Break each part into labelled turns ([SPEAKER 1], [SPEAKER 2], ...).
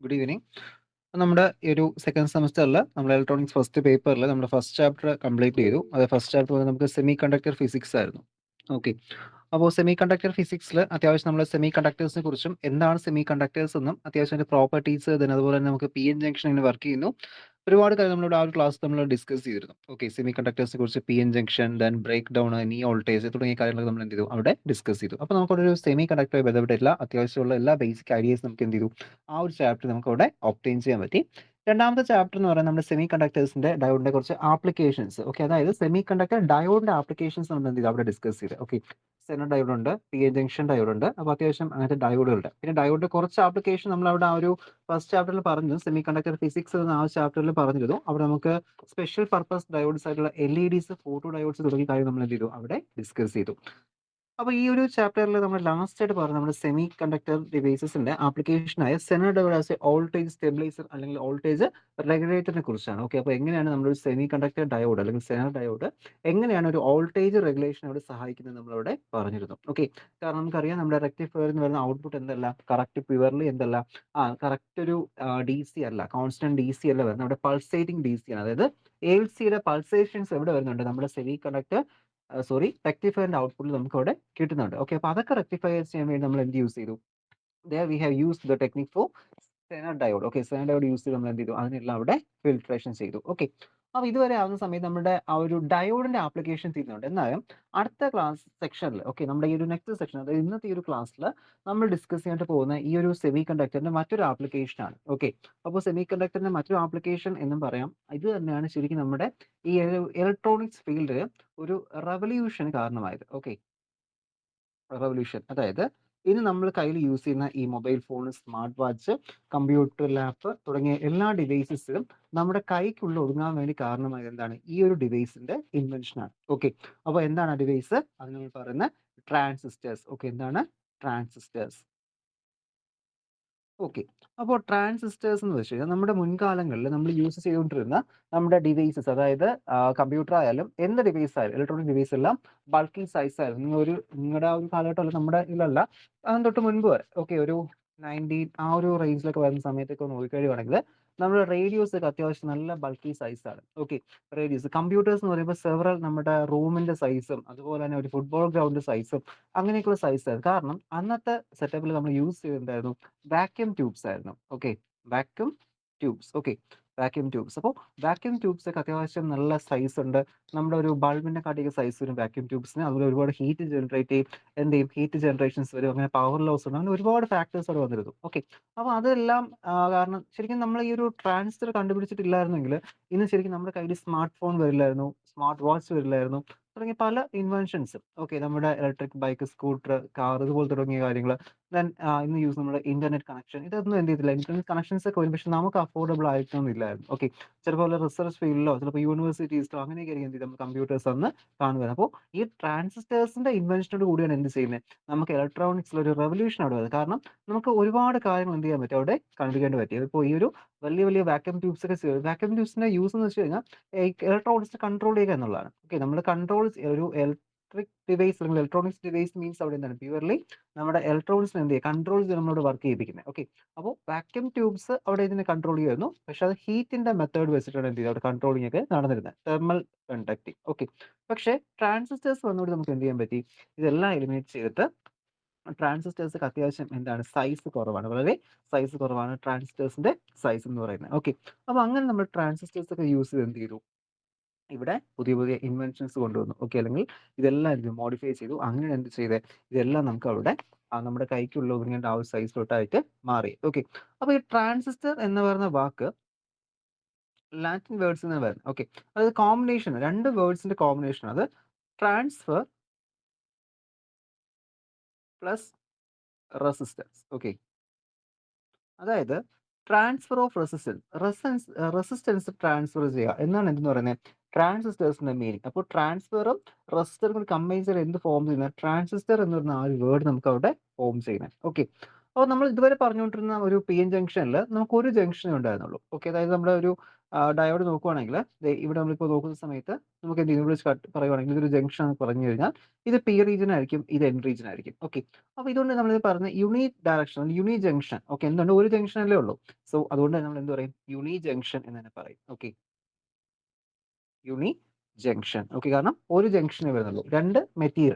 [SPEAKER 1] Good evening. നമ്മുടെ ഈ ഒരു സെക്കൻഡ് സെമസ്റ്ററിൽ നമ്മൾ ഇലക്ട്രോണിക്സ് ഫസ്റ്റ് പേപ്പറിൽ നമ്മുടെ ഫസ്റ്റ് ചാപ്റ്റർ കംപ്ലീറ്റ് ചെയ്തു. അത് ഫസ്റ്റ് ചാപ്റ്റർ നമുക്ക് സെമി കണ്ടക്ടർ ഫിസിക്സ് ആയിരുന്നു. ഓക്കെ. അപ്പോൾ സെമി കണ്ടക്ടർ ഫിസിക്സിൽ അത്യാവശ്യം നമ്മൾ സെമി കണ്ടക്ടേഴ്സിനെ കുറിച്ചും എന്താണ് സെമി കണ്ടക്ടേഴ്സ് എന്നും അത്യാവശ്യം അതിൻ്റെ പ്രോപ്പർട്ടീസ് അതുപോലെ തന്നെ നമുക്ക് പി എൻ ജംഗ്ഷൻ എങ്ങനെ വർക്ക് ചെയ്യുന്നു ഒരുപാട് കാര്യം നമ്മളിവിടെ ആ ഒരു ക്ലാസ് നമ്മൾ ഡിസ്കസ് ചെയ്തിരുന്നു. ഓക്കെ, സെമി കണ്ടക്ടേഴ്സിനെ കുറിച്ച് P N junction then breakdown knee voltage തുടങ്ങിയ കാര്യങ്ങളൊക്കെ നമ്മൾ എന്ത് ചെയ്തു അവിടെ ഡിസ്കസ് ചെയ്തു. അപ്പോൾ നമുക്കൊരു സെമി കണ്ടക്ടറുമായി ബന്ധപ്പെട്ടിട്ടുള്ള അത്യാവശ്യമുള്ള എല്ലാ ബേസിക് ഐഡിയാസ് നമുക്ക് എന്ത് ചെയ്തു ആ ഒരു ചാപ്റ്റർ നമുക്ക് അവിടെ ഒബ്റ്റെയിൻ ചെയ്യാൻ പറ്റി. രണ്ടാമത്തെ ചാപ്റ്റർ എന്ന് പറയുന്നത് നമ്മുടെ സെമി കണ്ടക്ടേഴ്സിന്റെ ഡയോഡിന്റെ കുറച്ച് ആപ്ലിക്കേഷൻസ്. ഓക്കെ, അതായത് സെമി കണ്ടക്ടർ ഡയോഡിന്റെ ആപ്ലിക്കേഷൻസ് നമ്മൾ എന്ത് ചെയ്തു അവിടെ ഡിസ്കസ് ചെയ്ത്. ഓക്കെ, സെനർ ഡയോഡ് ഉണ്ട്, പി എൻ ജംഗ്ഷൻ ഡയോഡ് ഉണ്ട്. അപ്പോൾ അത്യാവശ്യം അങ്ങനത്തെ ഡയോഡുകളുണ്ട്. പിന്നെ ഡയോഡിന്റെ കുറച്ച് ആപ്ലിക്കേഷൻ നമ്മൾ അവിടെ ആ ഒരു ഫസ്റ്റ് ചാപ്റ്ററിൽ പറഞ്ഞു. സെമി കണ്ടക്ടർ ഫിസിക്സ് എന്ന ആ ചാപ്റ്ററിൽ പറഞ്ഞിരുന്നു. അവിടെ നമുക്ക് സ്പെഷ്യൽ പർപ്പസ് ഡയോഡ്സ് ആയിട്ടുള്ള LED, ഫോട്ടോ ഡയോഡ്സ് തുടങ്ങിയ കാര്യം നമ്മൾ എന്ത് ചെയ്തു അവിടെ ഡിസ്കസ് ചെയ്തു. അപ്പോൾ ഈ ഒരു ചാപ്റ്ററിൽ നമ്മൾ ലാസ്റ്റ് ആയിട്ട് പറഞ്ഞ നമ്മുടെ സെമി കണ്ടക്ടർ ഡിവൈസസിന്റെ ആപ്ലിക്കേഷനായ zener diode as a voltage stabiliser അല്ലെങ്കിൽ വോൾട്ടേജ് റെഗുലേറ്ററിനെ കുറിച്ചാണ്. ഓക്കെ, അപ്പോൾ എങ്ങനെയാണ് നമ്മളൊരു സെമി കണ്ടക്ടർ ഡയോഡ് അല്ലെങ്കിൽ സെനർ ഡയോഡ് എങ്ങനെയാണ് ഒരു വോൾട്ടേജ് റെഗുലേഷൻ അവിടെ സഹായിക്കുന്നത് നമ്മളവിടെ പറഞ്ഞിരുന്നു. ഓക്കെ, കാരണം നമുക്കറിയാം നമ്മുടെ റെക്ടിഫയർ എന്ന് പറയുന്ന ഔട്ട്പുട്ട് എന്തല്ല കറക്റ്റ് പ്യുവർലി എന്തല്ല കറക്റ്റ് ഒരു DC അല്ല, കോൺസ്റ്റന്റ് DC അല്ല വരുന്നത്, നമ്മുടെ പൾസേറ്റിംഗ് DC ആണ്. അതായത് ALCയുടെ പൾസേഷൻസ് എവിടെ വരുന്നുണ്ട് നമ്മുടെ സെമി കണ്ടക്ടർ റെക്ടിഫയറിന്റെ ഔട്ട്പുട്ടിൽ നമുക്ക് അവിടെ കിട്ടുന്നുണ്ട്. ഓക്കെ, അപ്പോൾ അതൊക്കെ റെക്ടിഫൈ ചെയ്യാൻ വേണ്ടി നമ്മൾ എന്ത് യൂസ് ചെയ്തു? there we have used the technique for Zener diode. Okay, Zener diode use ചെയ്ത് നമ്മൾ എന്ത് ചെയ്തു അതിനെല്ലാം അവിടെ ഫിൽട്രേഷൻ ചെയ്തു. ഓക്കെ, അപ്പോൾ ഇതുവരെ ആവുന്ന സമയത്ത് നമ്മുടെ ആ ഒരു ഡയോഡിന്റെ ആപ്ലിക്കേഷൻ തീരുന്നുണ്ട്. എന്നാലും അടുത്ത ക്ലാസ് സെക്ഷനിൽ നമ്മുടെ ഈ ഒരു നെക്സ്റ്റ് സെക്ഷൻ, അതായത് ഇന്നത്തെ ഈ ഒരു ക്ലാസ്സിൽ നമ്മൾ ഡിസ്കസ് ചെയ്യാനായിട്ട് പോകുന്ന ഈ ഒരു സെമി കണ്ടക്ടറിന്റെ മറ്റൊരു ആപ്ലിക്കേഷൻ ആണ്. ഓക്കെ, അപ്പോൾ സെമി കണ്ടക്ടറിന്റെ മറ്റൊരു ആപ്ലിക്കേഷൻ എന്നും പറയാം. ഇത് തന്നെയാണ് ശരിക്കും നമ്മുടെ ഈ ഒരു ഇലക്ട്രോണിക്സ് ഫീൽഡിൽ ഒരു റെവല്യൂഷൻ കാരണമായത്. ഓക്കെ, റെവല്യൂഷൻ അതായത് ഇന്ന് നമ്മൾ കയ്യിൽ യൂസ് ചെയ്യുന്ന ഈ mobile phone, smart watch, computer, lap തുടങ്ങിയ എല്ലാ ഡിവൈസസിലും നമ്മുടെ കൈക്കുള്ളിൽ ഒതുങ്ങാൻ വേണ്ടി കാരണമായത് എന്താണ്? ഈ ഒരു ഡിവൈസിന്റെ ഇൻവെൻഷൻ ആണ്. ഓക്കെ, അപ്പോൾ എന്താണ് ആ ഡിവൈസ്? അത് നമ്മൾ പറയുന്ന ട്രാൻസിസ്റ്റേഴ്സ്. ഓക്കെ, എന്താണ് ട്രാൻസിസ്റ്റേഴ്സ്? ഓക്കെ, അപ്പോൾ ട്രാൻസിസ്റ്റേഴ്സ് എന്ന് വെച്ച് കഴിഞ്ഞാൽ നമ്മുടെ മുൻകാലങ്ങളിൽ നമ്മൾ യൂസ് ചെയ്തുകൊണ്ടിരുന്ന നമ്മുടെ ഡിവൈസസ്, അതായത് കമ്പ്യൂട്ടർ ആയാലും എന്ത് ഡിവൈസ് ആയാലും ഇലക്ട്രോണിക് ഡിവൈസ് എല്ലാം ബൾക്കി സൈസ് ആയിരുന്നു. നിങ്ങളുടെ ആ ഒരു കാലഘട്ടമല്ല, നമ്മുടെ ഇതിലല്ല, അതിന് തൊട്ട് മുൻപ് വരെ. ഓക്കെ, ഒരു 19 ആ ഒരു റേഞ്ചിലൊക്കെ വരുന്ന സമയത്തൊക്കെ നോക്കിക്കഴിയുവാണെങ്കിൽ നമ്മുടെ റേഡിയോസ് ഒക്കെ അത്യാവശ്യം നല്ല ബൾക്കി സൈസ് ആണ്. ഓക്കെ, റേഡിയോസ് കമ്പ്യൂട്ടേഴ്സ് എന്ന് പറയുമ്പോൾ സെവറൽ നമ്മുടെ റൂമിന്റെ സൈസും അതുപോലെ തന്നെ ഒരു ഫുട്ബോൾ ഗ്രൗണ്ട് സൈസും അങ്ങനെയൊക്കെയുള്ള സൈസ് ആയിരുന്നു. കാരണം അന്നത്തെ സെറ്റപ്പിൽ നമ്മൾ യൂസ് ചെയ്തിട്ടുണ്ടായിരുന്നു വാക്യൂം ട്യൂബ്സ് ആയിരുന്നു. Okay, vacuum tubes. Okay, vacuum tubes. അപ്പോൾ വാക്യൂം ട്യൂബ്സ് ഒക്കെ അത്യാവശ്യം നല്ല സൈസ് ഉണ്ട്. നമ്മുടെ ഒരു ബൾബിന്റെ കാട്ടിയൊക്കെ സൈസ് വരും വാക്യൂം ട്യൂബ്സിന്. അതുപോലെ ഒരുപാട് ഹീറ്റ് ജനറേറ്റ് ചെയ്യും. എന്ത് ചെയ്യും? ഹീറ്റ് ജനറേഷൻസ് വരും. അങ്ങനെ പവർ ലോസ് ഉണ്ട്. അങ്ങനെ ഒരുപാട് ഫാക്ടേഴ്സ് അവിടെ വന്നിരുന്നു. ഓക്കെ, അപ്പോൾ അതെല്ലാം കാരണം ശരിക്കും നമ്മൾ ഈ ഒരു ട്രാൻസിസ്റ്റർ കണ്ടുപിടിച്ചിട്ടില്ലായിരുന്നെങ്കിൽ ഇന്ന് ശരിക്കും നമ്മുടെ കയ്യിൽ സ്മാർട്ട് ഫോൺ വരില്ലായിരുന്നു, സ്മാർട്ട് വാച്ച് വരില്ലായിരുന്നു, തുടങ്ങിയ പല ഇൻവെൻഷൻസും. ഓക്കെ, നമ്മുടെ ഇലക്ട്രിക് ബൈക്ക്, സ്കൂട്ടർ, കാർ ഇതുപോലെ തുടങ്ങിയ കാര്യങ്ങൾ. ദെൻ ഇന്ന് യൂസ് നമ്മുടെ ഇന്റർനെറ്റ് കണക്ഷൻ, ഇതൊന്നും എന്ത് ചെയ്തില്ല. ഇന്റർനെറ്റ് കണക്ഷൻസ് ഒക്കെ വരും, പക്ഷെ നമുക്ക് അഫോർഡബിൾ ആയിട്ടൊന്നുമില്ലായിരുന്നു. ഓക്കെ, ചിലപ്പോൾ റിസർച്ച് ഫീൽഡിലോ ചിലപ്പോൾ യൂണിവേഴ്സിറ്റീസിലോ അങ്ങനെയൊക്കെ ആയിരിക്കും എന്ത് ചെയ്ത് നമ്മൾ കമ്പ്യൂട്ടേഴ്സ് അന്ന് കാണുന്നത്. അപ്പോൾ ഈ ട്രാൻസിസ്റ്റേഴ്സിന്റെ ഇൻവെൻഷനോട് കൂടിയാണ് എന്ത് ചെയ്യുന്നത് നമുക്ക് ഇലക്ട്രോണിക്സിൽ ഒരു റെവല്യൂഷൻ അവിടെ വരുന്നത്. കാരണം നമുക്ക് ഒരുപാട് കാര്യങ്ങൾ എന്ത് ചെയ്യാൻ പറ്റും അവിടെ കണ്ടുപിടിക്കാൻ പറ്റി. ഇപ്പോൾ ഈ ഒരു വലിയ വലിയ വാക്യൂം ട്യൂബ്സ് ഒക്കെ, വാക്യൂം ട്യൂബ്സിന്റെ യൂസ് എന്ന് വെച്ച് കഴിഞ്ഞാൽ ഇലക്ട്രോണിക്സ് കൺട്രോൾ ചെയ്യുക എന്നുള്ളതാണ്. ഓക്കെ, നമ്മൾ കൺട്രോൾ ഒരു ഇലക്ട്രിക് ഡിവൈസ് അല്ലെങ്കിൽ ഇലക്ട്രോണിക്സ് ഡിവൈസ് മീൻസ് അവിടെ എന്താണ് പ്യുവർലി നമ്മുടെ ഇലക്ട്രോണിക്സിനെ എന്ത് ചെയ്യുക കൺട്രോൾ ചെയ്ത് നമ്മളോട് വർക്ക് ചെയ്യിപ്പിക്കുന്നത്. ഓക്കെ, അപ്പോൾ വാക്യൂം ട്യൂബ്സ് അവിടെ ഇതിനെ കൺട്രോൾ ചെയ്യുമായിരുന്നു, പക്ഷെ അത് ഹീറ്റിന്റെ മെത്തേഡ് വെച്ചിട്ടാണ് എന്ത് ചെയ്യുക അവിടെ കൺട്രോളിംഗ് ഒക്കെ നടന്നിരുന്നത്, തെർമൽ കണ്ടക്ടിങ്. ഓക്കെ, പക്ഷേ ട്രാൻസിസ്റ്റേഴ്സ് വന്നുകൊണ്ട് നമുക്ക് എന്ത് ചെയ്യാൻ പറ്റി? ഇതെല്ലാം എലിമിനേറ്റ് ചെയ്തിട്ട് ട്രാൻസിസ്റ്റേഴ്സ് അത്യാവശ്യം എന്താണ് സൈസ് കുറവാണ്, വളരെ സൈസ് കുറവാണ് ട്രാൻസിസ്റ്റേഴ്സിന്റെ സൈസ് എന്ന് പറയുന്നത്. ഓക്കെ, അപ്പോൾ അങ്ങനെ നമ്മൾ ട്രാൻസിസ്റ്റേഴ്സ് ഒക്കെ യൂസ് ചെയ്ത് എന്ത് ചെയ്തു ഇവിടെ പുതിയ പുതിയ ഇൻവെൻഷൻസ് കൊണ്ടുവന്നു. ഓക്കെ, അല്ലെങ്കിൽ ഇതെല്ലാം എന്ത് മോഡിഫൈ ചെയ്തു. അങ്ങനെ എന്ത് ചെയ്തേ ഇതെല്ലാം നമുക്ക് അവിടെ നമ്മുടെ കൈക്കുള്ള ഒതുങ്ങേണ്ട ആ ഒരു സൈസിലോട്ടായിട്ട് മാറി. ഓക്കെ, അപ്പോൾ ഈ ട്രാൻസിസ്റ്റർ എന്ന് പറയുന്ന വാക്ക് ലാറ്റിൻ വേർഡ്സ് നിന്ന് വരുന്നത്. ഓക്കെ, അത് കോമ്പിനേഷൻ, രണ്ട് വേർഡ്സിന്റെ കോമ്പിനേഷൻ. അത് ട്രാൻസ്ഫർ പ്ലസ് റെസിസ്റ്റൻസ്. ഓക്കെ, അതായത് ട്രാൻസ്ഫർ ഓഫ് റെസിസ്റ്റൻസ് ട്രാൻസ്ഫർ ചെയ്യുക എന്നാണ് എന്തെന്ന് പറയുന്നത് ട്രാൻസിസ്റ്റേഴ്സിന്റെ മീനിങ്. അപ്പോൾ ട്രാൻസ്ഫറും റെസിസ്റ്ററും കൂടി കമ്പൈൻ ചെയ്ത് എന്ത് ഫോം ചെയ്യുന്നത് ട്രാൻസിസ്റ്റർ എന്ന് പറയുന്ന ആ ഒരു വേർഡ് നമുക്ക് അവിടെ ഫോം ചെയ്യുന്നത്. ഓക്കെ, അപ്പോൾ നമ്മൾ ഇതുവരെ പറഞ്ഞുകൊണ്ടിരുന്ന ഒരു പി എൻ ജംഗ്ഷനിൽ നമുക്ക് ഒരു ജംഗ്ഷനേ ഉണ്ടായിരുന്നുള്ളൂ. ഓക്കെ, അതായത് നമ്മുടെ ഒരു ഡയോഡ് നോക്കുവാണെങ്കിൽ ഇവിടെ നമ്മളിപ്പോൾ നോക്കുന്ന സമയത്ത് നമുക്ക് എന്ത് ചെയ്യും, ഇവിടെ പറയുവാണെങ്കിൽ ഇതൊരു ജംഗ്ഷൻ എന്ന് പറഞ്ഞു കഴിഞ്ഞാൽ ഇത് പി റീജിയൻ ആയിരിക്കും, ഇത് എൻ റീജിയൻ ആയിരിക്കും. ഓക്കെ, അപ്പോൾ ഇതുകൊണ്ട് നമ്മൾ പറഞ്ഞ യൂണി ഡയറക്ഷൻ, യൂണി ജംഗ്ഷൻ. ഓക്കെ, എന്തുകൊണ്ട് ഒരു ജംഗ്ഷൻ അല്ലേ ഉള്ളൂ, സോ അതുകൊണ്ട് നമ്മൾ എന്ത് പറയും, യൂണി ജംഗ്ഷൻ എന്ന് തന്നെ പറയും. ഓക്കെ, യൂണി ജംഗ്ഷൻ. ഓക്കെ, കാരണം ഒരു ജംഗ്ഷനേ വരുന്നുള്ളൂ.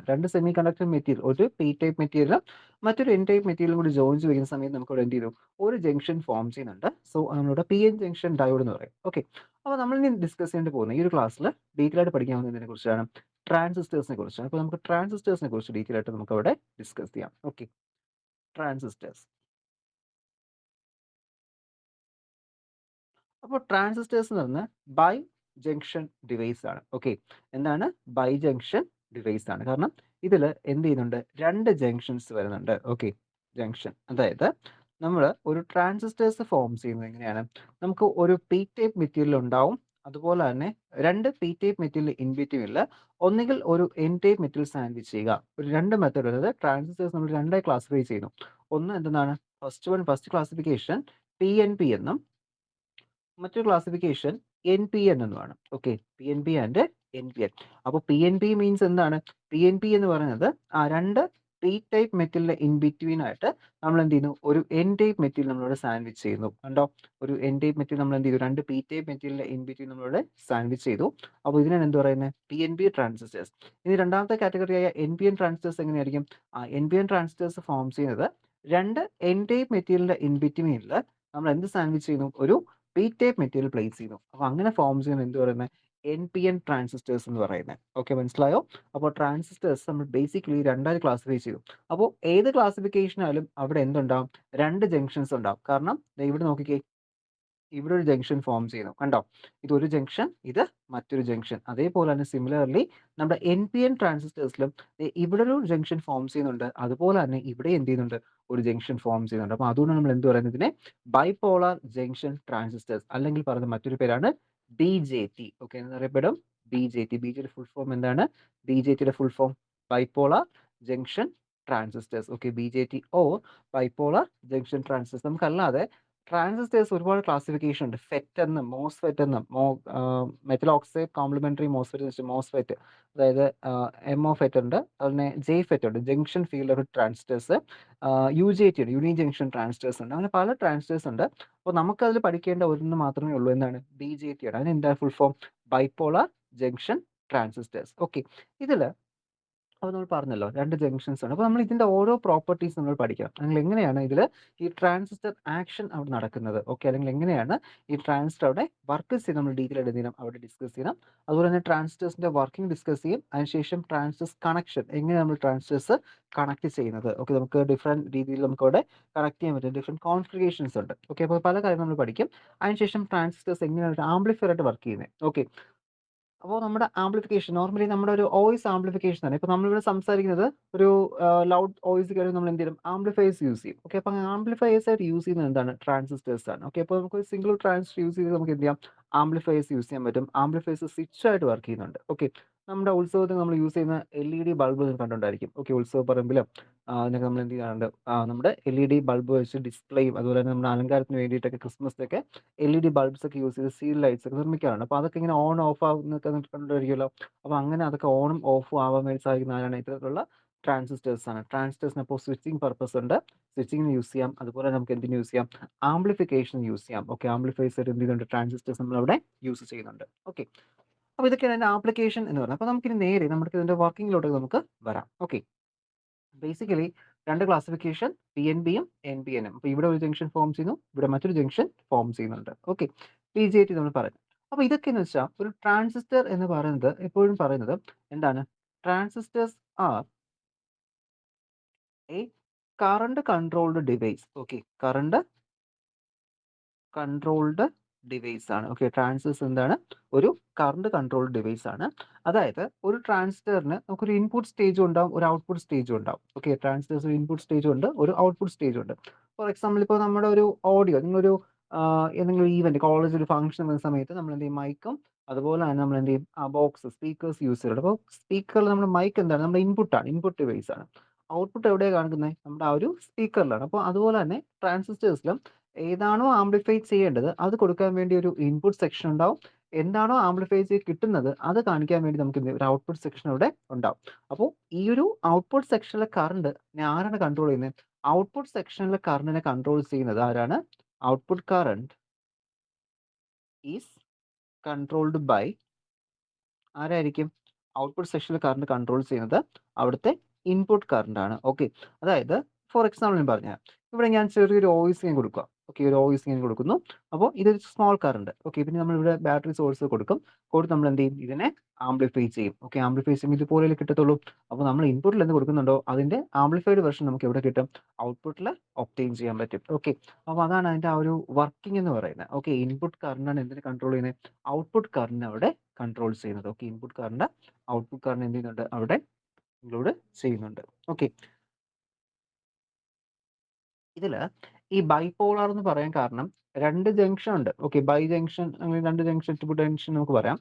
[SPEAKER 1] രണ്ട് സെമി കണ്ടക്ടർ മെറ്റീരിയൽ, ഒരു പി ടൈപ്പ് മെറ്റീരിയലും മറ്റൊരു എൻ ടൈപ്പ് മെറ്റീരിയലും കൂടി ജോയിൻ ചെയ്യുന്ന സമയത്ത് നമുക്ക് ഇവിടെ എന്ത് ചെയ്തു, ഒരു ജംഗ്ഷൻ ഫോം ചെയ്യുന്നുണ്ട്. സോ നമ്മളിവിടെ പി എൻ ജംഗ്ഷൻ ഡയോഡ് എന്ന് പറയും. ഓക്കെ, അപ്പോൾ നമ്മൾ ഇനി ഡിസ്കസ് ചെയ്യേണ്ടി പോകുന്ന ഈ ഒരു ക്ലാസ്സിൽ ഡീറ്റെയിൽ ആയിട്ട് പഠിക്കാൻ പോകുന്നതിനെ കുറിച്ചാണ്, ട്രാൻസിസ്റ്റേഴ്സിനെ കുറിച്ചാണ്. അപ്പോൾ നമുക്ക് ട്രാൻസിസ്റ്റേഴ്സിനെ കുറിച്ച് ഡീറ്റെയിൽ ആയിട്ട് നമുക്ക് അവിടെ ഡിസ്കസ് ചെയ്യാം. Okay, transistors. അപ്പോൾ ട്രാൻസിസ്റ്റേഴ്സ് എന്ന് പറഞ്ഞാൽ ബൈ ജംഗ്ഷൻ ഡിവൈസ് ആണ്. ഓക്കെ, എന്താണ് ബൈ ജംഗ്ഷൻ ഡിവൈസ് ആണ്, കാരണം ഇതിൽ എന്ത് ചെയ്യുന്നുണ്ട്, രണ്ട് ജംഗ്ഷൻസ് വരുന്നുണ്ട്. ഓക്കെ, ജംഗ്ഷൻ, അതായത് നമ്മൾ ഒരു ട്രാൻസിസ്റ്റേഴ്സ് ഫോം ചെയ്യുന്നത് എങ്ങനെയാണ്, നമുക്ക് ഒരു പി ടൈപ്പ് മെറ്റീരിയൽ ഉണ്ടാവും, അതുപോലെ തന്നെ രണ്ട് പി ടൈപ്പ് മെറ്റീരിയൽ ഇൻ ബിറ്റ്വീനിൽ ഒന്നുകിൽ ഒരു എൻ ടൈപ്പ് മെറ്റീരിയൽ സാൻഡ്വിച്ച് ചെയ്യുക. ഒരു രണ്ട് മെത്തേഡ്, അതായത് ട്രാൻസിസ്റ്റേഴ്സ് നമ്മൾ രണ്ടായി ക്ലാസിഫൈ ചെയ്യുന്നു. ഒന്ന് എന്താണ്, first classification P N P എന്നും മറ്റൊരു ക്ലാസിഫിക്കേഷൻ എൻ പി എൻ എന്നുമാണ്. Okay, P N P and N P N. അപ്പോൾ പി എൻ പി മീൻസ് എന്താണ്, പി എൻ പി എന്ന് പറയുന്നത് ആ രണ്ട് പി ടൈപ്പ് മെറ്റീരിയലിന്റെ ഇൻ ബിറ്റ്വീൻ ആയിട്ട് നമ്മൾ എന്ത് ചെയ്യുന്നു, ഒരു എൻ ടൈപ്പ് മെറ്റീരിയൽ നമ്മളിവിടെ സാൻഡ്വിച്ച് ചെയ്യുന്നു. കണ്ടോ, ഒരു എൻ ടൈപ്പ് മെറ്റീരിയൽ നമ്മൾ എന്ത് ചെയ്തു, രണ്ട് പി ടൈപ്പ് മെറ്റീരിയലിന്റെ ഇൻ ബിറ്റ്വീൻ നമ്മളിവിടെ സാൻഡ്വിച്ച് ചെയ്തു. അപ്പോൾ ഇതിനാണ് എന്ത് പറയുന്നത്, പി എൻ പി ട്രാൻസിസ്റ്റേഴ്സ്. ഇനി രണ്ടാമത്തെ കാറ്റഗറിയായ എൻ പി എൻ ട്രാൻസിസ്റ്റേഴ്സ് എങ്ങനെയായിരിക്കും, N P N transistors form ചെയ്യുന്നത് രണ്ട് എൻ ടൈപ്പ് മെറ്റീരിയലിന്റെ ഇൻ ബിറ്റ്വീനിൽ നമ്മൾ എന്ത് സാൻഡ്വിച്ച് ചെയ്യുന്നു, ഒരു പി ടൈപ്പ് മെറ്റീരിയൽ പ്ലേസ് ചെയ്യുന്നു. അപ്പോൾ അങ്ങനെ ഫോം ചെയ്യുന്ന എന്ത് പറയുന്നത്, എൻ പി എൻ ട്രാൻസിസ്റ്റേഴ്സ് എന്ന് പറയുന്നത്. ഓക്കെ, മനസ്സിലായോ? അപ്പോൾ ട്രാൻസിസ്റ്റേഴ്സ് നമ്മൾ ബേസിക്കലി രണ്ടായി ക്ലാസിഫൈ ചെയ്തു. അപ്പോൾ ഏത് ക്ലാസിഫിക്കേഷൻ ആയാലും അവിടെ എന്തുണ്ടാവും, രണ്ട് ജംഗ്ഷൻസ് ഉണ്ടാവും. കാരണം ഇവിടെ നോക്കിക്കേ, ഇവിടെ ഒരു ജംഗ്ഷൻ ഫോം ചെയ്യുന്നു, കണ്ടോ, ഇതൊരു ജംഗ്ഷൻ, ഇത് മറ്റൊരു ജംഗ്ഷൻ. അതേപോലെ തന്നെ സിമിലർലി നമ്മുടെ എൻ പി എൻ ട്രാൻസിസ്റ്റേഴ്സിലും ഇവിടെ ഒരു ജംഗ്ഷൻ ഫോം ചെയ്യുന്നുണ്ട്, അതുപോലെ തന്നെ ഇവിടെ എന്ത് ചെയ്യുന്നുണ്ട്, ഒരു ജംഗ്ഷൻ ഫോം ചെയ്യുന്നുണ്ട്. അപ്പോൾ അതുകൊണ്ട് നമ്മൾ എന്ത് പറയുന്നത്, ഇതിനെ ബൈപോളാർ ജംഗ്ഷൻ ട്രാൻസിസ്റ്റേഴ്സ്, അല്ലെങ്കിൽ പറയുന്ന മറ്റൊരു പേരാണ് ബി ജെ ടി. ഓക്കെ, എന്നറിയപ്പെടും B J T. B J T full form എന്താണ്, ബി ജെ ടിയുടെ full form bipolar junction transistors. Okay, B J T or bipolar junction transistors. നമുക്കല്ലാതെ ട്രാൻസിസ്റ്റേഴ്സ് ഒരുപാട് classification ഉണ്ട്. ഫെറ്റ് എന്നും മോസ്ഫെറ്റ് എന്നും metal oxide complementary MOSFET MOSFET, അതായത് M O FET ഉണ്ട്, അതുപോലെ ജെ ഫെറ്റ് ഉണ്ട്, junction field of transistors, U J T ഉണ്ട്, യൂണി ജംഗ്ഷൻ ട്രാൻസിസ്റ്റേഴ്സ് ഉണ്ട്. അങ്ങനെ പല ട്രാൻസിസ്റ്റേഴ്സ് ഉണ്ട്. അപ്പോൾ നമുക്കതിൽ പഠിക്കേണ്ട ഒന്ന് മാത്രമേ ഉള്ളൂ, എന്താണ്, ബി ജെ ടി ആണ്. അതിന് എന്താ full form, bipolar junction transistors. Okay, ഇതിൽ അപ്പോൾ നമ്മൾ പറഞ്ഞല്ലോ രണ്ട് ജംഗ്ഷൻസ് ആണ്. അപ്പോൾ നമ്മൾ ഇതിന്റെ ഓരോ പ്രോപ്പർട്ടീസ് നമ്മൾ പഠിക്കണം, അല്ലെങ്കിൽ എങ്ങനെയാണ് ഇതിൽ ഈ ട്രാൻസിസ്റ്റർ ആക്ഷൻ അവിടെ നടക്കുന്നത്. ഓക്കെ, അല്ലെങ്കിൽ എങ്ങനെയാണ് ഈ ട്രാൻസിസ്റ്റർ അവിടെ വർക്ക് ചെയ്ത് നമ്മൾ ഡീറ്റെയിൽ ആയിട്ട് ചെയ്യണം, അവിടെ ഡിസ്കസ് ചെയ്യണം. അതുപോലെ തന്നെ ട്രാൻസിസ്റ്റേഴ്സിന്റെ വർക്കിംഗ് ഡിസ്കസ് ചെയ്യും. അതിനുശേഷം ട്രാൻസിസ്റ്റേഴ്സ് കണക്ഷൻ, എങ്ങനെ നമ്മൾ ട്രാൻസിസ്റ്റേഴ്സ് കണക്ട് ചെയ്യുന്നത്. ഓക്കെ, നമുക്ക് ഡിഫറെന്റ് രീതിയിൽ നമുക്ക് അവിടെ കണക്ട് ചെയ്യാൻ പറ്റും, ഡിഫറെന്റ് കോൺഫിഗറേഷൻസ് ഉണ്ട്. ഓക്കെ, അപ്പോൾ പല കാര്യങ്ങൾ നമ്മൾ പഠിക്കും. അതിനുശേഷം ട്രാൻസിസ്റ്റേഴ്സ് എങ്ങനെയാണ് ആംപ്ലിഫയർ ആയിട്ട് വർക്ക് ചെയ്യുന്നത്. ഓക്കെ, അപ്പോൾ നമ്മുടെ ആംപ്ലിഫിക്കേഷൻ നോർമലി നമ്മുടെ ഒരു വോയിസ് ആംപ്ലിഫിക്കേഷൻ ആണ്. ഇപ്പോൾ നമ്മളിവിടെ സംസാരിക്കുന്നത് ഒരു ലൗഡ് വോയിസ് കാര്യം നമ്മൾ എന്ത് ചെയ്യും, ആംപ്ലിഫയേഴ്സ് യൂസ് ചെയ്യും. ഓക്കെ, അപ്പോൾ ആംപ്ലിഫയേഴ്സ് ആയിട്ട് യൂസ് ചെയ്യുന്നത് എന്താണ്, ട്രാൻസിസ്റ്റേഴ്സ് ആണ്. ഓക്കെ, അപ്പോൾ നമുക്ക് സിംഗിൾ ട്രാൻസിസ്റ്റർ യൂസ് ചെയ്ത് നമുക്ക് എന്ത് ചെയ്യാം, ആംപ്ലിഫയേഴ്സ് യൂസ് ചെയ്യാൻ പറ്റും. ആംപ്ലിഫയേഴ്സ് സ്വിച്ച് ആയിട്ട് വർക്ക് ചെയ്യുന്നുണ്ട്. ഓക്കെ, നമ്മുടെ ഉത്സവത്തിന് നമ്മൾ യൂസ് ചെയ്യുന്ന LED ബൾബ് കണ്ടുകൊണ്ടായിരിക്കും. ഓക്കെ, ഉത്സവ പറമ്പിലും അതിനൊക്കെ നമ്മൾ എന്ത് ചെയ്യാറുണ്ട്, നമ്മുടെ LED ബൾബ് വെച്ച് ഡിസ്പ്ലേയും അതുപോലെ തന്നെ നമ്മുടെ അലങ്കാരത്തിന് വേണ്ടിയിട്ടൊക്കെ ക്രിസ്മസിനൊക്കെ LED ബൾബ്സ് ഒക്കെ യൂസ് ചെയ്ത് സീൽ ലൈറ്റ്സ് ഒക്കെ നിർമ്മിക്കാറുണ്ട്. അപ്പോൾ അതൊക്കെ ഇങ്ങനെ ഓൺ ഓഫ് ആവുന്നൊക്കെ കണ്ടുപിടിക്കുമല്ലോ. അപ്പോൾ അങ്ങനെ അതൊക്കെ ഓണും ഓഫും ആവാൻ വേണ്ടി സാധിക്കുന്ന ആരാണ്, ഇത്തരത്തിലുള്ള ട്രാൻസിസ്റ്റേഴ്സ് ആണ്. ട്രാൻസിസ്റ്റേഴ്സിന് അപ്പോൾ സ്വിച്ചിങ് പർപ്പസ് ഉണ്ട്, സ്വിച്ചിങ്ങിന് യൂസ് ചെയ്യാം. അതുപോലെ നമുക്ക് എന്തിനു യൂസ് ചെയ്യാം, ആംപ്ലിഫിക്കേഷൻ യൂസ് ചെയ്യാം. ഓക്കെ, ആംപ്ലിഫൈസ് ആയിട്ട് എന്ത് ചെയ്യുന്നുണ്ട്, ട്രാൻസിസ്റ്റേഴ്സ് നമ്മൾ അവിടെ യൂസ് ചെയ്യുന്നുണ്ട്. ഓക്കെ, അപ്പോൾ ഇതൊക്കെയാണ് അതിന്റെ ആപ്ലിക്കേഷൻ എന്ന് പറയുന്നത്. അപ്പോൾ നമുക്കിനി നേരെ നമുക്ക് ഇതിന്റെ വർക്കിങ്ങിലോട്ട് നമുക്ക് വരാം. ഓക്കെ, ബേസിക്കലി രണ്ട് ക്ലാസിഫിക്കേഷൻ പി എൻ ബിയും എൻ പി എനും. അപ്പോൾ ഇവിടെ ഒരു ജംഗ്ഷൻ ഫോം ചെയ്യുന്നു, ഇവിടെ മറ്റൊരു ജംഗ്ഷൻ ഫോം ചെയ്യുന്നുണ്ട്. ഓക്കെ, പി ജെ ടി നമ്മൾ പറയുന്നത്. അപ്പോൾ ഇതൊക്കെ എന്ന് വെച്ചാൽ ഒരു ട്രാൻസിസ്റ്റർ എന്ന് പറയുന്നത് എപ്പോഴും പറയുന്നത് എന്താണ്, transistors are a current controlled device. Okay, current controlled device ആണ്. ഓക്കെ, ട്രാൻസിസ്റ്റർ എന്താണ്, ഒരു കറണ്ട് കൺട്രോൾഡ് ഡിവൈസ് ആണ്. അതായത് ഒരു ട്രാൻസിസ്റ്ററിന് നമുക്കൊരു ഇൻപുട്ട് സ്റ്റേജും ഉണ്ടാവും, ഒരു ഔട്ട്പുട്ട് സ്റ്റേജും ഉണ്ടാവും. ഓക്കെ, ട്രാൻസിസ്റ്റേഴ്സ് ഒരു ഇൻപുട്ട് സ്റ്റേജും ഉണ്ട്, ഒരു ഔട്ട്പുട്ട് സ്റ്റേജും ഉണ്ട്. ഫോർ എക്സാമ്പിൾ ഇപ്പോൾ നമ്മുടെ ഒരു ഓഡിയോ, നിങ്ങളൊരു ഏതെങ്കിലും ഈവന്റ് കോളേജ് ഒരു ഫംഗ്ഷൻ വരുന്ന സമയത്ത് നമ്മൾ എന്ത് ചെയ്യും, മൈക്കും അതുപോലെ തന്നെ നമ്മൾ എന്ത് ചെയ്യും, ബോക്സ് സ്പീക്കേഴ്സ് യൂസ് ചെയ്യുന്നുണ്ട്. അപ്പോൾ സ്പീക്കറിൽ നമ്മുടെ മൈക്ക് എന്താണ്, നമ്മുടെ ഇൻപുട്ടാണ്, ഇൻപുട്ട് ഡിവൈസ് ആണ്. ഔട്ട്പുട്ട് എവിടെയാണ് കാണിക്കുന്നത്, നമ്മുടെ ആ ഒരു സ്പീക്കറിലാണ്. അപ്പോൾ അതുപോലെ തന്നെ ട്രാൻസിസ്റ്റേഴ്സിലും ഏതാണോ ആംപ്ലിഫൈ ചെയ്യേണ്ടത് അത് കൊടുക്കാൻ വേണ്ടി ഒരു ഇൻപുട്ട് സെക്ഷൻ ഉണ്ടാവും. എന്താണോ ആംപ്ലിഫൈ ചെയ്ത് കിട്ടുന്നത് അത് കാണിക്കാൻ വേണ്ടി നമുക്ക് ഒരു ഔട്ട്പുട്ട് സെക്ഷൻ ഇവിടെ ഉണ്ടാവും. അപ്പോൾ ഈ ഒരു ഔട്ട്പുട്ട് സെക്ഷനിലെ കറണ്ട് ആരാണ് കൺട്രോൾ ചെയ്യുന്നത്? ഔട്ട്പുട്ട് സെക്ഷനിലെ കറണ്ടിനെ കൺട്രോൾ ചെയ്യുന്നത് ആരാണ്? Output current is controlled by ആരായിരിക്കും? ഔട്ട്പുട്ട് സെക്ഷനിൽ കറണ്ട് കൺട്രോൾ ചെയ്യുന്നത് അവിടുത്തെ ഇൻപുട്ട് കറണ്ട് ആണ്. ഓക്കെ, അതായത് ഫോർ എക്സാമ്പിൾ ഞാൻ പറഞ്ഞുതരാം. ഇവിടെ ഞാൻ ചെറിയൊരു ഓയിസ് ഞാൻ കൊടുക്കുക. ഓക്കെ, ഒരു ഓയിസ് ഞാൻ കൊടുക്കുന്നു. അപ്പോൾ ഇതൊരു സ്മോൾ കറണ്ട്. ഓക്കെ, പിന്നെ നമ്മളിവിടെ ബാറ്ററി സോഴ്സ് കൊടുക്കും. കൊടുത്ത് നമ്മൾ എന്ത് ചെയ്യും? ഇതിനെ ആംപ്ലിഫൈ ചെയ്യും. ഓക്കെ, ആംപ്ലിഫൈ ചെയ്യുമ്പോൾ ഇതുപോലെ കിട്ടത്തുള്ളൂ. അപ്പോൾ നമ്മൾ ഇൻപുട്ടിൽ എന്ത് കൊടുക്കുന്നുണ്ടോ അതിന്റെ ആംപ്ലിഫൈഡ് വെർഷൻ നമുക്ക് എവിടെ കിട്ടും? ഔട്ട്പുട്ടിൽ ഒബ്റ്റെയിൻ ചെയ്യാൻ പറ്റും. ഓക്കെ, അപ്പോൾ അതാണ് അതിന്റെ ആ ഒരു വർക്കിംഗ് എന്ന് പറയുന്നത്. ഓക്കെ, ഇൻപുട്ട് കറണ്ടാണ് എന്തിനെ കൺട്രോൾ ചെയ്യുന്നത്? ഔട്ട്പുട്ട് കറണ്ടിനെ അവിടെ കൺട്രോൾ ചെയ്യുന്നത്. Okay, input current output current എന്ത് ചെയ്യുന്നുണ്ട്? അവിടെ ഇൻക്ലൂഡ് ചെയ്യുന്നുണ്ട്. ഓക്കെ, ഇതില് ഈ ബൈപോളാർ എന്ന് പറയാൻ കാരണം 2 ജംഗ്ഷൻ ഉണ്ട്. ഓക്കെ, ബൈ ജംഗ്ഷൻ അങ്ങനെ 2 ജംഗ്ഷൻ ടു ജംഗ്ഷൻ നമുക്ക് പറയാം.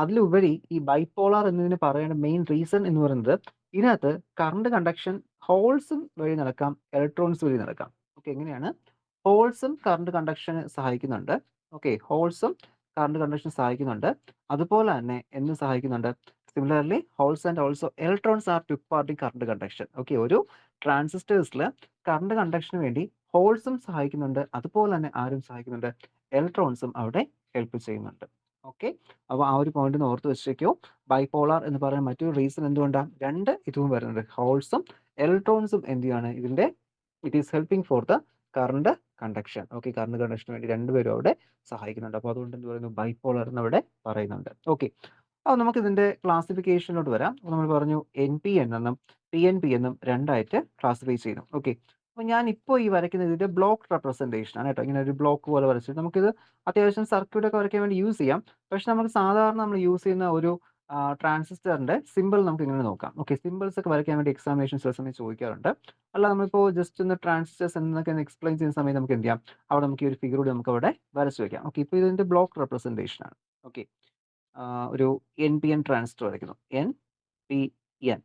[SPEAKER 1] അതിലുപരി ഈ ബൈപോളാർ എന്നതിന് പറയേണ്ട മെയിൻ റീസൺ എന്ന് പറയുന്നത് ഇതിനകത്ത് കറണ്ട് കണ്ടക്ഷൻ ഹോൾസും വഴി നടക്കാം, ഇലക്ട്രോൺസ് വഴി നടക്കാം. ഓക്കെ, എങ്ങനെയാണ്? ഹോൾസും കറണ്ട് കണ്ടക്ഷന് സഹായിക്കുന്നുണ്ട്. ഓക്കെ, ഹോൾസും കറണ്ട് കണ്ടക്ഷന് സഹായിക്കുന്നുണ്ട്. അതുപോലെ തന്നെ എന്തും സഹായിക്കുന്നുണ്ട്? Similarly holes and also electrons are to part in current conduction. Okay, ഒരു ട്രാൻസിസ്റ്റേഴ്സിൽ കറണ്ട് കണ്ടക്ഷന് വേണ്ടി ഹോൾസും സഹായിക്കുന്നുണ്ട്. അതുപോലെ തന്നെ ആരും സഹായിക്കുന്നുണ്ട്? ഇലക്ട്രോൺസും അവിടെ ഹെൽപ്പ് ചെയ്യുന്നുണ്ട്. ഓക്കെ, അപ്പോൾ ആ ഒരു പോയിന്റ് ഒന്ന് ഓർത്ത് വെച്ചേക്കോ. ബൈപോളാർ എന്ന് പറയുന്ന മറ്റൊരു റീസൺ എന്തുകൊണ്ടാണ്? 2 ഇതും വരുന്നുണ്ട്. ഹോൾസും ഇലക്ട്രോൺസും എന്ത് ചെയ്യാണ്? ഇതിന്റെ it is helping for the current conduction. Okay, current കണ്ടക്ഷന് വേണ്ടി രണ്ടുപേരും അവിടെ സഹായിക്കുന്നുണ്ട്. അപ്പോൾ അതുകൊണ്ട് എന്ത് പറയുന്നു? ബൈപോളാർ എന്ന് അവിടെ പറയുന്നുണ്ട്. ഓക്കെ, അപ്പോൾ നമുക്ക് ഇതിന്റെ ക്ലാസിഫിക്കേഷനിലോട്ട് വരാം. അപ്പോൾ നമ്മൾ പറഞ്ഞു NPN എന്നും PNP എന്നും രണ്ടായിട്ട് ക്ലാസിഫൈ ചെയ്യുന്നു. ഓക്കെ, അപ്പോൾ ഞാൻ ഇപ്പോൾ ഈ വരയ്ക്കുന്നത് ഇതിന്റെ ബ്ലോക്ക് റെപ്രസെന്റേഷൻ ആണ് കേട്ടോ. ഇങ്ങനെ ഒരു ബ്ലോക്ക് പോലെ വരച്ചിട്ട് നമുക്കിത് അത്യാവശ്യം സർക്യൂട്ട് ഒക്കെ വരയ്ക്കാൻ വേണ്ടി യൂസ് ചെയ്യാം. പക്ഷെ നമുക്ക് സാധാരണ നമ്മൾ യൂസ് ചെയ്യുന്ന ഒരു ട്രാൻസിസ്റ്ററിന്റെ സിമ്പിൾ നമുക്ക് ഇങ്ങനെ നോക്കാം. ഓക്കെ, സിമ്പിൾസ് ഒക്കെ വരയ്ക്കാൻ വേണ്ടി എക്സാമിനേഷൻ ചില സമയം ചോദിക്കാറുണ്ട്. അല്ല, നമ്മളിപ്പോൾ ജസ്റ്റ് ഒന്ന് ട്രാൻസിസ്റ്റേഴ്സ് എന്നൊക്കെ എക്സ്പ്ലെയിൻ ചെയ്യുന്ന സമയത്ത് നമുക്ക് എന്ത് ചെയ്യാം? അവിടെ നമുക്ക് ഈ ഒരു ഫിഗർ കൂടി നമുക്ക് അവിടെ വരച്ചു വെക്കാം. ഓക്കെ, ഇപ്പോൾ ഇതിന്റെ ബ്ലോക്ക് റെപ്രസെന്റേഷൻ ആണ്. ഓക്കെ, ഒരു NPN ട്രാൻസിസ്റ്റർ വരയ്ക്കുന്നു. NPN.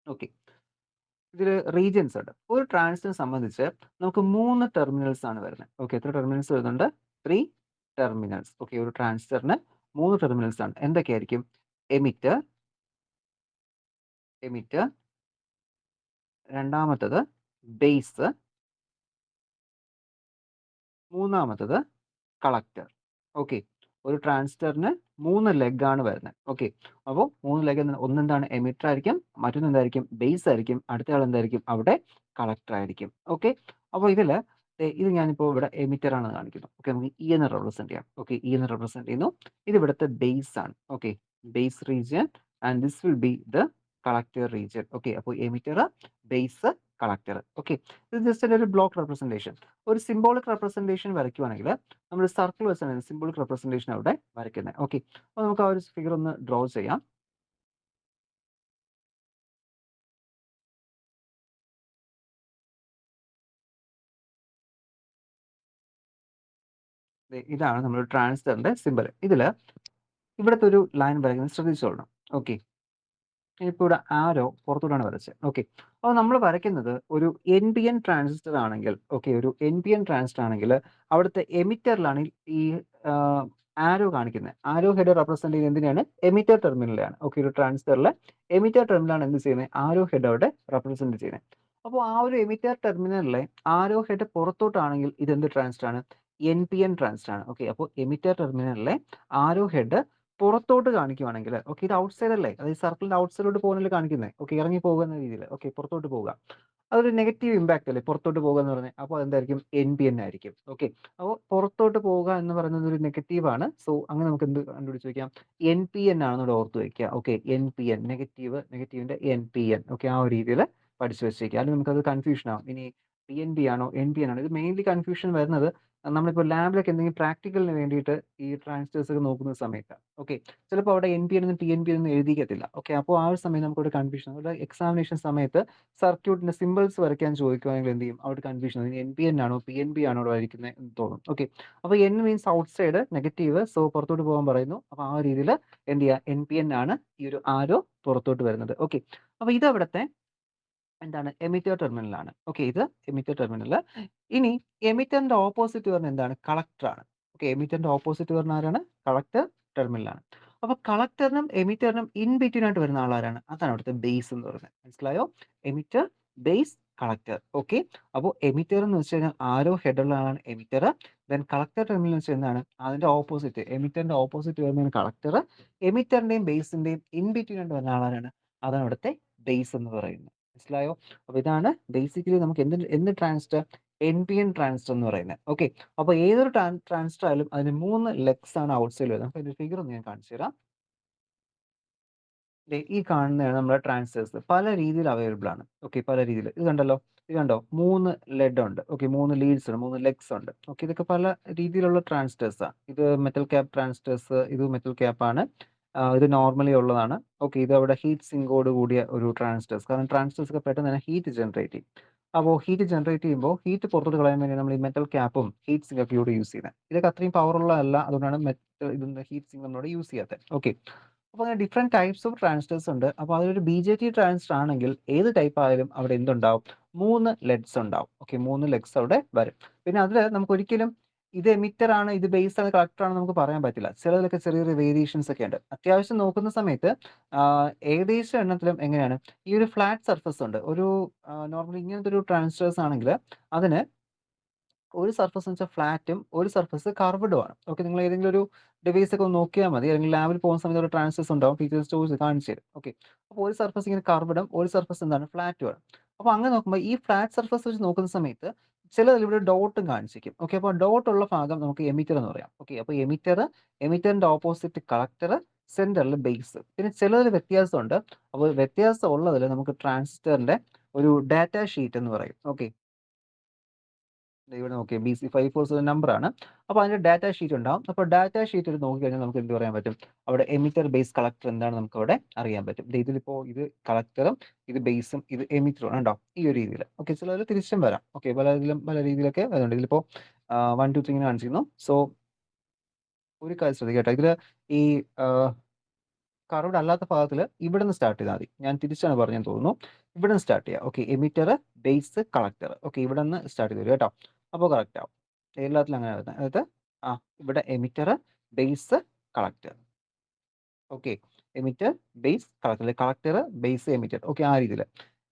[SPEAKER 1] ഓക്കെ, ഇതിൽ റീജിയൻസ് ഉണ്ട്. ഒരു ട്രാൻസിസ്റ്ററിനെ സംബന്ധിച്ച് നമുക്ക് 3 ടെർമിനൽസ് ആണ് വരുന്നത്. ഓക്കെ, എത്ര ടെർമിനൽസ് വരുന്നുണ്ട്? 3 ടെർമിനൽസ്. ഓക്കെ, ഒരു ട്രാൻസിസ്റ്ററിന് 3 ടെർമിനൽസ് ആണ്. എന്തൊക്കെയായിരിക്കും? എമിറ്റർ, എമിറ്റർ, രണ്ടാമത്തത് ബേസ്, മൂന്നാമത്തത് കളക്ടർ. ഓക്കെ, ഒരു ട്രാൻസിസ്റ്ററിന് 3 ലെഗ് ആണ് വരുന്നത്. ഓക്കെ, അപ്പോൾ 3 ലെഗ് ഒന്നെന്താണ്? എമിറ്റർ ആയിരിക്കും, മറ്റൊന്ന് എന്തായിരിക്കും? ബേസ് ആയിരിക്കും, അടുത്ത ആൾ എന്തായിരിക്കും? അവിടെ കളക്ടർ ആയിരിക്കും. ഓക്കെ, അപ്പോൾ ഇത് ഞാനിപ്പോൾ ഇവിടെ എമിറ്റർ ആണ് കാണിക്കുന്നത്. ഓക്കെ, നമുക്ക് ഇ എന്ന് റെപ്രസെന്റ് ചെയ്യാം. ഓക്കെ, ഇ എന്ന് റെപ്രസെന്റ് ചെയ്യുന്നു. ഇത് ഇവിടുത്തെ ബേസ് ആണ്. Okay, base region and this will be the collector region. Okay, അപ്പോൾ എമിറ്റർ, ബേസ്, കളക്ടർ. ഓക്കെ, ഇത് ജസ്റ്റ് ഒരു ബ്ലോക്ക് റെപ്രസെന്റേഷൻ. ഒരു സിംബോളിക് റെപ്രസെന്റേഷൻ വരയ്ക്കുവാണെങ്കിൽ നമ്മൾ സർക്കിൾ വെച്ചാണ് സിംബോളിക് റെപ്രസെന്റേഷൻ അവിടെ വരയ്ക്കുന്നത്. ഓക്കെ, അപ്പോൾ നമുക്ക് ആ ഒരു ഫിഗർ ഒന്ന് ഡ്രോ ചെയ്യാം. ഇതാണ് നമ്മുടെ ട്രാൻസിസ്റ്ററിന്റെ സിമ്പൽ. ഇവിടുത്തെ ഒരു ലൈൻ വരയ്ക്കുന്നത് ശ്രദ്ധിച്ചോളണം. ഓക്കെ, ഇപ്പോൾ ഇവിടെ ആരോ പുറത്തോട്ടാണ് വരച്ചത്. ഓക്കെ, അപ്പോൾ നമ്മൾ വരയ്ക്കുന്നത് ഒരു NPN ട്രാൻസിസ്റ്റർ ആണെങ്കിൽ, ഓക്കെ, ഒരു NPN ട്രാൻസിസ്റ്റർ ആണെങ്കിൽ അവിടുത്തെ എമിറ്ററിലാണ് ഈ ആരോ കാണിക്കുന്നത്. ആരോ ഹെഡ് റെപ്രസെന്റ് ചെയ്യുന്നത് എന്തിനാണ്? എമിറ്റർ ടെർമിനലാണ്. ഓക്കെ, ഒരു ട്രാൻസിസ്റ്ററിലെ എമിറ്റർ ടെർമിനലാണ് എന്ത് ചെയ്യുന്നത്? ആരോ ഹെഡ് അവിടെ റെപ്രസെന്റ് ചെയ്യുന്നത്. അപ്പോൾ ആ ഒരു എമിറ്റർ ടെർമിനലിലെ ആരോ ഹെഡ് പുറത്തോട്ടാണെങ്കിൽ ഇത് എന്ത് ട്രാൻസിസ്റ്റർ ആണ്? NPN ട്രാൻസിസ്റ്റർ ആണ്. ഓക്കെ, അപ്പോൾ എമിറ്റർ ടെർമിനലിലെ ആരോ ഹെഡ് പുറത്തോട്ട് കാണിക്കുവാണെങ്കിൽ, ഓക്കെ, ഇത് ഔട്ട് സൈഡ് അല്ലേ? അതായത് സർക്കിളിന്റെ ഔട്ട് സൈഡിലോട്ട് പോകുന്നല്ലേ കാണിക്കുന്നത്? ഓക്കെ, ഇറങ്ങി പോകുന്ന രീതിയിൽ. ഓക്കെ, പുറത്തോട്ട് പോവുക. അതൊരു നെഗറ്റീവ് ഇമ്പാക്ട് അല്ലേ പുറത്തോട്ട് പോകുക എന്ന് പറഞ്ഞാൽ? അപ്പോൾ അതെന്തായിരിക്കും? NPN ആയിരിക്കും. ഓക്കെ, അപ്പോൾ പുറത്തോട്ട് പോവുക എന്ന് പറയുന്നത് ഒരു നെഗറ്റീവ് ആണ്. സോ അങ്ങനെ നമുക്ക് എന്ത് കണ്ടുപിടിച്ച് വെക്കാം? NPN ആണെന്ന് ഇവിടെ ഓർത്ത് വെക്കുക. Okay, NPN, നെഗറ്റീവിന്റെ NPN. ഓക്കെ, ആ ഒരു രീതിയിൽ പഠിച്ചു വെച്ചേക്കുക. അല്ലെങ്കിൽ നമുക്കത് കൺഫ്യൂഷൻ ആവും. ഇനി PNP ആണോ NPN ആണോ? ഇത് മെയിൻലി കൺഫ്യൂഷൻ വരുന്നത് നമ്മളിപ്പോൾ ലാബിലൊക്കെ എന്തെങ്കിലും പ്രാക്ടിക്കലിന് വേണ്ടിയിട്ട് ഈ ട്രാൻസിസ്റ്റേഴ്സ് ഒക്കെ നോക്കുന്ന സമയത്താണ്. ഓക്കെ, ചിലപ്പോൾ അവിടെ NPN എന്നും TNPN എന്നും എഴുതിക്കത്തില്ല. ഓക്കെ, അപ്പോൾ ആ ഒരു സമയം നമുക്കൊരു കൺഫ്യൂഷൻ. അവിടെ എക്സാമിനേഷൻ സമയത്ത് സർക്യൂട്ടിന്റെ സിമ്പിൾസ് വരയ്ക്കാൻ ചോദിക്കുകയാണെങ്കിൽ എന്ത് ചെയ്യും? അവിടെ കൺഫ്യൂഷൻ. NPN ആണോ PNP ആണോ അവിടെ വരയ്ക്കുന്നത് എന്ന് തോന്നും. ഓക്കെ, അപ്പോൾ N means out side, negative, so പുറത്തോട്ട് പോകാൻ പറയുന്നു. അപ്പോൾ ആ ഒരു രീതിയിൽ എന്ത് ചെയ്യുക? NPN ആണ് ഈ ഒരു ആരോ പുറത്തോട്ട് വരുന്നത്. ഓക്കെ, അപ്പോൾ ഇതവിടുത്തെ എന്താണ് എമിറ്റർ ടെർമിനലാണ്. ഓക്കെ, ഇത് എമിറ്റർ ടെർമിനൽ. ഇനി എമിറ്ററിന്റെ ഓപ്പോസിറ്റ് വരുന്നത് എന്താണ്? കളക്ടറാണ്. ഓക്കെ, എമിറ്ററിന്റെ ഓപ്പോസിറ്റ് വരുന്ന ആരാണ്? കളക്ടർ ടെർമിനലാണ്. അപ്പൊ കളക്ടറിനും എമിറ്ററിനും ഇൻ ബിറ്റ്വീൻ ആയിട്ട് വരുന്ന ആളാരാണ്? അതാണ് അവിടുത്തെ ബേസ് എന്ന് പറയുന്നത്. മനസ്സിലായോ? Emitter, base, collector. ഓക്കെ, അപ്പോൾ എമിറ്റർ എന്ന് വെച്ച് കഴിഞ്ഞാൽ ആരോ ഹെഡുള്ള ആളാണ് എമിറ്റർ. ദെൻ കളക്ടർ ടെർമിനൽ എന്ന് വെച്ചാൽ എന്താണ്? അതിന്റെ ഓപ്പോസിറ്റ്, എമിറ്ററിന്റെ ഓപ്പോസിറ്റ് വരുന്നതാണ് കളക്ടർ. എമിറ്ററിന്റെയും ബേസിന്റെയും ഇൻ ബിറ്റ്വീൻ ആയിട്ട് വരുന്ന ആളാരാണ്? അതാണ് അവിടുത്തെ ബേസ് എന്ന് പറയുന്നത്. മനസ്സിലായോ? അപ്പൊ ഇതാണ് ബേസിക്കലി നമുക്ക് എന്ത് ട്രാൻസിസ്റ്റർ? NPN ട്രാൻസിസ്റ്റർ എന്ന് പറയുന്നത്. ഓക്കെ, അപ്പൊ ഏതൊരു ട്രാൻസിസ്റ്റർ ആയാലും അതിന് 3 ലെഗ്സ് ആണ് ഔട്ട്സൈഡിൽ വരുന്നത്. അപ്പൊ ഇതിന്റെ ഫിഗർ ഒന്ന് ഞാൻ കാണിച്ചു തരാം. ദേ ഈ കാണുന്നതാണ് നമ്മുടെ ട്രാൻസിസ്റ്റേഴ്സ്. പല രീതിയിൽ അവൈലബിൾ ആണ്. ഓക്കെ, പല രീതിയിൽ. ഇത് കണ്ടല്ലോ, ഇത് കണ്ടോ? 3 ലെഡ് ഉണ്ട്. ഓക്കെ, 3 ലീഡ്സ് ഉണ്ട്, 3 ലെഗ്സ് ഉണ്ട്. ഓക്കെ, ഇതൊക്കെ പല രീതിയിലുള്ള ട്രാൻസിസ്റ്റേഴ്സാ. ഇത് മെറ്റൽ ക്യാപ്പ് ട്രാൻസിസ്റ്റേഴ്സ്, ഇത് മെറ്റൽ ക്യാപ്പ് ആണ്. ഇത് നോർമലി ഉള്ളതാണ്. ഓക്കെ, ഇത് അവിടെ ഹീറ്റ് സിങ്കോട് കൂടിയ ഒരു ട്രാൻസിസ്റ്റേഴ്സ്. കാരണം ട്രാൻസിസ്റ്റേഴ്സ് ഒക്കെ പെട്ടെന്ന് തന്നെ ഹീറ്റ് ജനറേറ്റ് ചെയ്യും. അപ്പോൾ ഹീറ്റ് ജനറേറ്റ് ചെയ്യുമ്പോൾ ഹീറ്റ് പുറത്തോട്ട് കളയാൻ വേണ്ടി നമ്മൾ ഈ മെറ്റൽ ക്യാപ്പും ഹീറ്റ് സിങ്ക് ഒക്കെ ഇവിടെ യൂസ് ചെയ്യുന്നത്. ഇതൊക്കെ അത്രയും പവർ ഉള്ളതല്ല, അതുകൊണ്ടാണ് ഇതൊന്നും ഹീറ്റ് സിങ്ക് നമ്മളോട് യൂസ് ചെയ്യാത്തത്. ഓക്കെ, അപ്പോൾ അങ്ങനെ ഡിഫറെന്റ് ടൈപ്സ് ഓഫ് ട്രാൻസിസ്റ്റേഴ്സ് ഉണ്ട്. അപ്പോൾ അതൊരു BJT ട്രാൻസിസ്റ്റർ ആണെങ്കിൽ ഏത് ടൈപ്പ് ആയാലും അവിടെ എന്തുണ്ടാവും? 3 ലെഗ്സ് ഉണ്ടാവും. ഓക്കെ, 3 ലെഗ്സ് അവിടെ വരും. പിന്നെ അതിൽ നമുക്ക് ഒരിക്കലും ഇത് എമിറ്റർ ആണ്, ഇത് ബേസ് ആണ്, കളക്ടർ ആണ് നമുക്ക് പറയാൻ പറ്റില്ല. ചിലതിലൊക്കെ ചെറിയ ചെറിയ വേരിയേഷൻസ് ഒക്കെ ഉണ്ട്. അത്യാവശ്യം നോക്കുന്ന സമയത്ത് ഏകദേശം എണ്ണത്തിലും എങ്ങനെയാണ്, ഈ ഒരു ഫ്ലാറ്റ് സർഫസ് ഉണ്ട്. ഒരു നോർമലി ഇങ്ങനത്തെ ഒരു ട്രാൻസിസ്റ്റേഴ്സ് ആണെങ്കിൽ അതിന് ഒരു സർഫസ് എന്ന് വെച്ചാൽ ഫ്ലാറ്റും ഒരു സർഫസ് കർവ്ഡും ആണ്. ഓക്കെ, നിങ്ങൾ ഏതെങ്കിലും ഒരു ഡിവൈസ് ഒക്കെ ഒന്ന് നോക്കിയാൽ മതി. അല്ലെങ്കിൽ ലാബിൽ പോകുന്ന സമയത്ത് ഒരു ട്രാൻസിസ്റ്റേഴ്സ് ഉണ്ടാവും, ടീച്ചേഴ്സ് ചോദിച്ച് കാണിച്ചു തരും. ഓക്കെ, അപ്പോൾ ഒരു സർഫസ് ഇങ്ങനെ കർവ്ഡും ഒരു സർഫസ് എന്താണ് ഫ്ലാറ്റും ആണ്. അപ്പോൾ അങ്ങനെ നോക്കുമ്പോൾ ഈ ഫ്ലാറ്റ് സർഫസ് വെച്ച് നോക്കുന്ന സമയത്ത് ചിലതിൽ ഇവിടെ ഡോട്ടും കാണിച്ചിരിക്കും. ഓക്കെ, അപ്പോൾ ഡോട്ട് ഉള്ള ഭാഗം നമുക്ക് എമിറ്റർ എന്ന് പറയാം. ഓക്കെ, അപ്പോൾ എമിറ്ററിന്റെ ഓപ്പോസിറ്റ് കളക്ടർ, സെന്ററിൽ ബേസ്. പിന്നെ ചിലതിൽ വ്യത്യാസമുണ്ട്. അപ്പോൾ വ്യത്യാസം ഉള്ളതിൽ നമുക്ക് ട്രാൻസിസ്റ്ററിന്റെ ഒരു ഡാറ്റ ഷീറ്റ് എന്ന് പറയും. ഓക്കെ, ഇവിടെ നോക്കിയേ BC547 നമ്പറാണ്. അപ്പോൾ അതിന്റെ ഡാറ്റ ഷീറ്റ് ഉണ്ടാവും. അപ്പോൾ ഡാറ്റ ഷീറ്റിൽ നോക്കിക്കഴിഞ്ഞാൽ നമുക്ക് എന്ത് പറയാൻ പറ്റും? അവിടെ എമിറ്റർ, ബേസ്, കളക്ടർ എന്താണ് നമുക്ക് അവിടെ അറിയാൻ പറ്റും. ഇതിലിപ്പോൾ ഇത് കളക്ടറും ഇത് ബേസും ഇത് എമിറ്ററും ഉണ്ടോ ഈ ഒരു രീതിയിൽ. ഓക്കെ, ചിലർ തിരിച്ചും വരാം. ഓക്കെ, പല രീതിയിലൊക്കെ വരുന്നുണ്ട്. ഇതിലിപ്പോൾ 1, 2, 3 ഇങ്ങനെ കാണിച്ചിരുന്നു. സോ ഒരു കാര്യം ശ്രദ്ധിക്കട്ടെ, ഇതിൽ ഈ കർവ്ഡ് അല്ലാത്ത ഭാഗത്തിൽ ഇവിടെ നിന്ന് സ്റ്റാർട്ട് ചെയ്താൽ മതി. ഞാൻ തിരിച്ചാണ് പറഞ്ഞതെന്ന് തോന്നുന്നു. ഇവിടെ നിന്ന് സ്റ്റാർട്ട് ചെയ്യുക. Okay, emitter, base, collector. Okay, ഇവിടെ നിന്ന് സ്റ്റാർട്ട് ചെയ്ത് വരും കേട്ടോ. അപ്പോൾ കറക്റ്റ് ആവും. എല്ലാത്തിലും അങ്ങനെ വരുന്നത്. അതായത് ഇവിടെ emitter, base, collector. Okay, emitter, base, collector. Collector, base, emitter. Okay, ആ രീതിയിൽ.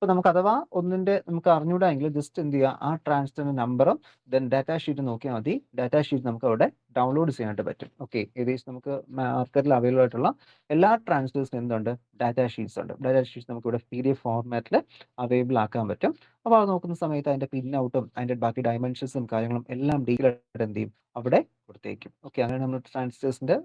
[SPEAKER 1] അപ്പോൾ നമുക്ക് അഥവാ ഒന്നിന്റെ നമുക്ക് അറിഞ്ഞൂടായെങ്കിൽ ജസ്റ്റ് എന്ത് ചെയ്യുക, ആ ട്രാൻസിസ്റ്ററിന്റെ നമ്പറും ദെൻ ഡാറ്റ ഷീറ്റ് നോക്കിയാൽ മതി. ഡാറ്റ ഷീറ്റ് നമുക്ക് അവിടെ ഡൗൺലോഡ് ചെയ്യാനായിട്ട് പറ്റും. ഓക്കെ, ഏകദേശം നമുക്ക് മാർക്കറ്റിൽ അവൈലബിൾ ആയിട്ടുള്ള എല്ലാ ട്രാൻസിസ്റ്റേഴ്സിനും എന്തുണ്ട്? ഡാറ്റ ഷീറ്റ്സ് ഉണ്ട്. ഡാറ്റ ഷീറ്റ്സ് നമുക്ക് ഇവിടെ PDF ഫോർമാറ്റിൽ അവൈലബിൾ ആക്കാൻ പറ്റും. അപ്പോൾ അത് നോക്കുന്ന സമയത്ത് അതിന്റെ പിൻ ഔട്ടും അതിന്റെ ബാക്കി ഡയമെൻഷൻസും കാര്യങ്ങളും എല്ലാം ഡീറ്റെയിൽ ആയിട്ട് എന്ത് ചെയ്യും? അവിടെ കൊടുത്തേക്കും. ഓക്കെ, അങ്ങനെ നമ്മൾ ട്രാൻസിസ്റ്റേഴ്സിന്റെ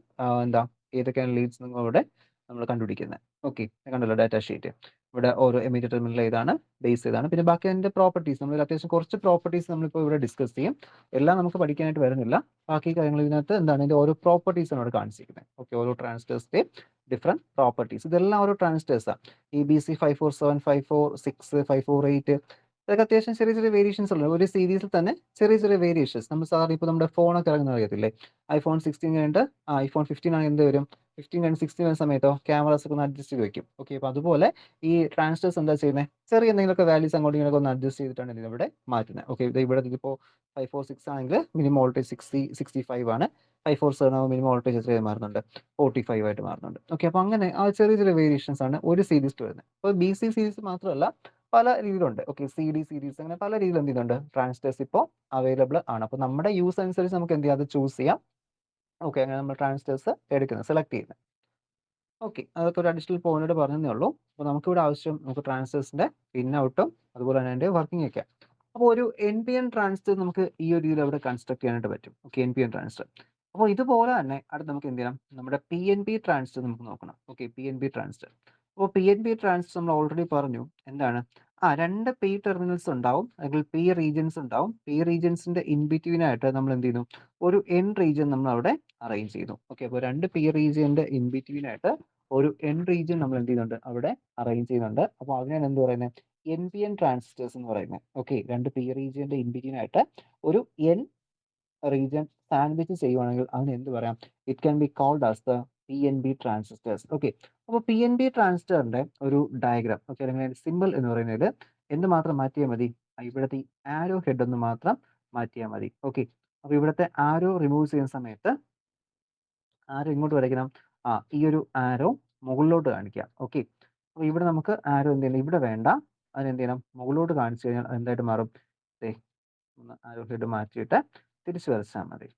[SPEAKER 1] എന്താ ഏതൊക്കെയാണ് ലീഡ്സ് നിങ്ങൾ അവിടെ നമ്മൾ കണ്ടുപിടിക്കുന്നത്. ഓക്കെ, കണ്ടല്ലോ ഡാറ്റ ഷീറ്റ്. ഇവിടെ ഓരോ എമിറ്റർ ടെർമിനൽ ഏതാണ്, ബേസ് ഏതാണ്, പിന്നെ ബാക്കി അതിന്റെ പ്രോപ്പർട്ടീസ് നമ്മൾ അത്യാവശ്യം കുറച്ച് പ്രോപ്പർട്ടീസ് നമ്മളിപ്പോൾ ഇവിടെ ഡിസ്കസ് ചെയ്യും. എല്ലാം നമുക്ക് പഠിക്കാനായിട്ട് വരുന്നില്ല. ബാക്കി കാര്യങ്ങൾ ഇതിനകത്ത് എന്താണ് ഇതിന്റെ ഓരോ പ്രോപ്പർട്ടീസ് ആണ് ഇവിടെ കാണിച്ചിരിക്കുന്നത്. ഓക്കെ, ഓരോ ട്രാൻസിസ്റ്റേഴ്സിന്റെ ഡിഫറെന്റ് പ്രോപ്പർട്ടീസ്. ഇതെല്ലാം ഓരോ ട്രാൻസിസ്റ്റേഴ്സാണ്. ഈ BC547, 546, 548 ഇതൊക്കെ അത്യാവശ്യം ചെറിയ ചെറിയ വേരിയേഷൻസ് ഉള്ളത്. ഒരു സീരീസിൽ തന്നെ ചെറിയ ചെറിയ വേരിയേഷൻസ്. നമ്മൾ സാധാരണ ഇപ്പോൾ നമ്മുടെ ഫോണൊക്കെ ഇറങ്ങുന്നത് അറിയത്തില്ലേ? iPhone 16 കഴിഞ്ഞിട്ട് iPhone 15 ആണ് എന്ത് വരും? 15 കഴിഞ്ഞ് 16 വരുന്ന സമയത്തോ ക്യാമറാസ് ഒക്കെ ഒന്ന് അഡ്ജസ്റ്റ് ചെയ്ത് വെക്കും. ഓക്കെ, അപ്പോൾ അതുപോലെ ഈ ട്രാൻസിസ്റ്റേഴ്സ് എന്താ ചെയ്യുന്നത്? ചെറിയ എന്തെങ്കിലുമൊക്കെ വാല്യൂസ് അങ്ങോട്ടും ഇങ്ങോട്ടും ഒന്ന് അഡ്ജസ്റ്റ് ചെയ്തിട്ടാണ് ഇതിനെ ഇവിടെ മാറ്റുന്നത്. ഓക്കെ, ഇവിടെ ഇതിപ്പോൾ 546 ആണെങ്കിൽ മിനിമം വോൾട്ടേജ് 65 ആണ്. 547 ആകുമ്പോൾ മിനിമം വോൾട്ടേജ് എത്രയായി മാറുന്നുണ്ട്? 45 ആയിട്ട് മാറുന്നുണ്ട്. ഓക്കെ, അപ്പോൾ അങ്ങനെ ആ ചെറിയ ചെറിയ വേരിയേഷൻസ് ആണ് ഒരു സീരീസിൽ വരുന്നത്. അപ്പോൾ BC സീരീസ് മാത്രമല്ല പല രീതിയിലുണ്ട്. ഓക്കെ, CD സീരീസ് അങ്ങനെ പല രീതിയിൽ എന്ത് ചെയ്യുന്നുണ്ട്? ട്രാൻസിസ്റ്റേഴ്സ് ഇപ്പോൾ അവൈലബിൾ ആണ്. അപ്പോൾ നമ്മുടെ യൂസ് അനുസരിച്ച് നമുക്ക് എന്ത് ചെയ്യാം? അത് ചൂസ് ചെയ്യാം. ഓക്കെ, അങ്ങനെ നമ്മൾ ട്രാൻസിസ്റ്റേഴ്സ് എടുക്കുന്നത്, സെലക്ട് ചെയ്യുന്നത്. ഓക്കെ, അതൊക്കെ ഒരു അഡീഷണൽ പോയിന്റ് പറഞ്ഞതേ ഉള്ളൂ. അപ്പോൾ നമുക്കിവിടെ ആവശ്യം നമുക്ക് ട്രാൻസിസ്റ്റേഴ്സിന്റെ പിൻ ഔട്ടും അതുപോലെ തന്നെ അതിന്റെ വർക്കിംഗ് ഒക്കെ. അപ്പോൾ ഒരു NPN ട്രാൻസിസ്റ്റർ നമുക്ക് ഈ ഒരു രീതിയിൽ അവിടെ കൺസ്ട്രക്ട് ചെയ്യാനായിട്ട് പറ്റും. Okay, NPN transistor. അപ്പോൾ ഇതുപോലെ തന്നെ അടുത്ത് നമുക്ക് എന്ത് ചെയ്യണം? നമ്മുടെ PNP ട്രാൻസിസ്റ്റർ നമുക്ക് നോക്കണം. Okay, PNP transistor. അപ്പോൾ PNP ട്രാൻസിസ്റ്റർ നമ്മൾ ഓൾറെഡി പറഞ്ഞു എന്താണ്? രണ്ട് P ടെർമിനൽസ് ഉണ്ടാവും, അല്ലെങ്കിൽ P റീജിയൻസ് ഉണ്ടാവും. P റീജിയൻസിന്റെ ഇൻ ബിറ്റ്വീൻ ആയിട്ട് നമ്മൾ എന്ത് ചെയ്യുന്നു? ഒരു N റീജിയൻ നമ്മൾ അവിടെ അറേഞ്ച് ചെയ്യുന്നു. ഓക്കെ, അപ്പോൾ രണ്ട് P റീജിയന്റെ ഇൻ ബിറ്റ്വീൻ ആയിട്ട് ഒരു N റീജിയൻ നമ്മൾ എന്ത് ചെയ്യുന്നുണ്ട്? അവിടെ അറേഞ്ച് ചെയ്യുന്നുണ്ട്. അപ്പോൾ അതിനാണ് എന്ത് പറയുന്നത്? NPN ട്രാൻസിസ്റ്റേഴ്സ് എന്ന് പറയുന്നത്. ഓക്കെ, രണ്ട് P റീജിയന്റെ ഇൻ ബിറ്റ്വീൻ ആയിട്ട് ഒരു N റീജിയൻ സാൻഡ്വിച്ച് ചെയ്യുവാണെങ്കിൽ അതിന് എന്ത് പറയാം? It can be called as the PNP transistors. Okay, അപ്പോൾ PNP ട്രാൻസിസ്റ്ററിന്റെ ഒരു ഡയഗ്രാം, ഓക്കെ, അല്ലെങ്കിൽ സിമ്പിൾ എന്ന് പറയുന്നത് എന്ത് മാത്രം മാറ്റിയാൽ മതി? ഇവിടുത്തെ ഈ ആരോ ഹെഡ് ഒന്ന് മാത്രം മാറ്റിയാൽ മതി. ഓക്കെ. അപ്പോൾ ഇവിടുത്തെ ആരോ റിമൂവ് ചെയ്യുന്ന സമയത്ത് ആരോ ഇങ്ങോട്ട് വരയ്ക്കണം. ഈ ഒരു ആരോ മുകളിലോട്ട് കാണിക്കുക. ഓക്കെ. അപ്പോൾ ഇവിടെ നമുക്ക് ആരോ എന്ത് ചെയ്യണം? ഇവിടെ വേണ്ട. അതിനെന്ത് ചെയ്യണം? മുകളിലോട്ട് കാണിച്ചു കഴിഞ്ഞാൽ എന്തായിട്ട് മാറും? ദേ ഒന്ന് ആരോ ഹെഡ് മാറ്റിയിട്ട് തിരിച്ച് വരച്ചാൽ മതി.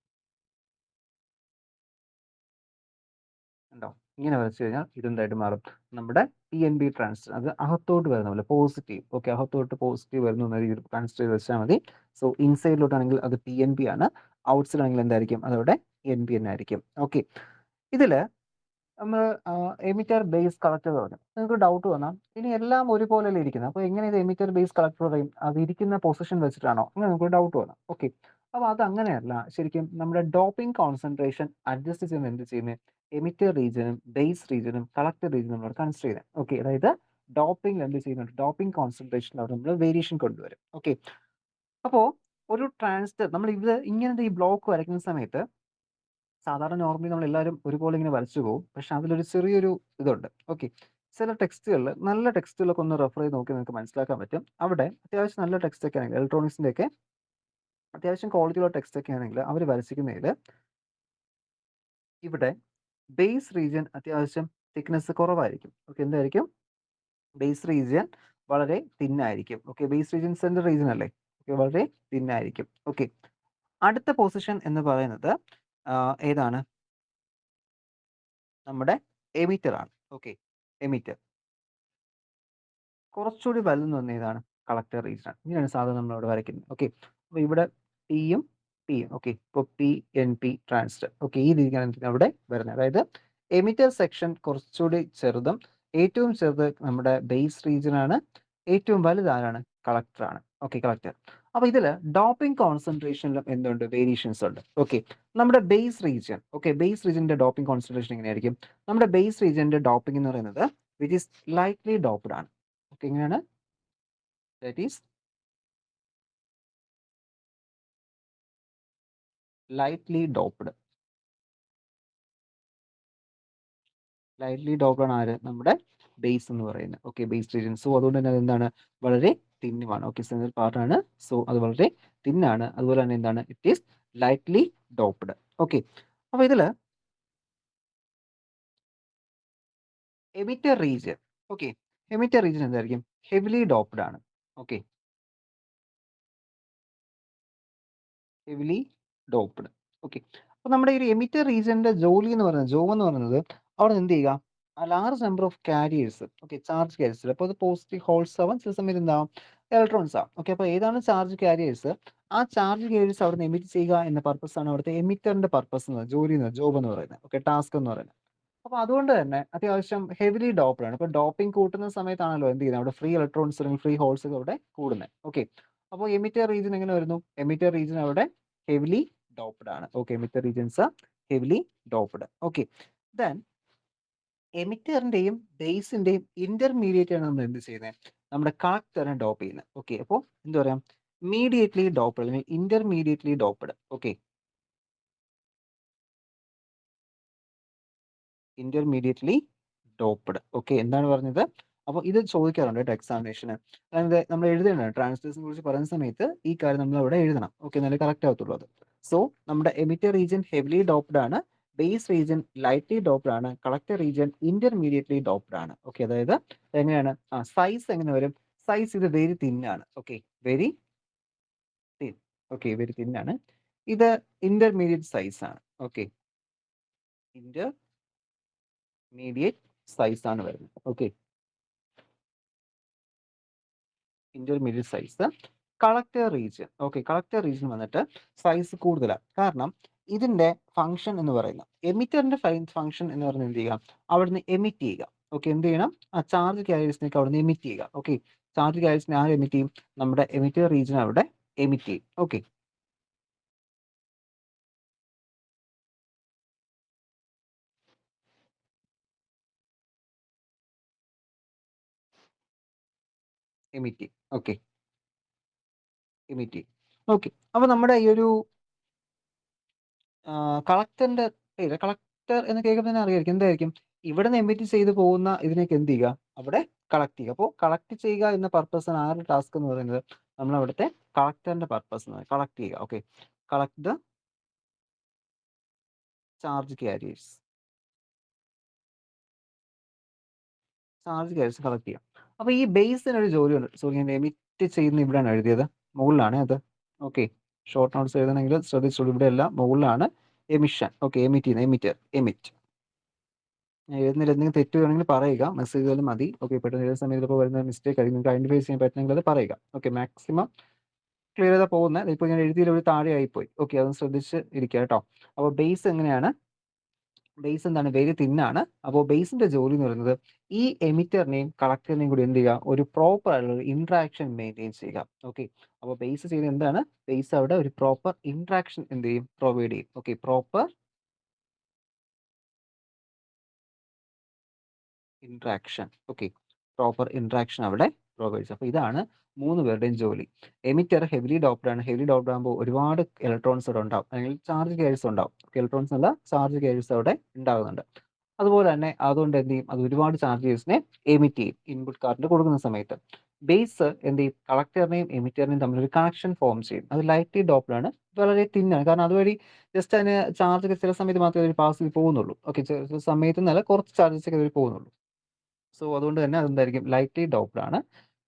[SPEAKER 1] കണ്ടോ? ഇങ്ങനെ വരച്ചു കഴിഞ്ഞാൽ ഇതെന്തായിട്ട് മാറും? നമ്മുടെ PNB ട്രാൻസിസ്റ്റർ. അത് അകത്തോട്ട് വരുന്ന പോലെ പോസിറ്റീവ്. ഓക്കെ. അകത്തോട്ട് പോസിറ്റീവ് വരുന്ന എന്ന രീതിയിൽ കൺസിഡർ ചെയ്ത് വെച്ചാൽ മതി. സോ ഇൻസൈഡിലോട്ടാണെങ്കിൽ അത് PNB ആണ്. ഔട്ട്സൈഡ് ആണെങ്കിൽ എന്തായിരിക്കും? അതവിടെ NPN ആയിരിക്കും. ഓക്കെ. ഇതില് നമ്മൾ എമിറ്റർ ബേസ് കളക്ടർ പറഞ്ഞു. നിങ്ങൾക്ക് ഡൗട്ട് വന്നാൽ ഇനി എല്ലാം ഒരുപോലെയല്ലേ ഇരിക്കുന്നത്. അപ്പോൾ എങ്ങനെ ഇത് എമിറ്റർ ബേസ് കളക്ടർ പറയും? അത് ഇരിക്കുന്ന പൊസിഷൻ വെച്ചിട്ടാണോ? അങ്ങനെ നിങ്ങൾക്ക് ഡൗട്ട് വന്നു. ഓക്കെ. അപ്പോൾ അത് അങ്ങനെയല്ല. ശരിക്കും നമ്മുടെ ഡോപ്പിംഗ് കോൺസെൻട്രേഷൻ അഡ്ജസ്റ്റ് ചെയ്യുന്നത് എന്ത് ചെയ്യുന്നത്? എമിറ്റർ റീജിയനും ബേസ് റീജിയനും കളക്ടർ റീജിയനും നമ്മൾ കൺസിഡർ ചെയ്യുന്നത്. ഓക്കെ. അതായത് ഡോപ്പിംഗ് എന്ത് ചെയ്യുന്നുണ്ട്? ഡോപ്പിംഗ് കോൺസെൻട്രേഷനിൽ അവിടെ നമ്മൾ വേരിയേഷൻ കൊണ്ടുവരും. ഓക്കെ. അപ്പോൾ ഒരു ട്രാൻസിസ്റ്റർ നമ്മൾ ഇത് ഇങ്ങനത്തെ ഈ ബ്ലോക്ക് വരയ്ക്കുന്ന സമയത്ത് സാധാരണ നോർമലി നമ്മളെല്ലാവരും ഒരുപോലെ ഇങ്ങനെ വരച്ചു പോകും. പക്ഷെ അതിലൊരു ചെറിയൊരു ഇതുണ്ട്. ഓക്കെ. ചില ടെക്സ്റ്റുകളിൽ നല്ല ടെക്സ്റ്റുകളൊക്കെ ഒന്ന് റെഫർ ചെയ്ത് നോക്കി നിങ്ങൾക്ക് മനസ്സിലാക്കാൻ പറ്റും. അവിടെ അത്യാവശ്യം നല്ല ടെക്സ്റ്റ് ഒക്കെ ആണെങ്കിൽ ഇലക്ട്രോണിക്സിന്റെ ഒക്കെ അത്യാവശ്യം ക്വാളിറ്റിയുള്ള ടെക്സ്റ്റ് ഒക്കെ ആണെങ്കിൽ അവർ വരച്ചിരിക്കുന്നതിൽ ഇവിടെ ബേസ് റീജിയൻ അത്യാവശ്യം തിക്നെസ് കുറവായിരിക്കും. ഓക്കെ. എന്തായിരിക്കും? ബേസ് റീജിയൻ വളരെ തിന്നായിരിക്കും. Okay. Base region central region അല്ലേ? ഓക്കെ. വളരെ തിന്നായിരിക്കും. ഓക്കെ. അടുത്ത പൊസിഷൻ എന്ന് പറയുന്നത് ഏതാണ്? നമ്മുടെ എമിറ്റർ ആണ്. ഓക്കെ. എമിറ്റർ. കുറച്ചുകൂടി വലുതെന്ന് പറഞ്ഞാൽ ഏതാണ്? കളക്ടർ റീജിയൻ ആണ്. ഇങ്ങനെയാണ് സാധാരണ നമ്മളിവിടെ വരയ്ക്കുന്നത്. ഓക്കെ. അപ്പോൾ ഇവിടെ പിയും പിയും. ഓക്കെ. ഇപ്പോൾ PNP ട്രാൻസിസ്റ്റർ. ഓക്കെ. ഈ രീതിക്കാണ് അവിടെ വരുന്നത്. അതായത് എമിറ്റർ സെക്ഷൻ കുറച്ചുകൂടി ചെറുതും ഏറ്റവും ചെറുത് നമ്മുടെ ബേസ് റീജിയൻ ആണ്. ഏറ്റവും വലുത് ആരാണ്? കളക്ടർ ആണ്. ഓക്കെ. കളക്ടർ. അപ്പോൾ ഇതിൽ ഡോപ്പിംഗ് കോൺസെൻട്രേഷനിലും എന്തുണ്ട്? വേരിയേഷൻസ് ഉണ്ട്. ഓക്കെ. നമ്മുടെ ബേസ് റീജിയൻ. ഓക്കെ. ബേസ് റീജിയന്റെ ഡോപ്പിംഗ് കോൺസെൻട്രേഷൻ എങ്ങനെയായിരിക്കും? നമ്മുടെ ബേസ് റീജിയന്റെ ഡോപ്പിംഗ് എന്ന് പറയുന്നത് വിച്ച് ഈസ് ലൈറ്റ്ലി ഡോപ്ഡ് ആണ്. ഓക്കെ. എങ്ങനെയാണ്? That is lightly doped. Lightly doped ആണ് ആര്? നമ്മുടെ ബേസ് എന്ന് പറയുന്നത്. ഓക്കെ. Base region. സോ അതുകൊണ്ട് തന്നെ അതെന്താണ്? വളരെ തിന്നുമാണ്. ഓക്കെ. സെൻട്രൽ പാർട്ട് ആണ്. സോ അത് വളരെ തിന്നാണ്. അതുപോലെ തന്നെ എന്താണ്? It is lightly doped. Okay. അപ്പോൾ ഇതില് emitter region. Okay. Emitter region എന്തായിരിക്കും? ഹെവിലി ഡോപ്ഡ് ആണ്. ഓക്കെ. Heavily doped. ഓക്കെ. അപ്പോൾ നമ്മുടെ ഈ ഒരു എമിറ്റർ റീജിയന്റെ ജോലി എന്ന് പറയുന്നത് ജോബ് എന്ന് പറയുന്നത് അവിടെ എന്ത് ചെയ്യുക? Large number of carriers. Okay. Charge carriers. അപ്പോൾ അത് പോസിറ്റീവ് ഹോൾസ് ആവാം. ചില സമയത്ത് എന്താവും? ഇലക്ട്രോൺസ് ആവും. ഓക്കെ. അപ്പോൾ ഏതാണ് ചാർജ് കാരിയേഴ്സ്? ആ ചാർജ് കാരിയേഴ്സ് അവിടെ നിന്ന് എമിറ്റ് ചെയ്യുക എന്ന പർപ്പസ് ആണ് അവിടുത്തെ എമിറ്ററിന്റെ പർപ്പസ് എന്ന് ജോലി എന്ന് ജോബ് എന്ന് പറയുന്നത്. ഓക്കെ. ടാസ്ക് എന്ന് പറയുന്നത്. അപ്പോൾ അതുകൊണ്ട് തന്നെ അത്യാവശ്യം ഹെവിലി ഡോപ്ഡ് ആണ്. അപ്പോൾ ഡോപ്പിംഗ് കൂട്ടുന്ന സമയത്താണല്ലോ എന്ത് ചെയ്യുന്നത്? അവിടെ ഫ്രീ ഇലക്ട്രോൺസ് അല്ലെങ്കിൽ ഫ്രീ ഹോൾസ് അവിടെ കൂടുന്നത്. ഓക്കെ. അപ്പോൾ എമിറ്റർ റീജിയൻ എങ്ങനെ വരുന്നു? എമിറ്റർ റീജിയൻ അവിടെ ഹെവിലി ഡോപ്ഡ് ആണ്. Okay. Emitter regions are heavily doped. Okay. Then എമിറ്ററിന്റെയും ബേസിന്റെയും ഇന്റർമീഡിയറ്റ് ആണ് നമ്മൾ എന്ത് ചെയ്യുന്നത്? നമ്മുടെ കളക്ടറിനെ ഡോപ്പ് ചെയ്യുന്നത്. ഓക്കെ. അപ്പോൾ എന്താ പറയാം? മീഡിയറ്റ്ലി ഡോപ്ഡ് അല്ലെങ്കിൽ ഇന്റർമീഡിയറ്റ്ലി ഡോപ്ഡ്. ഓക്കെ. ഇന്റർമീഡിയറ്റ്ലി ഡോപ്ഡ്. ഓക്കെ. എന്താണ് പറഞ്ഞത്? അപ്പോൾ ഇത് ചോദിക്കാറുണ്ട് കേട്ടോ എക്സാമിനേഷന്. അതായത് നമ്മൾ എഴുതണം ട്രാൻസിസ്റ്റേഴ്സിനെ കുറിച്ച് പറയുന്ന സമയത്ത് ഈ കാര്യം നമ്മൾ അവിടെ എഴുതണം. ഓക്കെ. എന്നാലേ കറക്റ്റ് ആവത്തുള്ളൂ അത്. സോ നമ്മുടെ എമിറ്റർ റീജിയൻ ഹെവിലി ഡോപ്ഡ് ആണ്. ബേസ് റീജിയൻ ലൈറ്റ്ലി ഡോപ്ഡ് ആണ്. കളക്ടർ റീജിയൻ ഇന്റർമീഡിയറ്റ്ലി ഡോപ്ഡ് ആണ്. ഓക്കെ. അതായത് എങ്ങനെയാണ്? സൈസ് എങ്ങനെ വരും? സൈസ് ഇത് വെരി തിൻ ആണ്. Okay. Very thin. Okay. Very thin ആണ്. ഇത് ഇന്റർമീഡിയറ്റ് സൈസ് ആണ്. ഓക്കെ. ഇന്റർമീഡിയറ്റ് സൈസ് ആണ് വരുന്നത്. Okay. Intermediate size. Collector region. Okay. Collector region വന്നിട്ട് സൈസ് കൂടുതലാണ്. കാരണം ഇതിന്റെ ഫംഗ്ഷൻ എന്ന് പറയുന്നത് എമിറ്ററിന്റെ ഫംഗ്ഷൻ എന്ന് പറയുന്നത് എന്ത് ചെയ്യുക? അവിടുന്ന് എമിറ്റ് ചെയ്യുക. ഓക്കെ. എന്ത് ചെയ്യണം? ചാർജ് കാരിയേഴ്സിനൊക്കെ അവിടുന്ന് എമിറ്റ് ചെയ്യുക. ഓക്കെ. ചാർജ് കാരിയേഴ്സിനെ ആര് എമിറ്റ് ചെയ്യും? നമ്മുടെ എമിറ്റർ റീജിയൻ അവിടെ എമിറ്റ് ചെയ്യും. ഓക്കെ. എമിറ്റ് ചെയ്യും. ഓക്കെ. എമിറ്റ് ചെയ്യും. ഓക്കെ. അപ്പോൾ നമ്മുടെ ഈ ഒരു കളക്ടറിന്റെ കളക്ടർ എന്ന് കേൾക്കുമ്പോൾ തന്നെ അറിയായിരിക്കും എന്തായിരിക്കും? ഇവിടെ നിന്ന് എമിറ്റ് ചെയ്ത് പോകുന്ന ഇതിനൊക്കെ എന്ത് ചെയ്യുക? അവിടെ കളക്ട് ചെയ്യുക. അപ്പോൾ കളക്ട് ചെയ്യുക എന്ന പർപ്പസാണ് ആരുടെ ടാസ്ക് എന്ന് പറയുന്നത്? നമ്മളവിടുത്തെ കളക്ടറിന്റെ പർപ്പസ് എന്ന് കളക്ട് ചെയ്യുക. Okay, collect the charge careers. Charge careers collect ചെയ്യാം. അപ്പോൾ ഈ ബേസിന് ഒരു ജോലിയുണ്ട്. സോറി, ഞാൻ എമിറ്റ് ചെയ്യുന്ന ഇവിടെയാണ് എഴുതിയത്, മുകളിലാണ് അത്. ഓക്കെ, ഷോർട്ട് നോട്ട്സ് എഴുതണമെങ്കിൽ ശ്രദ്ധിച്ചോളൂ, ഇവിടെ അല്ല, മുകളിലാണ് എമിഷൻ. ഓക്കെ, എമിറ്റ് ചെയ്യുന്ന എമിറ്റർ, എമിറ്റ്. ഞാൻ എഴുതുന്നതിൽ എന്തെങ്കിലും തെറ്റ് വേണമെങ്കിൽ പറയുക, മെസ്സേജ് ചെയ്താലും മതി. ഓക്കെ, പെട്ടെന്ന് ഏത് സമയത്ത് ഇപ്പോൾ വരുന്ന മിസ്റ്റേക്ക് ആയിരിക്കും, നിങ്ങൾക്ക് ഐഡന്റിഫൈ ചെയ്യാൻ പറ്റുമെങ്കിൽ അത് പറയുക. ഓക്കെ, മാക്സിമം ക്ലിയർ ചെയ്താൽ പോകുന്നത്. ഇപ്പോൾ ഞാൻ എഴുതിയിൽ ഒരു താഴെ ആയിപ്പോയി. ഓക്കെ, അതൊന്ന് ശ്രദ്ധിച്ച് ഇരിക്കുക കേട്ടോ. അപ്പോൾ ബേസ് എങ്ങനെയാണ്? ബേസ് എന്താണ്? വെരി തിന്നാണ്. അപ്പോൾ ബേസിന്റെ ജോലി എന്ന് പറയുന്നത് ഈ എമിറ്ററിനെയും കളക്ടറിനെയും കൂടി എന്ത് ചെയ്യുക? ഒരു പ്രോപ്പർ ആയിട്ടുള്ള ഒരു ഇന്ററാക്ഷൻ മെയിൻറ്റെയിൻ ചെയ്യുക. ഓക്കെ, അപ്പോൾ ബേസ് ചെയ്യുന്നത് എന്താണ്? ബേസ് അവിടെ ഒരു പ്രോപ്പർ ഇന്ററാക്ഷൻ എന്ത് ചെയ്യും? പ്രൊവൈഡ് ചെയ്യും. Okay, proper interaction. Okay, proper interaction അവിടെ പ്രൊവൈഡ് ചെയ്യും. അപ്പോൾ ഇതാണ് 3 പേരുടെയും ജോലി. എമിറ്റർ ഹെവിലി ഡോപ്ഡ് ആണ്. ഹെവിലി ഡോപ്ഡ് ആകുമ്പോൾ ഒരുപാട് ഇലക്ട്രോൺസ് അവിടെ ഉണ്ടാവും, അല്ലെങ്കിൽ ചാർജ് കാരിയേഴ്സ് ഉണ്ടാവും. ഇലക്ട്രോൺസ് അല്ല, ചാർജ് കാരിയേഴ്സ് അവിടെ ഉണ്ടാകുന്നുണ്ട്. അതുപോലെ തന്നെ അതുകൊണ്ട് എന്ത് ചെയ്യും? അത് ഒരുപാട് ചാർജേഴ്സിനെ എമിറ്റ് ചെയ്യും ഇൻപുട്ട് കറന്റ് കൊടുക്കുന്ന സമയത്ത്. ബേസ് എന്ത് ചെയ്യും? കളക്ടറിനെയും എമിറ്ററിനെയും തമ്മിൽ ഒരു കണക്ഷൻ ഫോം ചെയ്യും. അത് ലൈറ്റ്ലി ഡോപ്ഡ് ആണ്, വളരെ തിന്നാണ്. കാരണം അതുവഴി ജസ്റ്റ് അതിന് ചാർജ് ഒക്കെ ചില സമയത്ത് മാത്രമേ ഒരു പാസ് പോകുന്നുള്ളൂ. ഓക്കെ, ചില സമയത്ത് നല്ല കുറച്ച് ചാർജസ് ഒക്കെ അതിൽ പോകുന്നുള്ളൂ. സോ അതുകൊണ്ട് തന്നെ അതെന്തായിരിക്കും? ലൈറ്റ്ലി ഡോപ്ഡ് ആണ്.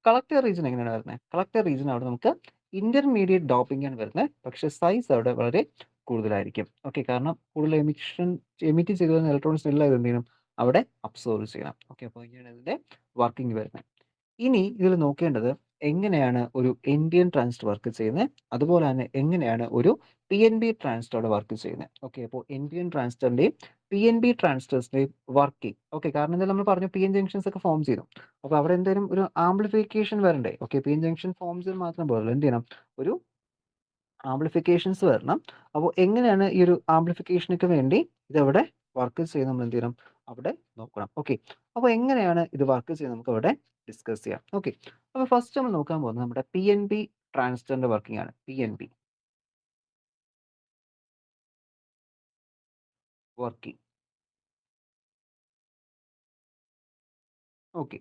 [SPEAKER 1] കളക്ടർ റീജിയൻ എങ്ങനെയാണ് വരുന്നത്? കളക്ടർ റീജിയൻ അവിടെ നമുക്ക് ഇന്റർമീഡിയറ്റ് ഡോപ്പിംഗ് ആണ് വരുന്നത്, പക്ഷേ സൈസ് അവിടെ വളരെ കൂടുതലായിരിക്കും. ഓക്കെ, കാരണം കൂടുതൽ എമിറ്റ് ചെയ്തു വരുന്ന ഇലക്ട്രോൺസ് എല്ലാം ഇത് എന്ത് ചെയ്യണം? അവിടെ അബ്സോർവ് ചെയ്യണം. ഓക്കെ, അപ്പോൾ ഇങ്ങനെയാണ് ഇതിന്റെ വർക്കിംഗ് വരുന്നത്. ഇനി ഇതിൽ നോക്കേണ്ടത് എങ്ങനെയാണ് ഒരു NPN ട്രാൻസിസ്റ്റർ വർക്ക് ചെയ്യുന്നത്, അതുപോലെ തന്നെ എങ്ങനെയാണ് ഒരു PNP ട്രാൻസിസ്റ്റർ അവിടെ വർക്ക് ചെയ്യുന്നത്. ഓക്കെ, അപ്പോൾ NPN ട്രാൻസിസ്റ്ററിന്റെയും PNP ട്രാൻസിസ്റ്റേഴ്സിന്റെയും വർക്കിംഗ്. ഓക്കെ, കാരണം എന്താ നമ്മൾ പറഞ്ഞു, PN ജംഗ്ഷൻസ് ഒക്കെ ഫോം ചെയ്തു. അപ്പോൾ അവിടെ എന്തെങ്കിലും ഒരു ആംപ്ലിഫിക്കേഷൻ വരണ്ടേ? ഓക്കെ, PN ജംഗ്ഷൻ ഫോം ചെയ്ത് മാത്രം പോരല്ലോ, എന്ത് ചെയ്യണം? ഒരു ആംപ്ലിഫിക്കേഷൻസ് വരണം. അപ്പോൾ എങ്ങനെയാണ് ഈ ഒരു ആംപ്ലിഫിക്കേഷനൊക്കെ വേണ്ടി ഇതവിടെ വർക്ക് ചെയ്യുന്നത് നമ്മൾ എന്ത് ചെയ്യണം? അവിടെ നോക്കണം. ഓക്കെ, അപ്പോൾ എങ്ങനെയാണ് ഇത് വർക്ക് ചെയ്യുന്നത് നമുക്ക് അവിടെ ഡിസ്കസ് ചെയ്യാം. ഓക്കെ, അപ്പോൾ ഫസ്റ്റ് നമ്മൾ നോക്കാൻ പോകുന്നത് നമ്മുടെ PNP ട്രാൻസിസ്റ്ററിന്റെ വർക്കിംഗ് ആണ്. PNP working. ഓക്കെ,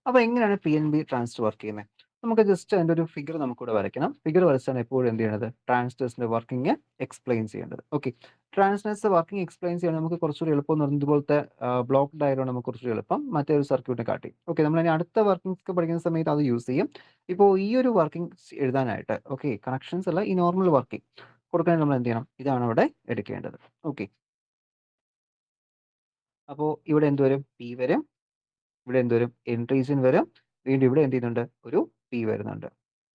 [SPEAKER 1] അപ്പോൾ എങ്ങനെയാണ് PNP ട്രാൻസിസ്റ്റർ വർക്ക് ചെയ്യുന്നത്? നമുക്ക് ജസ്റ്റ് അതിൻ്റെ ഒരു ഫിഗർ നമുക്കിവിടെ വരയ്ക്കണം. ഫിഗർ വരച്ചാണ് എപ്പോഴും എന്ത് ചെയ്യേണ്ടത്? ട്രാൻസിസ്റ്റേഴ്സിന്റെ വർക്കിംഗ് എക്സ്പ്ലെയിൻ ചെയ്യേണ്ടത്. ഓക്കെ, ട്രാൻസിസ്റ്റേഴ്സ് വർക്കിംഗ് എക്സ്പ്ലെയിൻ ചെയ്യാൻ നമുക്ക് കുറച്ചുകൂടി എളുപ്പം എന്ന് പറയുന്നത് ഇതുപോലത്തെ ബ്ലോക്ക് ഡയഗ്രം നമുക്ക് കുറച്ചുകൂടി എളുപ്പം മറ്റേ ഒരു സർക്യൂട്ടിനെ കാട്ടി. ഓക്കെ, നമ്മൾ ഇനി അടുത്ത വർക്കിംഗ്സ് പഠിക്കുന്ന സമയത്ത് അത് യൂസ് ചെയ്യും. ഇപ്പോൾ ഈ ഒരു വർക്കിംഗ് എഴുതാനായിട്ട്, ഓക്കെ, കണക്ഷൻസ് അല്ല, ഈ നോർമൽ വർക്കിംഗ് കൊടുക്കാൻ നമ്മൾ എന്ത് ചെയ്യണം? ഇതാണ് അവിടെ എടുക്കേണ്ടത്. ഓക്കെ, അപ്പോൾ ഇവിടെ എന്ത് വരും? P വരും. ഇവിടെ എന്ത് വരും? N റീജിയൻ വരും. വീണ്ടും ഇവിടെ എന്ത് ചെയ്യുന്നുണ്ട്? ഒരു P വരുന്നുണ്ട്.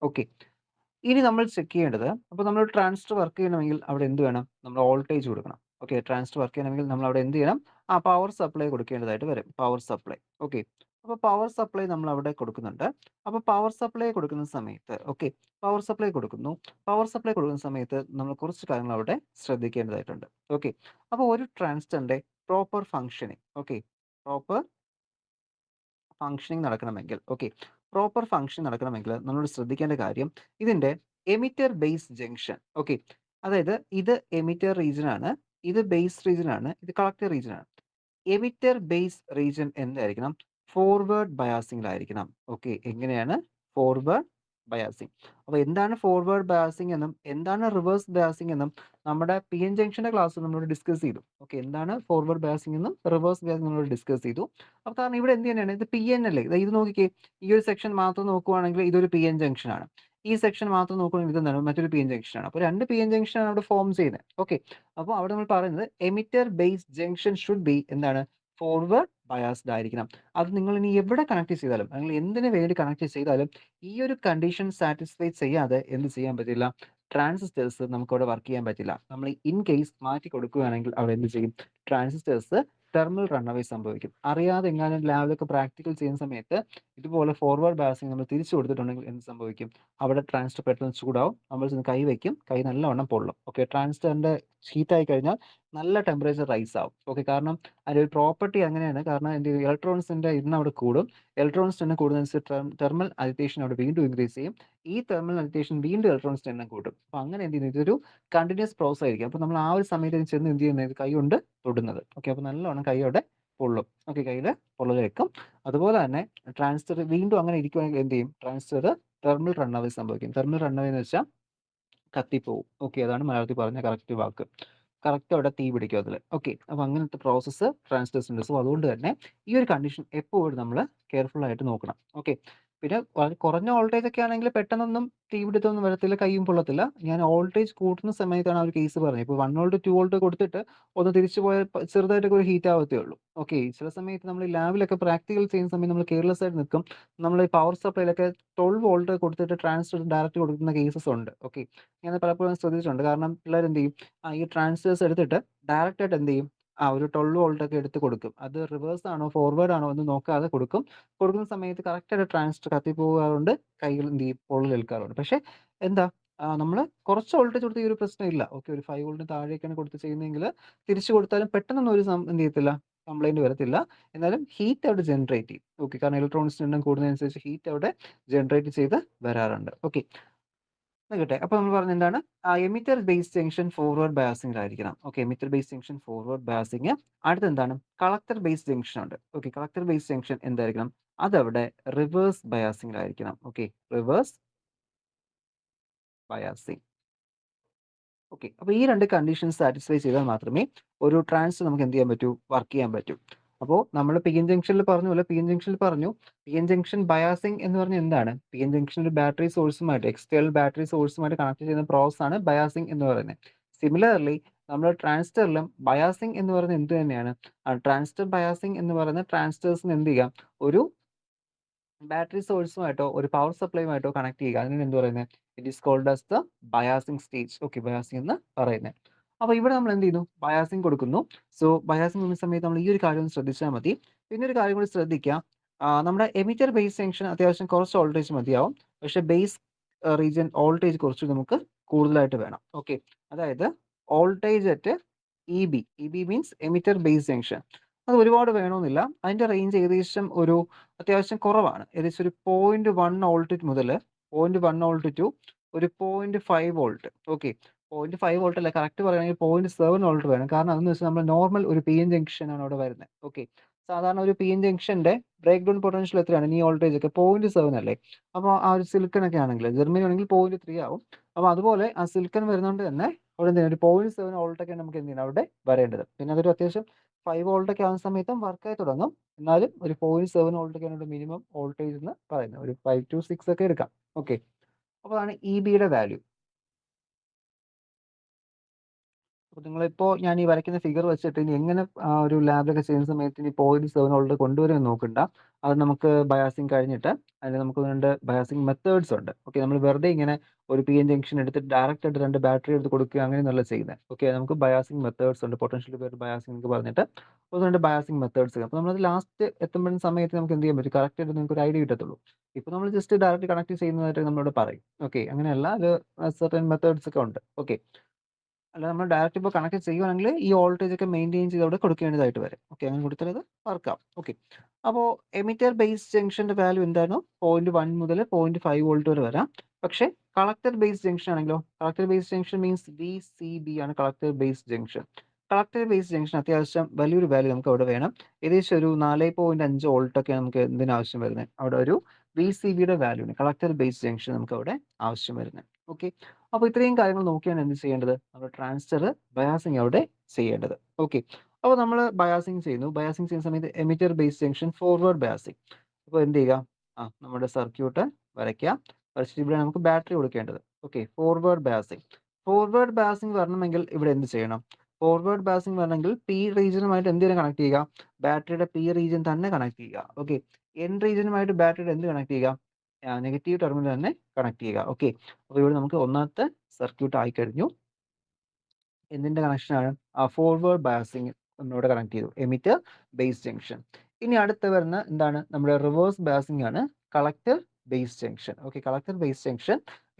[SPEAKER 1] ഓക്കെ, ഇനി നമ്മൾ ചെക്ക് ചെയ്യേണ്ടത്, അപ്പോൾ നമ്മൾ ട്രാൻസിസ്റ്റർ വർക്ക് ചെയ്യണമെങ്കിൽ അവിടെ എന്ത് വേണം? നമ്മൾ വോൾട്ടേജ് കൊടുക്കണം. ഓക്കെ, ട്രാൻസിസ്റ്റർ വർക്ക് ചെയ്യണമെങ്കിൽ നമ്മൾ അവിടെ എന്ത് ചെയ്യണം? പവർ സപ്ലൈ കൊടുക്കേണ്ടതായിട്ട് വരും. Power supply. ഓക്കെ, അപ്പോൾ പവർ സപ്ലൈ നമ്മൾ അവിടെ കൊടുക്കുന്നുണ്ട്. അപ്പോൾ പവർ സപ്ലൈ കൊടുക്കുന്ന സമയത്ത്, ഓക്കെ, പവർ സപ്ലൈ കൊടുക്കുന്നു. പവർ സപ്ലൈ കൊടുക്കുന്ന സമയത്ത് നമ്മൾ കുറച്ച് കാര്യങ്ങൾ അവിടെ ശ്രദ്ധിക്കേണ്ടതായിട്ടുണ്ട്. ഓക്കെ, അപ്പോൾ ഒരു ട്രാൻസിസ്റ്ററിന്റെ proper functioning, okay, proper functioning നടക്കണമെങ്കിൽ, ഓക്കെ, പ്രോപ്പർ ഫങ്ഷൻ നടക്കണമെങ്കിൽ നമ്മൾ ശ്രദ്ധിക്കേണ്ട കാര്യം ഇതിന്റെ എമിറ്റർ ബേസ് ജംഗ്ഷൻ. ഓക്കെ, അതായത് ഇത് എമിറ്റർ റീജിയൻ ആണ്, ഇത് ബേസ് റീജിയൻ ആണ്, ഇത് കളക്ടർ റീജിയൻ ആണ്. എമിറ്റർ ബേസ് റീജിയൻ എന്തായിരിക്കണം? ഫോർവേഡ് ബയാസിംഗിലായിരിക്കണം. ഓക്കെ, എങ്ങനെയാണ്? Forward biasing. അപ്പോൾ എന്താണ് ഫോർവേഡ് ബയാസിംഗ് എന്നും എന്താണ് റിവേഴ്സ് ബയാസിംഗ് എന്നും നമ്മുടെ PN ജംഗ്ഷന്റെ ക്ലാസ് നമ്മൾ ഡിസ്കസ് ചെയ്തു. ഓക്കെ, എന്താണ് ഫോർവേഡ് ബയാസിംഗ് എന്നും റിവേഴ്സ് ബയാസിംഗ് നമ്മൾ ഡിസ്കസ് ചെയ്തു. അപ്പോൾ കാരണം ഇവിടെ എന്ത് തന്നെയാണ്? ഇത് PN അല്ലേ? ഇത് നോക്കിക്കേ, ഈ ഒരു സെക്ഷൻ മാത്രം നോക്കുവാണെങ്കിൽ ഇതൊരു PN ജംഗ്ഷൻ ആണ്. ഈ സെക്ഷൻ മാത്രം നോക്കുകയാണെങ്കിൽ ഇതെന്താണ്? മറ്റൊരു PN ജംഗ്ഷൻ ആണ്. അപ്പോൾ രണ്ട് PN ജംഗ്ഷൻ ആണ് അവിടെ ഫോം ചെയ്യുന്നത്. ഓക്കെ, അപ്പോൾ അവിടെ നമ്മൾ പറയുന്നത് emitter base junction should B എന്താണ്? ഫോർവേഡ് ബയാസ്ഡ് ആയിരിക്കണം. അത് നിങ്ങൾ ഇനി എവിടെ കണക്ട് ചെയ്താലും, അല്ലെങ്കിൽ എന്തിനു വേണ്ടി കണക്ട് ചെയ്താലും ഈ ഒരു കണ്ടീഷൻ സാറ്റിസ്ഫൈ ചെയ്യാതെ എന്ത് ചെയ്യാൻ പറ്റില്ല? ട്രാൻസിസ്റ്റേഴ്സ് നമുക്കവിടെ വർക്ക് ചെയ്യാൻ പറ്റില്ല. നമ്മൾ ഇൻ കേസ് മാറ്റി കൊടുക്കുകയാണെങ്കിൽ അവിടെ എന്ത് ചെയ്യും? ട്രാൻസിസ്റ്റേഴ്സ് തെർമൽ റണ്ണവേ സംഭവിക്കും. അറിയാതെ എങ്ങാനും ലാബിലൊക്കെ പ്രാക്ടിക്കൽ ചെയ്യുന്ന സമയത്ത് ഇതുപോലെ ഫോർവേഡ് ബയാസിംഗ് നമ്മൾ തിരിച്ചു കൊടുത്തിട്ടുണ്ടെങ്കിൽ എന്ത് സംഭവിക്കും? അവിടെ ട്രാൻസിസ്റ്റർ പെട്ടെന്ന് ചൂടാവും. നമ്മൾ ചെന്ന് കൈ വയ്ക്കും, കൈ നല്ലവണ്ണം പൊള്ളും. ഓക്കെ, ട്രാൻസിസ്റ്ററിന്റെ ഹീറ്റായി കഴിഞ്ഞാൽ നല്ല ടെമ്പറേച്ചർ റൈസ് ആവും. ഓക്കെ, കാരണം അതിൻ്റെ ഒരു പ്രോപ്പർട്ടി അങ്ങനെയാണ്. കാരണം എന്ത് ചെയ്യും? ഇലക്ട്രോൺസിന്റെ എണ്ണം അവിടെ കൂടും. ഇലക്ട്രോൺസിന്റെ എണ്ണം കൂടുന്നതനുസരിച്ച് തെർമൽ അജിറ്റേഷൻ അവിടെ വീണ്ടും ഇൻക്രീസ് ചെയ്യും. ഈ തെർമൽ അജിറ്റേഷൻ വീണ്ടും ഇലക്ട്രോൺസിന്റെ എണ്ണം കൂട്ടും. അപ്പോൾ അങ്ങനെ എന്ത് ചെയ്യുന്നത്? ഇതൊരു കണ്ടിന്യൂസ് പ്രോസസ് ആയിരിക്കും. അപ്പോൾ നമ്മൾ ആ ഒരു സമയത്ത് ചെന്ന് എന്ത് ചെയ്യുന്നത്? കൈ കൊണ്ട് തൊടുന്നത്. ഓക്കെ, അപ്പോൾ നല്ലോണം കൈയോടെ പൊള്ളും. ഓക്കെ, കയ്യിൽ പൊള്ളൽ വെക്കും. അതുപോലെ തന്നെ ട്രാൻസിസ്റ്റർ വീണ്ടും അങ്ങനെ ഇരിക്കുകയാണെങ്കിൽ എന്ത് ചെയ്യും? ട്രാൻസിസ്റ്റർ തെർമൽ റൺ അവേ സംഭവിക്കും. തെർമൽ റൺ അവേ എന്ന് വെച്ചാൽ കത്തിപ്പോവും. ഓക്കെ, അതാണ് മലയാളത്തിൽ പറഞ്ഞ കറക്റ്റ് വാക്ക്. കറക്റ്റ് അവിടെ തീ പിടിക്കും അതില്. ഓക്കെ, അപ്പോൾ അങ്ങനത്തെ പ്രോസസ്സ് ട്രാൻസിസ്റ്റേഴ്സിനുണ്ട്. സോ അതുകൊണ്ട് തന്നെ ഈ ഒരു കണ്ടീഷൻ എപ്പോഴും നമ്മൾ കെയർഫുൾ ആയിട്ട് നോക്കണം. ഓക്കെ, പിന്നെ വളരെ കുറഞ്ഞ വോൾട്ടേജ് ഒക്കെ ആണെങ്കിൽ പെട്ടെന്നൊന്നും തീപിടുത്തമൊന്നും വരത്തില്ല, കയ്യും പൊള്ളത്തില്ല. ഞാൻ വോൾട്ടേജ് കൂട്ടുന്ന സമയത്താണ് ആ ഒരു കേസ് പറഞ്ഞത്. ഇപ്പോൾ 1 വോൾട്ട് 2 വോൾട്ട് കൊടുത്തിട്ട് ഒന്ന് തിരിച്ചു പോയാൽ ചെറുതായിട്ടൊക്കെ ഒരു ഹീറ്റ് ആവത്തേ ഉള്ളൂ. ഓക്കെ, ചില സമയത്ത് നമ്മൾ ലാബിലൊക്കെ പ്രാക്ടിക്കൽ ചെയ്യുന്ന സമയത്ത് നമ്മൾ കെയർലെസ് ആയിട്ട് നിൽക്കും. നമ്മൾ ഈ പവർ സപ്ലൈയിലൊക്കെ 12 വോൾട്ട് കൊടുത്തിട്ട് ട്രാൻസിസ്റ്റർ ഡയറക്റ്റ് കൊടുക്കുന്ന കേസസ് ഉണ്ട്. ഓക്കെ, ഞാൻ പലപ്പോഴും ശ്രദ്ധിച്ചിട്ടുണ്ട്. കാരണം പിള്ളേർ എന്ത് ചെയ്യും, ഈ ട്രാൻസിസ്റ്റേഴ്സ് എടുത്തിട്ട് ഡയറക്റ്റ് ആയിട്ട് എന്ത് ചെയ്യും, ഒരു 12 വോൾട്ട് ഒക്കെ എടുത്ത് കൊടുക്കും. അത് റിവേഴ്സ് ആണോ ഫോർവേഡ് ആണോ എന്ന് നോക്കാതെ കൊടുക്കും. കൊടുക്കുന്ന സമയത്ത് കറക്റ്റായിട്ട് ട്രാൻസിസ്റ്റർ കത്തിപ്പോകാറുണ്ട്, കൈകൾ എന്ത് ചെയ്യും, പൊള്ളലേൽക്കാറുണ്ട്. പക്ഷേ എന്താ, നമ്മൾ കുറച്ച് വോൾട്ടേജ് കൊടുത്താൽ ഈ ഒരു പ്രശ്നമില്ല. ഓക്കെ, ഒരു 5 വോൾട്ടിന് താഴേക്കാണ് കൊടുത്ത് ചെയ്യുന്നതെങ്കിൽ തിരിച്ചു കൊടുത്താലും പെട്ടെന്നൊന്നും ഒരു എന്ത് ചെയ്യത്തില്ല, കംപ്ലൈന്റ് വരത്തില്ല. എന്നാലും ഹീറ്റ് അവിടെ ജനറേറ്റ് ചെയ്യും. ഓക്കെ, കാരണം ഇലക്ട്രോണിക്സിന്റെ എണ്ണം കൂടുന്നതനുസരിച്ച് ഹീറ്റ് അവിടെ ജനറേറ്റ് ചെയ്ത് വരാറുണ്ട്. ഓക്കെ, നിക്കട്ടെ. അപ്പൊ നമ്മൾ പറഞ്ഞ എന്താണ്? എമിറ്റർ ബേസ് ജംഗ്ഷൻ ഫോർവേഡ് ബയാസിംഗിലായിരിക്കണം. Okay, emitter base junction forward biasing. അടുത്തെന്താണ്? കളക്ടർ ബേസ് ജംഗ്ഷൻ ഉണ്ട്. ഓക്കെ, കളക്ടർ ബേസ് ജംഗ്ഷൻ എന്തായിരിക്കണം? അതവിടെ റിവേഴ്സ് ബയാസിംഗിലായിരിക്കണം. Okay, reverse biasing. ഓക്കെ, അപ്പോൾ ഈ 2 കണ്ടീഷൻസ് സാറ്റിസ്ഫൈ ചെയ്താൽ മാത്രമേ ഒരു ട്രാൻസിസ്റ്റർ നമുക്ക് എന്ത് ചെയ്യാൻ പറ്റൂ? വർക്ക് ചെയ്യാൻ പറ്റൂ. അപ്പോൾ നമ്മൾ പി-എൻ ജംഗ്ഷനിൽ പറഞ്ഞ പോലെ പി-എൻ ജംഗ്ഷൻ ബയാസിംഗ് എന്ന് പറഞ്ഞാൽ എന്താണ്? പി-എൻ ജംഗ്ഷൻ ഒരു ബാറ്ററി സോഴ്സുമായിട്ട് എക്സ്റ്റേണൽ ബാറ്ററി സോഴ്സുമായിട്ട് കണക്ട് ചെയ്യുന്ന പ്രോസസ് ആണ് ബയാസിംഗ് എന്ന് പറയുന്നത്. സിമിലർലി നമ്മുടെ ട്രാൻസിസ്റ്ററിലും ബയാസിംഗ് എന്ന് പറയുന്നത് എന്ത് തന്നെയാണ്? ട്രാൻസിസ്റ്റർ ബയാസിംഗ് എന്ന് പറയുന്ന ട്രാൻസിസ്റ്റേഴ്സിന് എന്ത് ചെയ്യാം? ഒരു ബാറ്ററി സോഴ്സുമായിട്ടോ ഒരു പവർ സപ്ലൈയുമായിട്ടോ കണക്ട് ചെയ്യുക. അതിനാണ് എന്ത് പറയുന്നത്? It is called as the biasing stage. Okay, biasing എന്ന് പറയുന്നത്. അപ്പോൾ ഇവിടെ നമ്മൾ എന്ത് ചെയ്യുന്നു? ബയാസിംഗ് കൊടുക്കുന്നു. സോ ബയാസിംഗ് ചെയ്യുന്ന സമയത്ത് നമ്മൾ ഈ ഒരു കാര്യം ഒന്ന് ശ്രദ്ധിച്ചാൽ മതി. പിന്നെ ഒരു കാര്യം കൂടി ശ്രദ്ധിക്കുക. നമ്മുടെ എമിറ്റർ ബേസ് ജംഗ്ഷൻ അത്യാവശ്യം കുറച്ച് വോൾട്ടേജ് മതിയാവും. പക്ഷേ ബേസ് റീജിയൻ വോൾട്ടേജ് കുറച്ച് നമുക്ക് കൂടുതലായിട്ട് വേണം. ഓക്കെ, അതായത് voltage at E B means emitter base junction. അത് ഒരുപാട് വേണമെന്നില്ല. അതിന്റെ റേഞ്ച് ഏകദേശം ഒരു അത്യാവശ്യം കുറവാണ്. ഏകദേശം ഒരു 0.1 വോൾട്ട് മുതൽ 0.1 വോൾട്ട് ടു ഒരു 0.5 വോൾട്ട്. ഓക്കെ, 0.5 വോൾട്ട് അല്ല, കറക്റ്റ് പറയുകയാണെങ്കിൽ 0.7 വോൾട്ട് വേണം. കാരണം അതെന്ന് വെച്ചാൽ നമ്മൾ നോർമൽ ഒരു പി-എൻ ജംഗ്ഷൻ ആണ് അവിടെ വരുന്നത്. ഓക്കെ, സാധാരണ ഒരു പി-എൻ ജംഗ്ഷന്റെ ബ്രേക്ക് ഡൗൺ പൊട്ടൻഷ്യൽ എത്രയാണ്? ഈ വോൾട്ടേജ് ഒക്കെ 0.7 അല്ലേ? അപ്പോൾ ആ ഒരു സിലിക്കൺ ഒക്കെ ആണെങ്കിൽ, ജർമ്മനി ആണെങ്കിൽ 0.3 ആവും. അപ്പോൾ അതുപോലെ ആ സിലിക്കൺ വരുന്നതുകൊണ്ട് തന്നെ അവിടെ എന്ത് ചെയ്യണം? ഒരു 0.7 വോൾട്ട് ഒക്കെ നമുക്ക് എന്ത് ചെയ്യണം? അവിടെ വരേണ്ടത്. പിന്നെ അതൊരു അത്യാവശ്യം 5 വോൾട്ട് ഒക്കെ ആവുന്ന സമയത്തും വർക്കായി തുടങ്ങും. എന്നാലും ഒരു 0.7 വോൾട്ട് ഒക്കെയാണ് മിനിമം വോൾട്ടേജ് എന്ന് പറയുന്നത്. ഒരു 5 to 6 ഒക്കെ എടുക്കാം. ഓക്കെ, അപ്പോൾ അതാണ് ഇ-ബിയുടെ വാല്യൂ. അപ്പോൾ നിങ്ങളിപ്പോൾ ഞാൻ ഈ വരയ്ക്കുന്ന ഫിഗർ വെച്ചിട്ട് ഇനി എങ്ങനെ ഒരു ലാബിലൊക്കെ ചെയ്യുന്ന സമയത്ത് ഇനി 0.7 വോൾട്ട് കൊണ്ടുവരുമെന്ന് നോക്കണ്ട. അത് നമുക്ക് ബയാസിംഗ് കഴിഞ്ഞിട്ട് അതിന് നമുക്ക് 2 ബയാസിംഗ് മെത്തേഡ്സ് ഉണ്ട്. ഓക്കെ, നമ്മൾ വെറുതെ ഇങ്ങനെ ഒരു പി-എൻ ജംഗ്ഷൻ എടുത്തിട്ട് ഡയറക്റ്റ് ആയിട്ട് 2 ബാറ്ററി എടുത്ത് കൊടുക്കുക അങ്ങനെയൊന്നുമല്ല ചെയ്യുന്നത്. ഓക്കെ, നമുക്ക് ബയാസിംഗ് മെത്തേഡ്സ് ഉണ്ട്. പൊട്ടൻഷ്യൽ ഡിവൈഡർ ബയാസിംഗ് എന്ന് പറഞ്ഞിട്ട് 2 ബയാസിംഗ് മെത്തേഡ്സ്. അപ്പോൾ നമ്മളത് ലാസ്റ്റ് എത്തുമ്പോഴും സമയത്ത് നമുക്ക് എന്ത് ചെയ്യാൻ പറ്റും? കറക്റ്റ് ആയിട്ട് നിങ്ങൾക്ക് ഒരു ഐഡിയ കിട്ടത്തുള്ളൂ. ഇപ്പോൾ നമ്മൾ ജസ്റ്റ് ഡയറക്റ്റ് കണക്ട് ചെയ്യുന്നതായിട്ട് നമ്മളോട് പറയും. ഓക്കെ, അങ്ങനെയല്ല, അത് സർട്ടൻ മെത്തേഡ്സ് ഒക്കെ ഉണ്ട്. ഓക്കെ, അല്ല നമ്മൾ ഡയറക്റ്റ് ഇപ്പോൾ കണക്ട് ചെയ്യുവാണെങ്കിൽ ഈ വോൾട്ടേജ് ഒക്കെ മെയിൻറ്റെയിൻ ചെയ്ത് അവിടെ കൊടുക്കേണ്ടതായിട്ട് വരും. ഓക്കെ, അങ്ങനെ കൊടുത്താൽ അത് വർക്കാവും. ഓക്കെ, അപ്പോൾ എമിറ്റർ ബേസ് ജംഗ്ഷന്റെ വാല്യൂ എന്തായിരുന്നു? 0.1 മുതൽ 0.5 വോൾട്ട് വരെ വരാം. പക്ഷേ കളക്ടർ ബേസ് ജംഗ്ഷൻ ആണെങ്കിലോ? Collector base junction means VCB ആണ് collector base junction. Collector base junction അത്യാവശ്യം വലിയൊരു വാല്യൂ നമുക്ക് അവിടെ വേണം. ഏകദേശം ഒരു 4.5 വോൾട്ട് ഒക്കെ നമുക്ക് എന്തിനാവശ്യം വരുന്നത്? അവിടെ ഒരു VCBയുടെ വാല്യൂന് കളക്ടർ ബേസ് ജംഗ്ഷൻ നമുക്ക് അവിടെ ആവശ്യം വരുന്നത്. ഓക്കെ, അപ്പോൾ ഇത്രയും കാര്യങ്ങൾ നോക്കിയാണ് എന്ത് ചെയ്യേണ്ടത്? നമ്മൾ ട്രാൻസിസ്റ്റർ ബയാസിംഗ് അവിടെ ചെയ്യേണ്ടത്. ഓക്കെ, അപ്പോൾ നമ്മൾ ബയാസിംഗ് ചെയ്യുന്നു. ബയാസിംഗ് ചെയ്യുന്ന സമയത്ത് emitter base junction forward biasing. അപ്പോൾ എന്ത് ചെയ്യുക? നമ്മുടെ സർക്യൂട്ട് വരയ്ക്കുക. വരച്ചിട്ട് ഇവിടെ നമുക്ക് ബാറ്ററി കൊടുക്കേണ്ടത്. Okay, forward biasing. Forward biasing വരണമെങ്കിൽ ഇവിടെ എന്ത് ചെയ്യണം? ഫോർവേഡ് ബയാസിംഗ് വരണമെങ്കിൽ പി റീജിയനുമായിട്ട് എന്തിനെ കണക്ട് ചെയ്യുക? ബാറ്ററിയുടെ പി റീജിയൻ തന്നെ കണക്ട് ചെയ്യുക. ഓക്കെ, എൻ റീജിയനുമായിട്ട് ബാറ്ററിയുടെ എന്ത് കണക്ട് ചെയ്യുക? നെഗറ്റീവ് ടെർമിനൽ തന്നെ കണക്ട് ചെയ്യുക. ഓക്കെ, അപ്പോൾ ഇവിടെ നമുക്ക് ഒന്നാമത്തെ സർക്യൂട്ട് ആയി കഴിഞ്ഞു. എന്തിന്റെ കണക്ഷനാണ്? ഫോർവേഡ് ബയാസിംഗ് നമ്മളിവിടെ കണക്ട് ചെയ്തു, എമിറ്റർ ബേസ് ജംഗ്ഷൻ. ഇനി അടുത്ത് വരുന്ന എന്താണ്? നമ്മുടെ റിവേഴ്സ് ബയാസിംഗ് ആണ്, collector base junction. Okay, collector base junction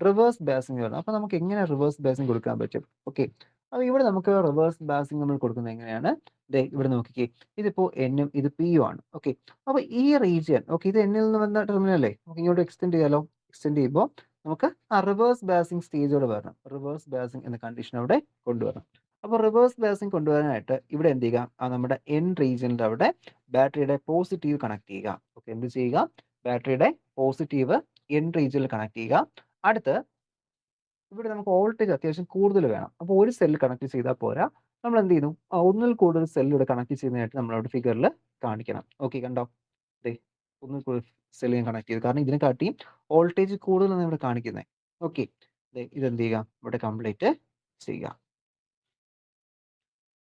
[SPEAKER 1] reverse biasing വരുന്നത്. അപ്പോൾ നമുക്ക് എങ്ങനെ റിവേഴ്സ് ബയാസിംഗ് കൊടുക്കാൻ പറ്റും? ഓക്കെ, അപ്പോൾ ഇവിടെ നമുക്ക് റിവേഴ്സ് ബയാസിംഗ് നമ്മൾ കൊടുക്കുന്നത് എങ്ങനെയാണ്? ദേ ഇവിടെ നോക്കിക്കേ, ഇതിപ്പോൾ എന്നും ഇത് പിയും ആണ്. ഓക്കെ, അപ്പോൾ ഈ റീജിയൻ, ഓക്കെ, ഇത് എന്നിൽ നിന്ന് വന്ന ടെർമിനൽ അല്ലേ? നമുക്ക് ഇങ്ങോട്ട് എക്സ്റ്റെൻഡ് ചെയ്യാലോ. എക്സ്റ്റെൻഡ് ചെയ്യുമ്പോൾ നമുക്ക് റിവേഴ്സ് ബയാസിംഗ് സ്റ്റേജോടെ വരണം. റിവേഴ്സ് ബയാസിംഗ് എന്ന കണ്ടീഷൻ അവിടെ കൊണ്ടുവരണം. അപ്പോൾ റിവേഴ്സ് ബയസിങ് കൊണ്ടുവരാനായിട്ട് ഇവിടെ എന്ത് ചെയ്യുക? നമ്മുടെ എൻ റീജിയനിന്റെ അവിടെ ബാറ്ററിയുടെ പോസിറ്റീവ് കണക്ട് ചെയ്യുക. ഓക്കെ, എന്ത് ചെയ്യുക? ബാറ്ററിയുടെ പോസിറ്റീവ് എൻ റീജിയനിൽ കണക്ട് ചെയ്യുക. അടുത്ത് ഇവിടെ നമുക്ക് വോൾട്ടേജ് അത്യാവശ്യം കൂടുതൽ വേണം. അപ്പോൾ ഒരു സെൽ കണക്ട് ചെയ്താൽ പോരാ. നമ്മൾ എന്ത് ചെയ്യുന്നു? ഒന്നിൽ കൂടുതൽ സെൽ ഇവിടെ കണക്ട് ചെയ്യുന്നതായിട്ട് നമ്മളവിടെ ഫിഗറിൽ കാണിക്കണം. ഓക്കെ, കണ്ടോ? ദേ ഒന്നിൽ കൂടുതൽ സെൽ ഞാൻ കണക്ട് ചെയ്തു. കാരണം ഇതിനെക്കാട്ടിയും വോൾട്ടേജ് കൂടുതലാണ് ഇവിടെ കാണിക്കുന്നത്. ഓക്കെ, ഇതെന്ത് ചെയ്യുക? ഇവിടെ കംപ്ലീറ്റ് ചെയ്യുക.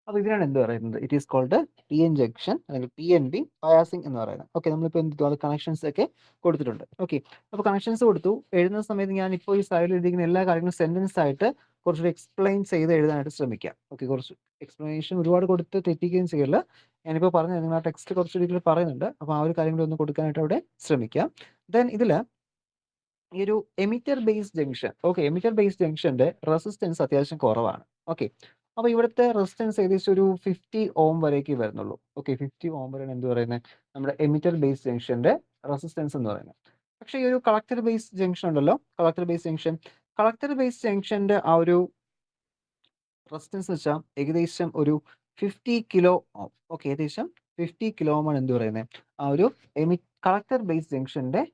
[SPEAKER 1] അപ്പോൾ ഇതിനാണ് എന്ത് പറയുന്നത്? It is called P N junction അല്ലെങ്കിൽ പി-എൻ-പി ബയാസിംഗ് എന്ന് പറയുന്നത്. ഓക്കെ, നമ്മളിപ്പോൾ എന്ത് ചെയ്തു? അത് കണക്ഷൻസ് ഒക്കെ കൊടുത്തിട്ടുണ്ട്. ഓക്കെ, അപ്പോൾ കണക്ഷൻസ് കൊടുത്തു. എഴുതുന്ന സമയത്ത് ഞാനിപ്പോൾ ഈ സൈഡിൽ എഴുതിയിരിക്കുന്ന എല്ലാ കാര്യങ്ങളും സെന്റൻസ് ആയിട്ട് കുറച്ചുകൂടി എക്സ്പ്ലെയിൻ ചെയ്ത് എഴുതാനായിട്ട് ശ്രമിക്കാം. ഓക്കെ, കുറച്ച് എക്സ്പ്ലനേഷൻ ഒരുപാട് കൊടുത്ത് തെറ്റിക്കുകയും ചെയ്യല്ല. ഞാനിപ്പോൾ പറഞ്ഞു നിങ്ങൾ ആ ടെക്സ്റ്റ് കുറച്ച് രീതിയിൽ പറയുന്നുണ്ട്. അപ്പോൾ ആ ഒരു കാര്യം കൂടി ഒന്ന് കൊടുക്കാനായിട്ട് അവിടെ ശ്രമിക്കാം. ദെൻ ഇതിൽ ഈ ഒരു emitter base junction, okay, emitter base ജംഗ്ഷന്റെ റെസിസ്റ്റൻസ് അത്യാവശ്യം കുറവാണ്. ഓക്കെ, അപ്പോൾ ഇവിടുത്തെ റെസിസ്റ്റൻസ് ഏകദേശം ഒരു 50 ഓം വരേക്ക് വരുന്നുള്ളൂ. ഓക്കെ, 50 ഓം വരെയാണ് എന്ത് പറയുന്നത്? നമ്മുടെ എമിറ്റർ ബേസ് ജംഗ്ഷന്റെ റെസിസ്റ്റൻസ് എന്ന് പറയുന്നത്. പക്ഷേ ഈ ഒരു കളക്ടർ ബേസ് ജംഗ്ഷൻ ഉണ്ടല്ലോ, കളക്ടർ ബേസ് ജംഗ്ഷന്റെ ആ ഒരു റെസിസ്റ്റൻസ് വെച്ചാൽ ഏകദേശം ഒരു 50 കിലോ ഓം. ഓക്കെ, ഏകദേശം 50 കിലോ ഓം ആണ് എന്ത് പറയുന്നത്? ആ ഒരു കളക്ടർ ബേസ് ജംഗ്ഷന്റെ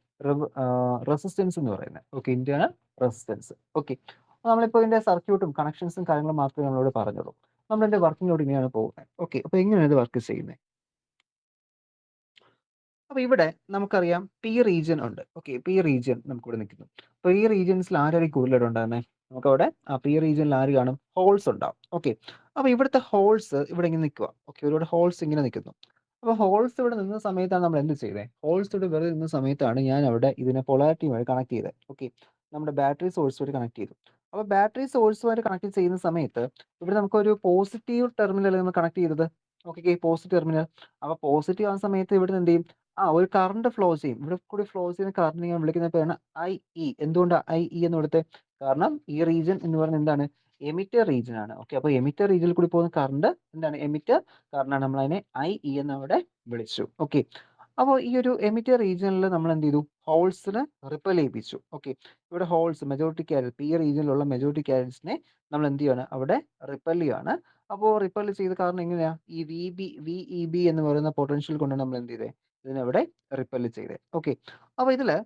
[SPEAKER 1] റെസിസ്റ്റൻസ് എന്ന് പറയുന്നത്. Okay, internal resistance. ഓക്കെ, നമ്മളിപ്പോൾ ഇതിന്റെ സർക്യൂട്ടും കണക്ഷൻസും കാര്യങ്ങളും മാത്രമേ നമ്മളോട് പറഞ്ഞുള്ളൂ. നമ്മളിതിന്റെ വർക്കിങ്ങിലോട്ട് ഇങ്ങനെയാണ് പോകുന്നത്. ഓക്കെ, അപ്പോൾ എങ്ങനെയാണ് ഇത് വർക്ക് ചെയ്യുന്നത്? അപ്പോൾ ഇവിടെ നമുക്കറിയാം പി റീജിയൻ ഉണ്ട്. ഓക്കെ, പി റീജിയൻ നമുക്കിവിടെ നിൽക്കുന്നു. അപ്പോൾ ഈ റീജിയൻസിൽ ആരായിരിക്കും കൂടുതലായിട്ട് ഉണ്ടാകുന്നത്? നമുക്കവിടെ ആ പി റീജിയനിൽ ആര് കാണും? ഹോൾസ് ഉണ്ടാവും. ഓക്കെ, അപ്പോൾ ഇവിടുത്തെ ഹോൾസ് ഇവിടെ ഇങ്ങനെ നിൽക്കുക. ഓക്കെ, ഒരുപാട് ഹോൾസ് ഇങ്ങനെ നിൽക്കുന്നു. അപ്പോൾ ഹോൾസ് ഇവിടെ നിന്ന സമയത്താണ് നമ്മൾ എന്ത് ചെയ്തത്? ഹോൾസ് ഇവിടെ വെറുതെ നിന്ന സമയത്താണ് ഞാൻ അവിടെ ഇതിനെ പൊളാരിറ്റിയുമായി കണക്ട് ചെയ്തത്. ഓക്കെ, നമ്മുടെ ബാറ്ററി സോഴ്സുമായിട്ട് കണക്ട് ചെയ്തു. അപ്പോൾ ബാറ്ററി സോഴ്സുമായിട്ട് കണക്ട് ചെയ്യുന്ന സമയത്ത് ഇവിടെ നമുക്കൊരു പോസിറ്റീവ് ടെർമിനൽ നമ്മൾ കണക്ട് ചെയ്തത്. Okay, positive terminal. അപ്പോൾ പോസിറ്റീവ് ആ സമയത്ത് ഇവിടെ എന്ത് ചെയ്യും? ഒരു കറന്റ് ഫ്ലോ ചെയ്യും. ഇവിടെ കൂടി ഫ്ലോ ചെയ്യുന്ന കറന്റിനെ ഞാൻ വിളിക്കുന്ന പേരാണ് ഐഇ. എന്തുകൊണ്ടാണ് ഐഇ എന്ന് കൊടുത്തത്? കാരണം ഈ റീജിയൻ എന്ന് പറയുന്നത് എന്താണ്? എമിറ്റർ റീജിയൻ ആണ്. ഓക്കെ, അപ്പോൾ എമിറ്റർ റീജിയനിൽ കൂടി പോകുന്ന കറന്റ് എന്താണ്? എമിറ്റർ കറന്റാണ്. നമ്മൾ അതിനെ ഐഇ എന്ന് അവിടെ വിളിച്ചു. ഓക്കെ, അപ്പോൾ ഈ ഒരു എമിറ്റർ റീജിയനിൽ നമ്മൾ എന്ത് ചെയ്തു? ഹോൾസിനെ റിപ്പൽ ചെയ്യിപ്പിച്ചു. ഓക്കെ, ഇവിടെ ഹോൾസ് മെജോറിറ്റി ക്യാരറ്റ് പി റീജിയനിലുള്ള മെജോറിറ്റി ക്യാരറ്റ്സിനെ നമ്മൾ എന്ത് ചെയ്യാണ്? അവിടെ റിപ്പൽ ചെയ്യാണ്. അപ്പോൾ റിപ്പൽ ചെയ്ത കാരണം എങ്ങനെയാ? ഈ വിഇബി എന്ന് പറയുന്ന പൊട്ടൻഷ്യൽ കൊണ്ടാണ് നമ്മൾ എന്ത് ചെയ്തത്? ഇതിനവിടെ റിപ്പൽ ചെയ്തത്. ഓക്കെ, അപ്പോൾ ഇതില്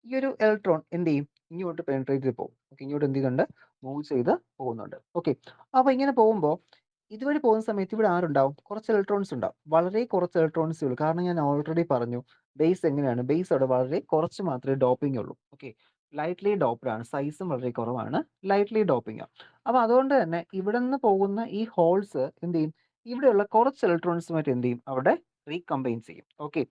[SPEAKER 1] ഈ ഒരു ഇലക്ട്രോൺ എന്ത് ചെയ്യും? ഇങ്ങോട്ട് പെനിട്രേറ്റ് ചെയ്ത് പോകും. ഓക്കെ, ഇങ്ങോട്ട് എന്ത് ചെയ്യുന്നുണ്ട്? മൂവ് ചെയ്ത് പോകുന്നുണ്ട്. ഓക്കെ, അപ്പോൾ ഇങ്ങനെ പോകുമ്പോൾ ഇതുവഴി പോകുന്ന സമയത്ത് ഇവിടെ ആരുണ്ടാവും? കുറച്ച് ഇലക്ട്രോൺസ് ഉണ്ടാവും. വളരെ കുറച്ച് ഇലക്ട്രോൺസേ ഉള്ളൂ. കാരണം ഞാൻ ഓൾറെഡി പറഞ്ഞു ബേസ് എങ്ങനെയാണ്? ബേസ് അവിടെ വളരെ കുറച്ച് മാത്രമേ ഡോപ്പിംഗ് ഉള്ളൂ. ഓക്കെ, ലൈറ്റ്ലി ഡോപ്ഡ് ആണ്. സൈസും വളരെ കുറവാണ്. ലൈറ്റ്ലി ഡോപ്പിംഗ് ആണ്. അപ്പോൾ അതുകൊണ്ട് തന്നെ ഇവിടെ നിന്ന് പോകുന്ന ഈ ഹോൾസ് എന്ത് ചെയ്യും? ഇവിടെയുള്ള കുറച്ച് ഇലക്ട്രോൺസുമായിട്ട് എന്ത് ചെയ്യും? അവിടെ റീകമ്പൈൻ ചെയ്യും. ഓക്കെ,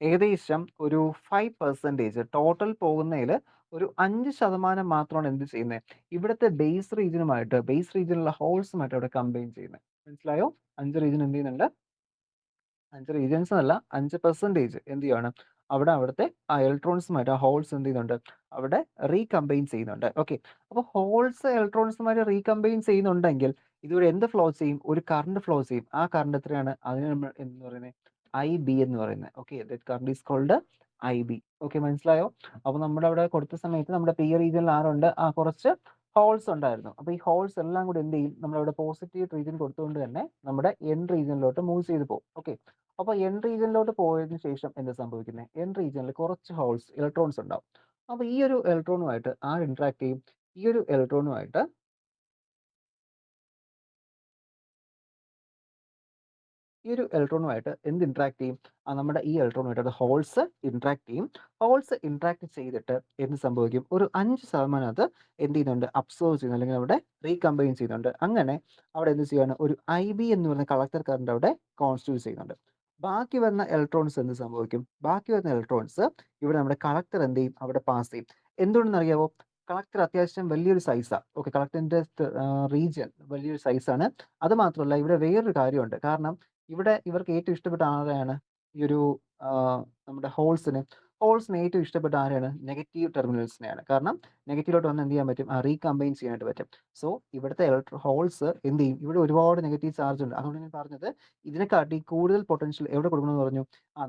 [SPEAKER 1] ഏകദേശം ഒരു 5% ടോട്ടൽ പോകുന്നതിൽ ഒരു 5% മാത്രമാണ് എന്ത് ചെയ്യുന്നത്? ഇവിടുത്തെ ബേസ് റീജിയനിലുള്ള ഹോൾസുമായിട്ട് അവിടെ കമ്പൈൻ ചെയ്യുന്നത്. മനസ്സിലായോ? 5 റീജിയൻ എന്ത് ചെയ്യുന്നുണ്ട്? 5 റീജിയൻസ് എന്നല്ല, 5% എന്ത് ചെയ്യാണ്? അവിടുത്തെ ആ ഇലക്ട്രോൺസുമായിട്ട് ആ ഹോൾസ് എന്ത് ചെയ്യുന്നുണ്ട്? അവിടെ റീകമ്പൈൻ ചെയ്യുന്നുണ്ട്. ഓക്കെ, അപ്പോൾ ഹോൾസ് ഇലക്ട്രോൺസുമായിട്ട് റീകമ്പൈൻ ചെയ്യുന്നുണ്ടെങ്കിൽ ഇതുവരെ എന്ത് ഫ്ലോ ചെയ്യും? ഒരു കറന്റ് ഫ്ലോ ചെയ്യും. ആ കറന്റ് എത്രയാണ്? അതിനെ നമ്മൾ എന്ന് പറയുന്നത് ഐബി എന്ന് പറയുന്നത്. Okay, that current is called IB. Okay, മനസ്സിലായോ? അപ്പോൾ നമ്മുടെ അവിടെ കൊടുത്ത സമയത്ത് നമ്മുടെ പി റീജിയനിൽ ആരുണ്ട്? കുറച്ച് ഹോൾസ് ഉണ്ടായിരുന്നു. അപ്പോൾ ഈ ഹോൾസ് എല്ലാം കൂടി എന്ത് ചെയ്യും? നമ്മളവിടെ പോസിറ്റീവ് റീജിയൻ കൊടുത്തുകൊണ്ട് തന്നെ നമ്മുടെ എൻ റീജിയനിലോട്ട് മൂവ് ചെയ്ത് പോകും. ഓക്കെ, അപ്പോൾ എൻ റീജിയനിലോട്ട് പോയതിന് ശേഷം എന്താ സംഭവിക്കുന്നത്? എൻ റീജിയനിൽ കുറച്ച് ഹോൾസ് ഇലക്ട്രോൺസ് ഉണ്ടാവും. അപ്പോൾ ഈ ഒരു ഇലക്ട്രോണുമായിട്ട് ആര് ഇന്ററാക്ട് ചെയ്യും? ഈ ഒരു ഇലക്ട്രോണുമായിട്ട് എന്ത് ഇന്ററാക്ട് ചെയ്യും? നമ്മുടെ ഈ ഇലക്ട്രോണുമായിട്ട് അത് ഹോൾസ് ഇന്ററാക്ട് ചെയ്യും. ഹോൾസ് ഇന്ററാക്ട് ചെയ്തിട്ട് എന്ത് സംഭവിക്കും? ഒരു 5% അത് എന്ത് ചെയ്യുന്നുണ്ട്? അബ്സോർവ് ചെയ്യുന്നു, അല്ലെങ്കിൽ അവിടെ റീകമ്പൈൻ ചെയ്യുന്നുണ്ട്. അങ്ങനെ അവിടെ എന്ത് ചെയ്യുകയാണ്? ഒരു ഐബി എന്ന് പറയുന്ന കളക്ടർ കറന്റ് അവിടെ കോൺസ്റ്റിറ്റ്യൂട്ട് ചെയ്യുന്നുണ്ട്. ബാക്കി വരുന്ന ഇലക്ട്രോൺസ് എന്ത് സംഭവിക്കും? ബാക്കി വരുന്ന ഇലക്ട്രോൺസ് ഇവിടെ നമ്മുടെ കളക്ടർ എന്ത് ചെയ്യും? അവിടെ പാസ് ചെയ്യും. എന്തുകൊണ്ടെന്ന് അറിയാവോ? കളക്ടർ അത്യാവശ്യം വലിയൊരു സൈസാണ്. ഓക്കെ, കളക്ടറിന്റെ റീജിയൻ വലിയൊരു സൈസാണ്. അത് മാത്രമല്ല ഇവിടെ വേറൊരു കാര്യമുണ്ട്. കാരണം ഇവിടെ ഇവർക്ക് ഏറ്റവും ഇഷ്ടപ്പെട്ട ആരെയാണ്? ഈ ഒരു നമ്മുടെ ഹോൾസിന് ഹോൾസിന് ഏറ്റവും ഇഷ്ടപ്പെട്ട ആരെയാണ്? നെഗറ്റീവ് ടെർമിനൽസിനെയാണ്. കാരണം നെഗറ്റീവിലോട്ട് വന്ന് എന്ത് ചെയ്യാൻ പറ്റും? റീകമ്പൈൻ ചെയ്യാനായിട്ട് പറ്റും. സോ ഇവിടുത്തെ ഹോൾസ് എന്ത് ചെയ്യും? ഇവിടെ ഒരുപാട് നെഗറ്റീവ് ചാർജ് ഉണ്ട്. അതുകൊണ്ട് ഞാൻ പറഞ്ഞത് ഇതിനെക്കാട്ടി കൂടുതൽ പൊട്ടൻഷ്യൽ എവിടെ കൊടുക്കണമെന്ന് പറഞ്ഞു?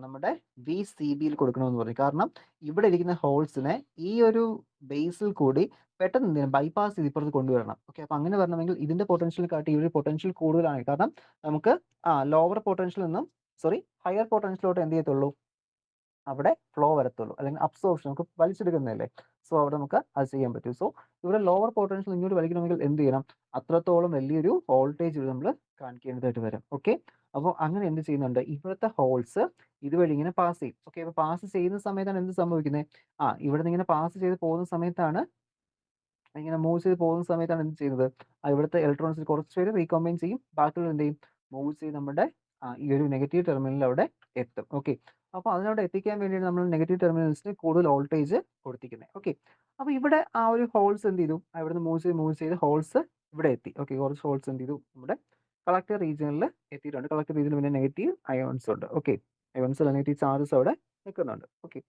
[SPEAKER 1] നമ്മുടെ VCBയിൽ കൊടുക്കണമെന്ന് പറഞ്ഞു. കാരണം ഇവിടെ ഇരിക്കുന്ന ഹോൾസിനെ ഈ ഒരു ബേസിൽ കൂടി പെട്ടെന്ന് എന്ത് ചെയ്യണം? ബൈപാസ് ചെയ്ത് ഇപ്പുറത്ത് കൊണ്ടുവരണം. ഓക്കെ. അപ്പോൾ അങ്ങനെ വരണമെങ്കിൽ ഇതിന്റെ പൊട്ടൻഷ്യൽ കാട്ടി ഈ ഒരു പൊട്ടൻഷ്യൽ കൂടുതലാണ്. കാരണം നമുക്ക് ലോവർ പൊട്ടൻഷ്യൽ നിന്നും ഹയർ പൊട്ടൻഷ്യലിലോട്ട് എന്ത് ചെയ്യത്തുള്ളൂ? അവിടെ ഫ്ലോ വരത്തുള്ളൂ. അല്ലെങ്കിൽ അബ്സോർപ്ഷൻ നമുക്ക് വലിച്ചെടുക്കുന്നതല്ലേ. സോ അവിടെ നമുക്ക് അത് ചെയ്യാൻ പറ്റും. സോ ഇവിടെ ലോവർ പൊട്ടൻഷ്യൽ ഇങ്ങോട്ട് വലിക്കണമെങ്കിൽ എന്ത് ചെയ്യണം? അത്രത്തോളം വലിയൊരു വോൾട്ടേജ് നമ്മൾ കാണിക്കേണ്ടതായിട്ട് വരും. ഓക്കെ. അപ്പോൾ അങ്ങനെ എന്ത് ചെയ്യുന്നുണ്ട്? ഇവിടുത്തെ ഹോൾസ് ഇതുവഴി ഇങ്ങനെ പാസ് ചെയ്യും. ഓക്കെ. അപ്പോൾ പാസ് ചെയ്യുന്ന സമയത്താണ് എന്ത് സംഭവിക്കുന്നത്? ഇവിടുന്ന് ഇങ്ങനെ പാസ് ചെയ്ത് പോകുന്ന സമയത്താണ് ഇങ്ങനെ മൂവ് ചെയ്ത് പോകുന്ന സമയത്താണ് എന്ത് ചെയ്യുന്നത്? ഇവിടുത്തെ ഇലക്ട്രോൺസിൽ കുറച്ച് പേര് റീകമ്പൈൻ ചെയ്യും. ബാക്കിയുള്ളവർ എന്ത് ചെയ്യും? മൂവ് ചെയ്ത് നമ്മുടെ ഈ ഒരു നെഗറ്റീവ് ടെർമിനലിൽ അവിടെ എത്തും. ഓക്കെ. അപ്പോൾ അതിനവിടെ എത്തിക്കാൻ വേണ്ടിയാണ് നമ്മൾ നെഗറ്റീവ് ടെർമിനൽസിന് കൂടുതൽ വോൾട്ടേജ് കൊടുത്തിരിക്കുന്നത്. ഓക്കെ. അപ്പോൾ ഇവിടെ ആ ഒരു ഹോൾസ് എന്ത് ചെയ്തു? ഇവിടുന്ന് മൂവ് ചെയ്ത് ഹോൾസ് ഇവിടെ എത്തി. ഓക്കെ. കുറച്ച് ഹോൾസ് എന്ത് ചെയ്തു? നമ്മുടെ കളക്ടർ റീജിയനിൽ എത്തിയിട്ടുണ്ട്. കളക്ടർ റീജിയനിൽ പിന്നെ നെഗറ്റീവ് അയോൺസ് ഉണ്ട്. ഓക്കെ. അയോൺസ് നെഗറ്റീവ് ചാർജസ് അവിടെ നിൽക്കുന്നുണ്ട്. ഓക്കെ.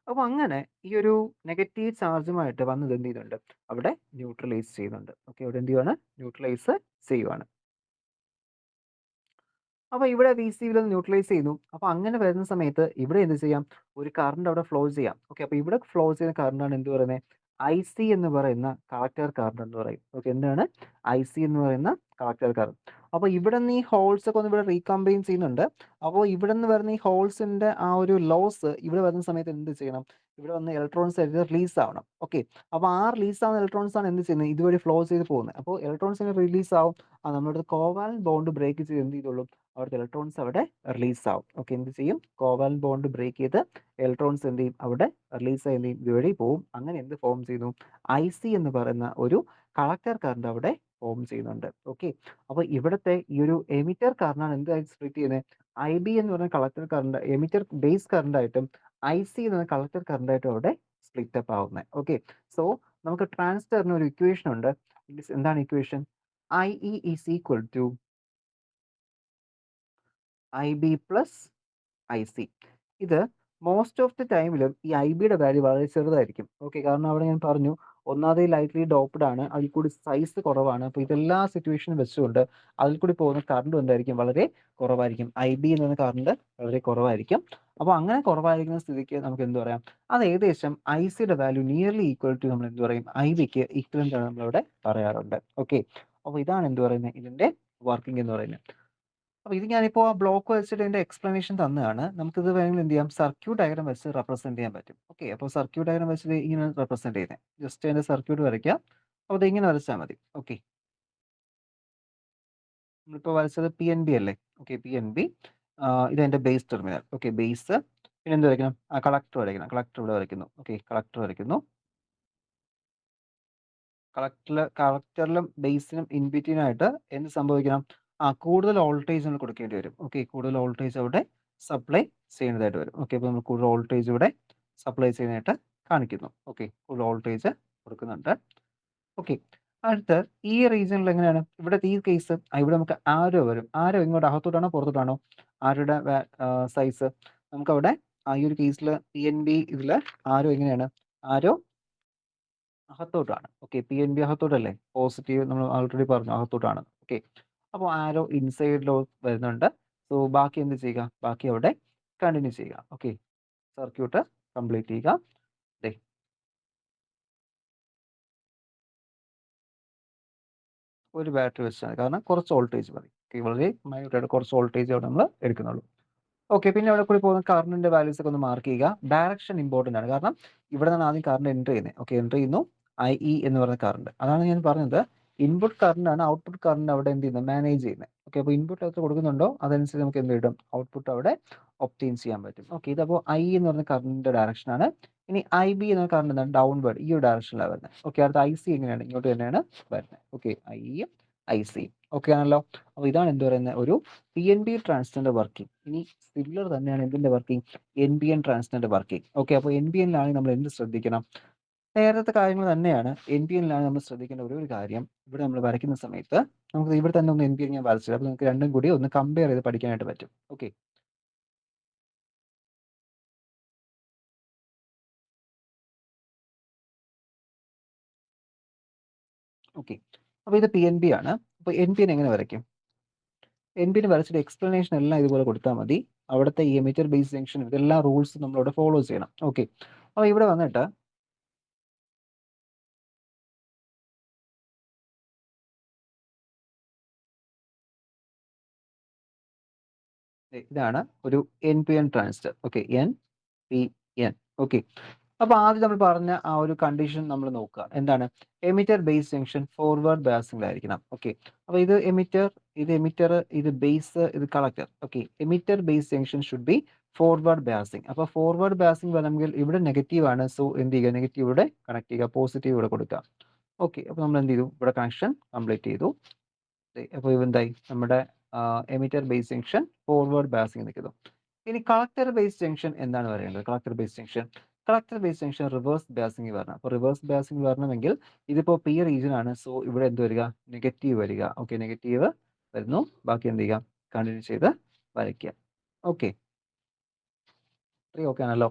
[SPEAKER 1] അപ്പോൾ അങ്ങനെ ഈ ഒരു നെഗറ്റീവ് ചാർജുമായിട്ട് വന്നത് എന്ത് ചെയ്യുന്നുണ്ട്? അവിടെ ന്യൂട്രലൈസ് ചെയ്യുന്നുണ്ട്. ഓക്കെ. അവിടെ എന്ത് ചെയ്യുവാണ്? ന്യൂട്രലൈസ് ചെയ്യുവാണ്. അപ്പോൾ ഇവിടെ VCBയിൽ ഒന്ന് ന്യൂട്രലൈസ് ചെയ്യുന്നു. അപ്പോൾ അങ്ങനെ വരുന്ന സമയത്ത് ഇവിടെ എന്ത് ചെയ്യാം? ഒരു കറന്റ് അവിടെ ഫ്ലോ ചെയ്യാം. ഓക്കെ. അപ്പോൾ ഇവിടെ ഫ്ലോ ചെയ്യുന്ന കറന്റാണ് എന്ത് പറയുന്നത്? IC എന്ന് പറയുന്ന കളക്ടർ കറന്റ് എന്ന് പറയും. ഓക്കെ. എന്താണ്? IC എന്ന് പറയുന്ന കളക്ടർ കറന്റ്. അപ്പോൾ ഇവിടെ നിന്ന് ഈ ഹോൾസ് ഒക്കെ ഒന്ന് ഇവിടെ റീകമ്പൈൻ ചെയ്യുന്നുണ്ട്. അപ്പോൾ ഇവിടെ നിന്ന് വരുന്ന ഈ ഹോൾസിന്റെ ആ ഒരു ലോസ് ഇവിടെ വരുന്ന സമയത്ത് എന്ത് ചെയ്യണം? ഇവിടെ വന്ന് ഇലക്ട്രോൺസ് റിലീസ് ആവണം. ഓക്കെ. അപ്പോൾ റിലീസ് ആവുന്ന ഇലക്ട്രോൺസ് ആണ് എന്ത് ചെയ്യുന്നത്? ഇതുവഴി ഫ്ലോ ചെയ്ത് പോകുന്നത്. അപ്പോൾ ഇലക്ട്രോൺസ് റിലീസ് ആവും. നമ്മുടെ കോവാലന്റ് ബോണ്ട് ബ്രേക്ക് ചെയ്ത് എന്ത് ചെയ്തോളും? അവിടുത്തെ ഇലക്ട്രോൺസ് അവിടെ റിലീസ് ആവും. ഓക്കെ. എന്ത് ചെയ്യും? കോവാലന്റ് ബോണ്ട് ബ്രേക്ക് ചെയ്ത് ഇലക്ട്രോൺസ് എന്ത് ചെയ്യും? അവിടെ റിലീസ് ആയി എന്ത് ചെയ്യും? ഇതുവഴി പോവും. അങ്ങനെ എന്ത് ഫോം ചെയ്യുന്നു? IC എന്ന് പറയുന്ന ഒരു കളക്ടർ കറന്റ് അവിടെ ഫോം ചെയ്യുന്നുണ്ട്. ഓക്കെ. അപ്പോൾ ഇവിടുത്തെ ഈ ഒരു എമിറ്റർ കറന്റാണ് എന്തായി സ്പ്ലിറ്റ് ചെയ്യുന്നത്? IB എന്ന് പറയുന്ന collector current emitter base current ആയിട്ടും IC എന്ന് പറയുന്ന കളക്ടർ കറന്റ് ആയിട്ടും അവിടെ സ്പ്ലിറ്റ് അപ്പ് ആവുന്നത്. ഓക്കെ. സോ നമുക്ക് ട്രാൻസിസ്റ്ററിന് ഒരു ഇക്വേഷൻ ഉണ്ട്. എന്താണ് equation? IE is equal to IB plus IC. ഇത് മോസ്റ്റ് ഓഫ് ദി ടൈമിലും ഈ IBയുടെ വാല്യൂ വളരെ ചെറുതായിരിക്കും. ഓക്കെ. കാരണം അവിടെ ഞാൻ പറഞ്ഞു ഒന്നാമത് ലൈറ്റ്ലി ഡോപ്ഡ് ആണ്. അതിൽ കൂടി സൈസ് കുറവാണ്. അപ്പോൾ ഇതെല്ലാ സിറ്റുവേഷനും വെച്ചുകൊണ്ട് അതിൽ കൂടി പോകുന്ന കറണ്ടും എന്തായിരിക്കും? വളരെ കുറവായിരിക്കും. IB എന്ന് പറയുന്ന കറണ്ട് വളരെ കുറവായിരിക്കും. അപ്പോൾ അങ്ങനെ കുറവായിരിക്കുന്ന സ്ഥിതിക്ക് നമുക്ക് എന്ത് പറയാം? അത് ഏകദേശം ICയുടെ വാല്യൂ നിയർലി ഈക്വൽ ടു നമ്മൾ എന്ത് പറയും? IBക്ക് ഈക്വലന്റ് ആണ് നമ്മളിവിടെ പറയാറുണ്ട്. ഓക്കെ. അപ്പോൾ ഇതാണ് എന്ത് പറയുന്നത്? ഇതിന്റെ വർക്കിംഗ് എന്ന് പറയുന്നത്. അപ്പോൾ ഇത് ഞാനിപ്പോൾ ആ ബ്ലോക്ക് വെച്ചിട്ട് ഇതിന്റെ എക്സ്പ്ലനേഷൻ തന്നതാണ്. നമുക്കിത് വേണമെങ്കിൽ എന്ത് ചെയ്യാം? സർക്യൂട്ട് ഡയഗ്രം വെച്ച് റെപ്രസെന്റ് ചെയ്യാൻ പറ്റും. ഓക്കെ. അപ്പോൾ സർക്യൂട്ട് ഡയഗ്രം വെച്ചിട്ട് ഇങ്ങനെ റെപ്രസെന്റ് ചെയ്യുന്നത്. ജസ്റ്റ് അതിന്റെ സർക്യൂട്ട് വരയ്ക്കാം. അപ്പോൾ ഇത് ഇങ്ങനെ വരച്ചാൽ മതി. ഓക്കെ. നമ്മളിപ്പോൾ വരച്ചത് PNB അല്ലേ? ഓക്കെ. PNB. ഇത് അതിന്റെ ബേസ് ടെർമിനൽ. ഓക്കെ. ബേസ്. പിന്നെ എന്ത് വരയ്ക്കണം? കളക്ടർ വരയ്ക്കണം. കളക്ടർ ഇവിടെ വരയ്ക്കുന്നു. ഓക്കെ. കളക്ടർ വരയ്ക്കുന്നു. കളക്ടറിലും ബേസിനും ഇൻ ബിറ്റ്വീൻ ആയിട്ട് എന്ത് സംഭവിക്കണം? കൂടുതൽ വോൾട്ടേജ് നമ്മൾ കൊടുക്കേണ്ടി വരും. ഓക്കെ. കൂടുതൽ വോൾട്ടേജ് അവിടെ സപ്ലൈ ചെയ്യേണ്ടതായിട്ട് വരും. ഓക്കെ. അപ്പോൾ നമ്മൾ കൂടുതൽ വോൾട്ടേജ് ഇവിടെ സപ്ലൈ ചെയ്യുന്നതായിട്ട് കാണിക്കുന്നു. ഓക്കെ. കൂടുതൽ വോൾട്ടേജ് കൊടുക്കുന്നുണ്ട്. ഓക്കെ. അടുത്ത് ഈ റീജിയനിൽ എങ്ങനെയാണ്? ഇവിടുത്തെ ഈ കേസ് ഇവിടെ നമുക്ക് ആരോ വരും. ആരോ ഇങ്ങോട്ട് അകത്തോട്ടാണോ പുറത്തോട്ടാണോ? ആരോയുടെ സൈസ് നമുക്കവിടെ ഈ ഒരു കേസിൽ PNB ഇതിൽ ആരോ എങ്ങനെയാണ്? ആരോ അകത്തോട്ടാണ്. ഓക്കെ. PNB അകത്തോട്ടല്ലേ? പോസിറ്റീവ് നമ്മൾ ആൾറെഡി പറഞ്ഞു അകത്തോട്ടാണ്. ഓക്കെ. അപ്പോൾ ആരോ ഇൻസൈഡിലോ വരുന്നുണ്ട്. സോ ബാക്കി എന്ത് ചെയ്യുക? ബാക്കി അവിടെ കണ്ടിന്യൂ ചെയ്യുക. ഓക്കെ. സർക്യൂട്ട് കംപ്ലീറ്റ് ചെയ്യുക. ദേ ഒരു ബാറ്ററി വെച്ചാൽ കാരണം കുറച്ച് വോൾട്ടേജ് മതി. ഓക്കെ. വളരെ മൈന്യൂട്ടായിട്ട് കുറച്ച് വോൾട്ടേജ് അവിടെ നമ്മൾ എടുക്കുന്നുള്ളൂ. ഓക്കെ. പിന്നെ അവിടെ കൂടി പോകുന്ന കറന്റിന്റെ വാല്യൂസ് ഒക്കെ ഒന്ന് മാർക്ക് ചെയ്യുക. ഡയറക്ഷൻ ഇമ്പോർട്ടന്റ് ആണ്. കാരണം ഇവിടെ നിന്നാണ് ആദ്യം കറന്റ് എൻറ്റർ ചെയ്യുന്നത്. ഓക്കെ. എൻറ്റർ ചെയ്യുന്നു. IE എന്ന് പറയുന്ന കറന്റ്. അതാണ് ഞാൻ പറഞ്ഞത്. ഇൻപുട്ട് കറന്റ് ആണ് ഔട്ട്പുട്ട് കറന്റ് അവിടെ എന്ത് ചെയ്യുന്നത്? മാനേജ് ചെയ്യുന്നത്. ഓക്കെ. അപ്പോൾ ഇൻപുട്ട് എത്ര കൊടുക്കുന്നുണ്ടോ അതനുസരിച്ച് നമുക്ക് എന്ത് കിട്ടും? ഔട്ട്പുട്ട് അവിടെ ഒബ്റ്റെയിൻ ചെയ്യാൻ പറ്റും. ഓക്കെ. ഇതപ്പോൾ IE എന്ന് പറയുന്ന കറന്റിന്റെ ഡയറക്ഷൻ ആണ്. ഇനി IB എന്ന കറന്റ് എന്താണ്? ഡൗൺവേർഡ് ഈ ഒരു ഡയറക്ഷനിലാണ് വരുന്നത്. ഓക്കെ. അടുത്ത IC എങ്ങനെയാണ്? ഇങ്ങോട്ട് തന്നെയാണ് വരുന്നത്. ഓക്കെ. IEയും ICയും. ഓക്കെ ആണല്ലോ. അപ്പോൾ ഇതാണ് എന്ത് പറയുന്നത്? ഒരു PNB ട്രാൻസിസ്റ്ററിന്റെ വർക്കിംഗ്. ഇനി സിമിലർ തന്നെയാണ് എന്തിന്റെ വർക്കിംഗ്? NPN ട്രാൻസിസ്റ്ററിന്റെ വർക്കിംഗ്. ഓക്കെ. അപ്പോൾ NPNലാണെങ്കിൽ നമ്മൾ എന്ത് ശ്രദ്ധിക്കണം? നേരത്തെ കാര്യങ്ങൾ തന്നെയാണ്. NPNലാണ് നമ്മൾ ശ്രദ്ധിക്കേണ്ട ഒരു കാര്യം. ഇവിടെ നമ്മൾ വരയ്ക്കുന്ന സമയത്ത് നമുക്ക് ഇവിടെ തന്നെ ഒന്ന് NPN ഞാൻ വരച്ചത്. അപ്പോൾ നമുക്ക് രണ്ടും കൂടി ഒന്ന് കമ്പയർ ചെയ്ത് പഠിക്കാനായിട്ട് പറ്റും. ഓക്കെ. ഓക്കെ. അപ്പോൾ ഇത് പി എൻ പി ആണ്. അപ്പോൾ എൻ പി എങ്ങനെ വരയ്ക്കും? എൻ പിന് വരച്ചിട്ട് എക്സ്പ്ലനേഷൻ എല്ലാം ഇതുപോലെ കൊടുത്താൽ മതി. അവിടുത്തെ ഈ എമിറ്റർ ബേസ് ജംഗ്ഷൻ ഇതെല്ലാം റൂൾസ് നമ്മളിവിടെ ഫോളോ ചെയ്യണം. ഓക്കെ. അപ്പോൾ ഇവിടെ വന്നിട്ട് ഇതാണ് ഒരു N P N transistor. Okay, N P N. Okay. അപ്പോൾ ആദ്യം നമ്മൾ പറഞ്ഞ ആ ഒരു കണ്ടീഷൻ നമ്മൾ നോക്കുക. എന്താണ്? എമിറ്റർ ബേസ് ജംഗ്ഷൻ ഫോർവേഡ് ബയാസിംഗിലായിരിക്കണം. ഓക്കെ. അപ്പോൾ ഇത് എമിറ്റർ, ഇത് ബേസ്, ഇത് collector. Okay. Emitter base junction should be forward biasing. അപ്പോൾ ഫോർവേഡ് ബയാസിംഗ് വേണമെങ്കിൽ ഇവിടെ നെഗറ്റീവ് ആണ്. സോ എന്ത് ചെയ്യുക? നെഗറ്റീവ് ഇവിടെ കണക്ട് ചെയ്യുക, പോസിറ്റീവ് ഇവിടെ കൊടുക്കുക. ഓക്കെ. അപ്പോൾ നമ്മൾ എന്ത് ചെയ്തു? ഇവിടെ കണക്ഷൻ കംപ്ലീറ്റ് ചെയ്തു. അപ്പോൾ ഇതെന്തായി? നമ്മുടെ emitter base junction forward biasing നിൽക്കുന്നു. ഇനി കളക്ടർ ബേസ് ജംഗ്ഷൻ എന്താണ് പറയേണ്ടത്? Collector base junction reverse biasing വരണം. അപ്പോൾ റിവേഴ്സ് ബയാസിംഗ് വരണമെങ്കിൽ ഇതിപ്പോൾ പി റീജിയൻ ആണ്. സോ ഇവിടെ എന്ത് വരിക? നെഗറ്റീവ് വരിക. ഓക്കെ, നെഗറ്റീവ് വരുന്നു. ബാക്കി എന്ത് ചെയ്യുക? കണ്ടിന്യൂ ചെയ്ത് വരയ്ക്കുക. ഓക്കെ, ഓക്കെ ആണല്ലോ.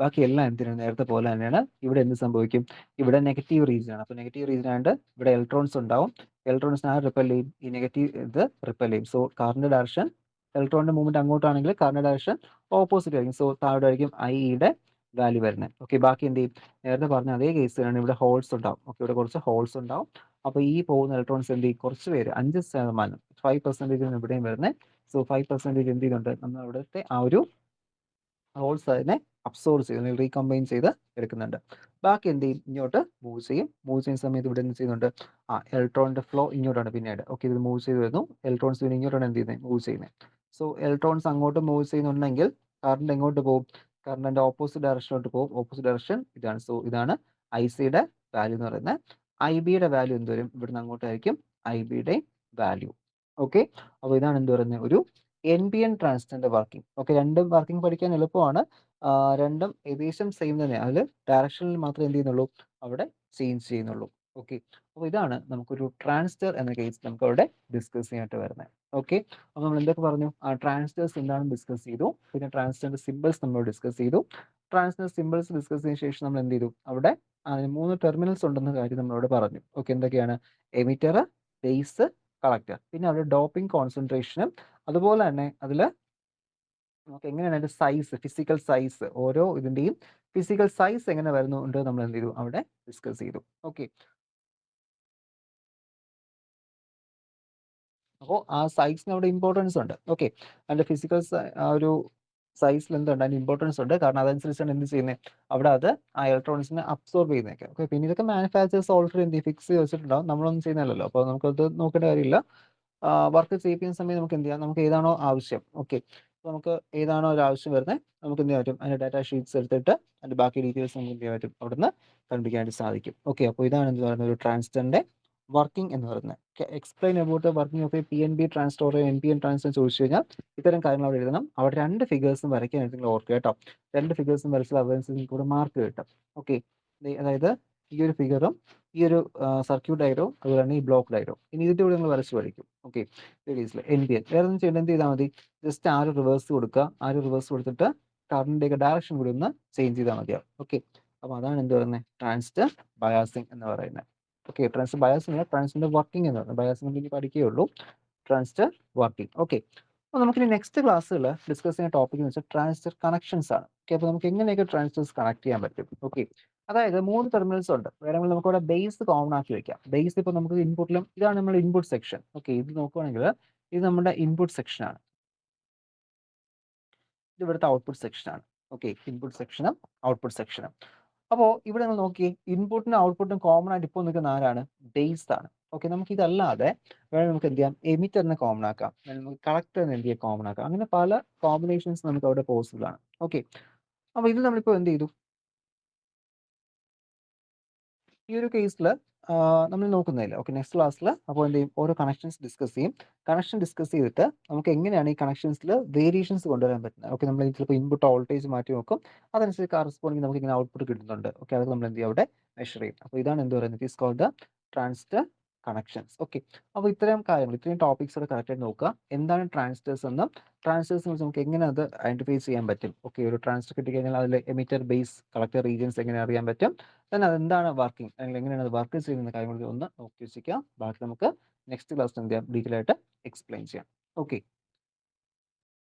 [SPEAKER 1] ബാക്കി എല്ലാം എന്തിനാണ്? നേരത്തെ പോലെ തന്നെയാണ്. ഇവിടെ എന്ത് സംഭവിക്കും? ഇവിടെ നെഗറ്റീവ് റീജിയൻ ആണ്. അപ്പോൾ നെഗറ്റീവ് റീജിയൻ ആയതുകൊണ്ട് ഇവിടെ ഇലക്ട്രോൺസ് ഉണ്ടാവും. ഇലക്ട്രോൺസിനെ ആര് റിപ്പൽ ചെയ്യും? ഈ നെഗറ്റീവ് ഇത് റിപ്പൽ ചെയ്യും. സോ കറണ്ട് ഡയറക്ഷൻ, ഇലക്ട്രോണിന്റെ മൂവ്മെന്റ് അങ്ങോട്ടാണെങ്കിൽ കറണ്ട് ഡയറക്ഷൻ ഓപ്പോസിറ്റ് ആയിരിക്കും. സോ താഴെ ആയിരിക്കും ഐയുടെ വാല്യൂ വരുന്നത്. ഓക്കെ, ബാക്കി എന്ത് ചെയ്യും? നേരത്തെ പറഞ്ഞ അതേ കേസിലാണ് ഇവിടെ ഹോൾസ് ഉണ്ടാവും. ഓക്കെ, ഇവിടെ കുറച്ച് ഹോൾസ് ഉണ്ടാവും. അപ്പോൾ ഈ പോകുന്ന ഇലക്ട്രോൺസ് എന്ത് ചെയ്യും? കുറച്ച് പേര് 5% 5% ഇവിടെയും വരുന്നത്. സോ 5% എന്ത് ചെയ്യുന്നുണ്ട്? നമ്മൾ അവിടുത്തെ ആ ഒരു ഹോൾസ് അതിനെ അബ്സോർബ് ചെയ്ത് അല്ലെങ്കിൽ റീകമ്പൈൻ ചെയ്ത് എടുക്കുന്നുണ്ട്. ബാക്കി എന്ത് ചെയ്യും? ഇങ്ങോട്ട് മൂവ് ചെയ്യും. മൂവ് ചെയ്യുന്ന സമയത്ത് ഇവിടെ എന്ത് ചെയ്യുന്നുണ്ട്? ഇലക്ട്രോണിന്റെ ഫ്ലോ ഇങ്ങോട്ടാണ് പിന്നീട്. ഓക്കെ, ഇത് മൂവ് ചെയ്ത് വരുന്നു. ഇലക്ട്രോൺസ് പിന്നെ ഇങ്ങോട്ടാണ് എന്ത് ചെയ്യുന്നത്? മൂവ് ചെയ്യുന്നത്. സോ ഇലക്ട്രോൺസ് അങ്ങോട്ട് മൂവ് ചെയ്യുന്നുണ്ടെങ്കിൽ കറണ്ട് എങ്ങോട്ട് പോകും? കറണ്ടിന്റെ ഓപ്പോസിറ്റ് ഡയറക്ഷനോട്ട് പോകും. ഓപ്പോസിറ്റ് ഡയറക്ഷൻ ഇതാണ്. സോ ഇതാണ് ഐ സിയുടെ വാല്യൂ എന്ന് പറയുന്നത്. ഐ ബിയുടെ വാല്യൂ എന്ത് വരും? ഇവിടുന്ന് അങ്ങോട്ടായിരിക്കും ഐ ബിയുടെ വാല്യൂ. ഓക്കെ, അപ്പോൾ ഇതാണ് എന്ത് പറയുന്നത്? ഒരു എൻ പി എൻ ട്രാൻസിസ്റ്ററിന്റെ വർക്കിംഗ്. ഓക്കെ, രണ്ടും വർക്കിംഗ് പഠിക്കാൻ എളുപ്പമാണ്. രണ്ടും ഏകദേശം സെയിം തന്നെയാണ്. അതിൽ ഡയറക്ഷനിൽ മാത്രമേ എന്ത് ചെയ്യുന്നുള്ളൂ? അവിടെ ചേഞ്ച് ചെയ്യുന്നുള്ളൂ. ഓക്കെ, അപ്പോൾ ഇതാണ് നമുക്കൊരു ട്രാൻസിസ്റ്റർ എന്ന കേസ് നമുക്ക് അവിടെ ഡിസ്കസ് ചെയ്യാനായിട്ട് വരുന്നത്. ഓക്കെ, അപ്പോൾ നമ്മൾ എന്തൊക്കെ പറഞ്ഞു? ട്രാൻസിസ്റ്റേഴ്സ് എന്താണെന്ന് ഡിസ്കസ് ചെയ്തു. പിന്നെ ട്രാൻസിസ്റ്ററിന്റെ സിമ്പിൾസ് നമ്മൾ ഡിസ്കസ് ചെയ്തു. ട്രാൻസിസ്റ്റർ സിമ്പിൾസ് ഡിസ്കസ് ചെയ്തതിനു ശേഷം നമ്മൾ എന്ത് ചെയ്തു? അവിടെ 3 ടെർമിനൽസ് ഉണ്ടെന്ന കാര്യം നമ്മളവിടെ പറഞ്ഞു. ഓക്കെ, എന്തൊക്കെയാണ്? Emitter, base, collector. പിന്നെ അവിടെ ഡോപ്പിംഗ് കോൺസെൻട്രേഷനും അതുപോലെ തന്നെ അതിൽ നമുക്ക് എങ്ങനെയാണ് അതിന്റെ സൈസ്, ഫിസിക്കൽ സൈസ്, ഓരോ ഇതിന്റെയും ഫിസിക്കൽ സൈസ് എങ്ങനെ വരുന്നുണ്ട് നമ്മൾ എന്ത് ചെയ്തു? അവിടെ ഡിസ്കസ് ചെയ്തു. ഓക്കെ, അപ്പോൾ ആ സൈസിന് അവിടെ ഇമ്പോർട്ടൻസ് ഉണ്ട്. ഓക്കെ, അതിന്റെ ഫിസിക്കൽ ആ ഒരു സൈസിൽ എന്തുണ്ട്? അതിന് ഇമ്പോർട്ടൻസ് ഉണ്ട്. കാരണം അതനുസരിച്ചാണ് എന്ത് ചെയ്യുന്നത്? അവിടെ അത് ആ ഇലക്ട്രോണിക്സിനെ അബ്സോർബ് ചെയ്യുന്നതൊക്കെ. ഓക്കെ, പിന്നെ ഇതൊക്കെ മാനുഫാക്ചേഴ്സ് ഓൾറെഡി എന്ത് ഫിക്സ് ചെയ്ത് വെച്ചിട്ടുണ്ടാവും. നമ്മളൊന്നും ചെയ്യുന്നില്ലല്ലോ. അപ്പോൾ നമുക്കത് നോക്കേണ്ട കാര്യമില്ല. വർക്ക് ചെയ്യിപ്പിക്കുന്ന സമയത്ത് നമുക്ക് എന്ത് ചെയ്യാം? നമുക്ക് ഏതാണോ ആവശ്യം, ഓക്കെ, നമുക്ക് ഏതാണോ ഒരു ആവശ്യം വരുന്നത് നമുക്ക് എന്ത് ചെയ്യാൻ പറ്റും? അതിന്റെ ഡാറ്റ ഷീറ്റ്സ് എടുത്തിട്ട് അതിന്റെ ബാക്കി ഡീറ്റെയിൽസ് നമുക്ക് എന്ത് ചെയ്യാൻ പറ്റും? അവിടുന്ന് കണ്ടുപിടിക്കാനായിട്ട് സാധിക്കും. ഓക്കെ, അപ്പോൾ ഇതാണ് എന്ത് പറയുന്നത്? ഒരു ട്രാൻസിസ്റ്ററിന്റെ വർക്കിംഗ് എന്ന് പറയുന്നത്. Explain about the working of A P N B transistor or N P N transistor ചോദിച്ചു കഴിഞ്ഞാൽ ഇത്തരം കാര്യങ്ങൾ അവിടെ എഴുതണം. അവിടെ 2 ഫിഗേഴ്സും വരയ്ക്കാനായിട്ട് നിങ്ങൾ ഓർക്കുക കേട്ടോ. 2 ഫിഗേഴ്സും വരച്ചാൽ അതനുസരിച്ച് നിങ്ങൾക്ക് ഇവിടെ മാർക്ക് കിട്ടും. ഓക്കെ, അതായത് ഈ ഒരു ഫിഗറും ഈ ഒരു സർക്യൂട്ട് ഡയഗ്രവും അതുപോലെ തന്നെ ഈ ബ്ലോക്ക് ഡയഗ്രവും. ഇനി ഇതിന്റെ കൂടെ നിങ്ങൾ വരച്ച് പഠിക്കും. ഓക്കെ, സീരീസിൽ എൻ പി എൻ വേറെ ഒന്നും ചെയ്യേണ്ട, എന്ത് ചെയ്താൽ മതി? ജസ്റ്റ് ആ ഒരു റിവേഴ്സ് കൊടുക്കുക. ആ ഒരു റിവേഴ്സ് കൊടുത്തിട്ട് കറണ്ടിന്റെ ഒക്കെ ഡയറക്ഷൻ കൂടി ഒന്ന് ചേഞ്ച് ചെയ്താൽ മതിയാവും. ഓക്കെ, അപ്പോൾ അതാണ് എന്ത് പറയുന്നത്? ട്രാൻസിസ്റ്റർ ബയാസിംഗ് എന്ന് പറയുന്നത്. ഓക്കെ, ട്രാൻസിസ്റ്റർ ബയാസിംഗ് അല്ല, ട്രാൻസിസ്റ്റർ വർക്കിംഗ് എന്ന് പറയുന്നത്. ബയാസിംഗ് നമ്മൾ ഇനി പഠിക്കുകയുള്ളൂ. Transistor working. ഓക്കെ, അപ്പോൾ നമുക്കിനി നെക്സ്റ്റ് ക്ലാസ്സുകൾ ഡിസ്കസ് ചെയ്യുന്ന ടോപ്പിക് എന്ന് വെച്ചാൽ ട്രാൻസിസ്റ്റർ കണക്ഷൻസ് ആണ്. ഓക്കെ, അപ്പോൾ നമുക്ക് എങ്ങനെയൊക്കെ ട്രാൻസിസ്റ്റേഴ്സ് കണക്ട് ചെയ്യാൻ പറ്റും? ഓക്കെ, അതായത് 3 ടെർമിനൽസ് ഉണ്ട്. വേണമെങ്കിൽ നമുക്ക് ഇവിടെ ബേസ് കോമൺ ആക്കി വെക്കാം. ബേസ് ഇപ്പോൾ നമുക്ക് ഇൻപുട്ടിലും ഇതാണ് നമ്മുടെ ഇൻപുട്ട് സെക്ഷൻ. ഓക്കെ, ഇത് നോക്കുകയാണെങ്കിൽ ഇത് നമ്മുടെ ഇൻപുട്ട് സെക്ഷൻ ആണ്. ഇത് ഇവിടുത്തെ ഔട്ട്പുട്ട് സെക്ഷൻ ആണ്. ഓക്കെ, ഇൻപുട്ട് സെക്ഷനും ഔട്ട്പുട്ട് സെക്ഷനും. അപ്പോൾ ഇവിടെ നിങ്ങൾ നോക്കി ഇൻപുട്ടിനും ഔട്ട്പുട്ടും കോമൺ ആയിട്ട് ഇപ്പോൾ നിൽക്കുന്ന ആരാണ്? ബേസ് ആണ്. ഓക്കെ, നമുക്ക് ഇതല്ലാതെ വേണമെങ്കിൽ നമുക്ക് എന്ത് ചെയ്യാം? എമിറ്ററിനെ കോമൺ ആക്കാം, നമുക്ക് കളക്ടറിനെ എന്ത് ചെയ്യാം? കോമൺ ആക്കാം. അങ്ങനെ പല കോമ്പിനേഷൻസ് നമുക്ക് അവിടെ പോസിബിൾ ആണ്. ഓക്കെ, അപ്പോൾ ഇത് നമ്മളിപ്പോൾ എന്ത് ചെയ്തു? ഈ ഒരു കേസിൽ നമ്മൾ നോക്കുന്നില്ല. ഓക്കെ, നെക്സ്റ്റ് ക്ലാസ്സിൽ അപ്പോൾ എന്ത് ചെയ്യും? ഓരോ കണക്ഷൻസ് ഡിസ്കസ് ചെയ്യും. കണക്ഷൻ ഡിസ്കസ് ചെയ്തിട്ട് നമുക്ക് എങ്ങനെയാണ് ഈ കണക്ഷൻസിൽ വേരിയേഷൻസ് കൊണ്ടുവരാൻ പറ്റുന്നത്? ഓക്കെ, നമ്മൾ ചിലപ്പോൾ ഇൻപുട്ട് വോൾട്ടേജ് മാറ്റി നോക്കും. അതനുസരിച്ച് കറസ്പോണ്ടിങ് നമുക്ക് ഇങ്ങനെ ഔട്ട്പുട്ട് കിട്ടുന്നുണ്ട്. ഓക്കെ, അത് നമ്മൾ എന്ത് ചെയ്യും? അവിടെ മെഷർ ചെയ്യും. അപ്പോൾ ഇതാണ് എന്ത് പറയുന്നത്? It is called the transistor connections. Okay. അപ്പോൾ ഇത്രയും കാര്യങ്ങൾ, ഇത്രയും ടോപ്പിക്സ് ഒക്കെ കറക്റ്റായിട്ട് നോക്കുക. എന്താണ് ട്രാൻസിസ്റ്റേഴ്സ് എന്നും ട്രാൻസിസ്റ്റേഴ്സിനെ കുറിച്ച് നമുക്ക് എങ്ങനെ അത് ഐഡന്റിഫൈ ചെയ്യാൻ പറ്റും. ഓക്കെ. ഒരു ട്രാൻസിസ്റ്റർ കിട്ടിക്കഴിഞ്ഞാൽ അതിലെ എമിറ്റർ, ബേസ്, കളക്ടർ റീജിയൻസ് എങ്ങനെ അറിയാൻ പറ്റും. then അതെന്താണ് വർക്കിംഗ്, അല്ലെങ്കിൽ എങ്ങനെയാണ് അത് വർക്ക് ചെയ്യുന്ന കാര്യങ്ങൾ ഒന്ന് നോക്കി വെച്ചിരിക്കുക. ബാക്കി നമുക്ക് നെക്സ്റ്റ് ക്ലാസ്സിൽ എന്ത് ചെയ്യാം, ഡീറ്റെയിൽ ആയിട്ട് എക്സ്പ്ലെയിൻ ചെയ്യാം. ഓക്കെ.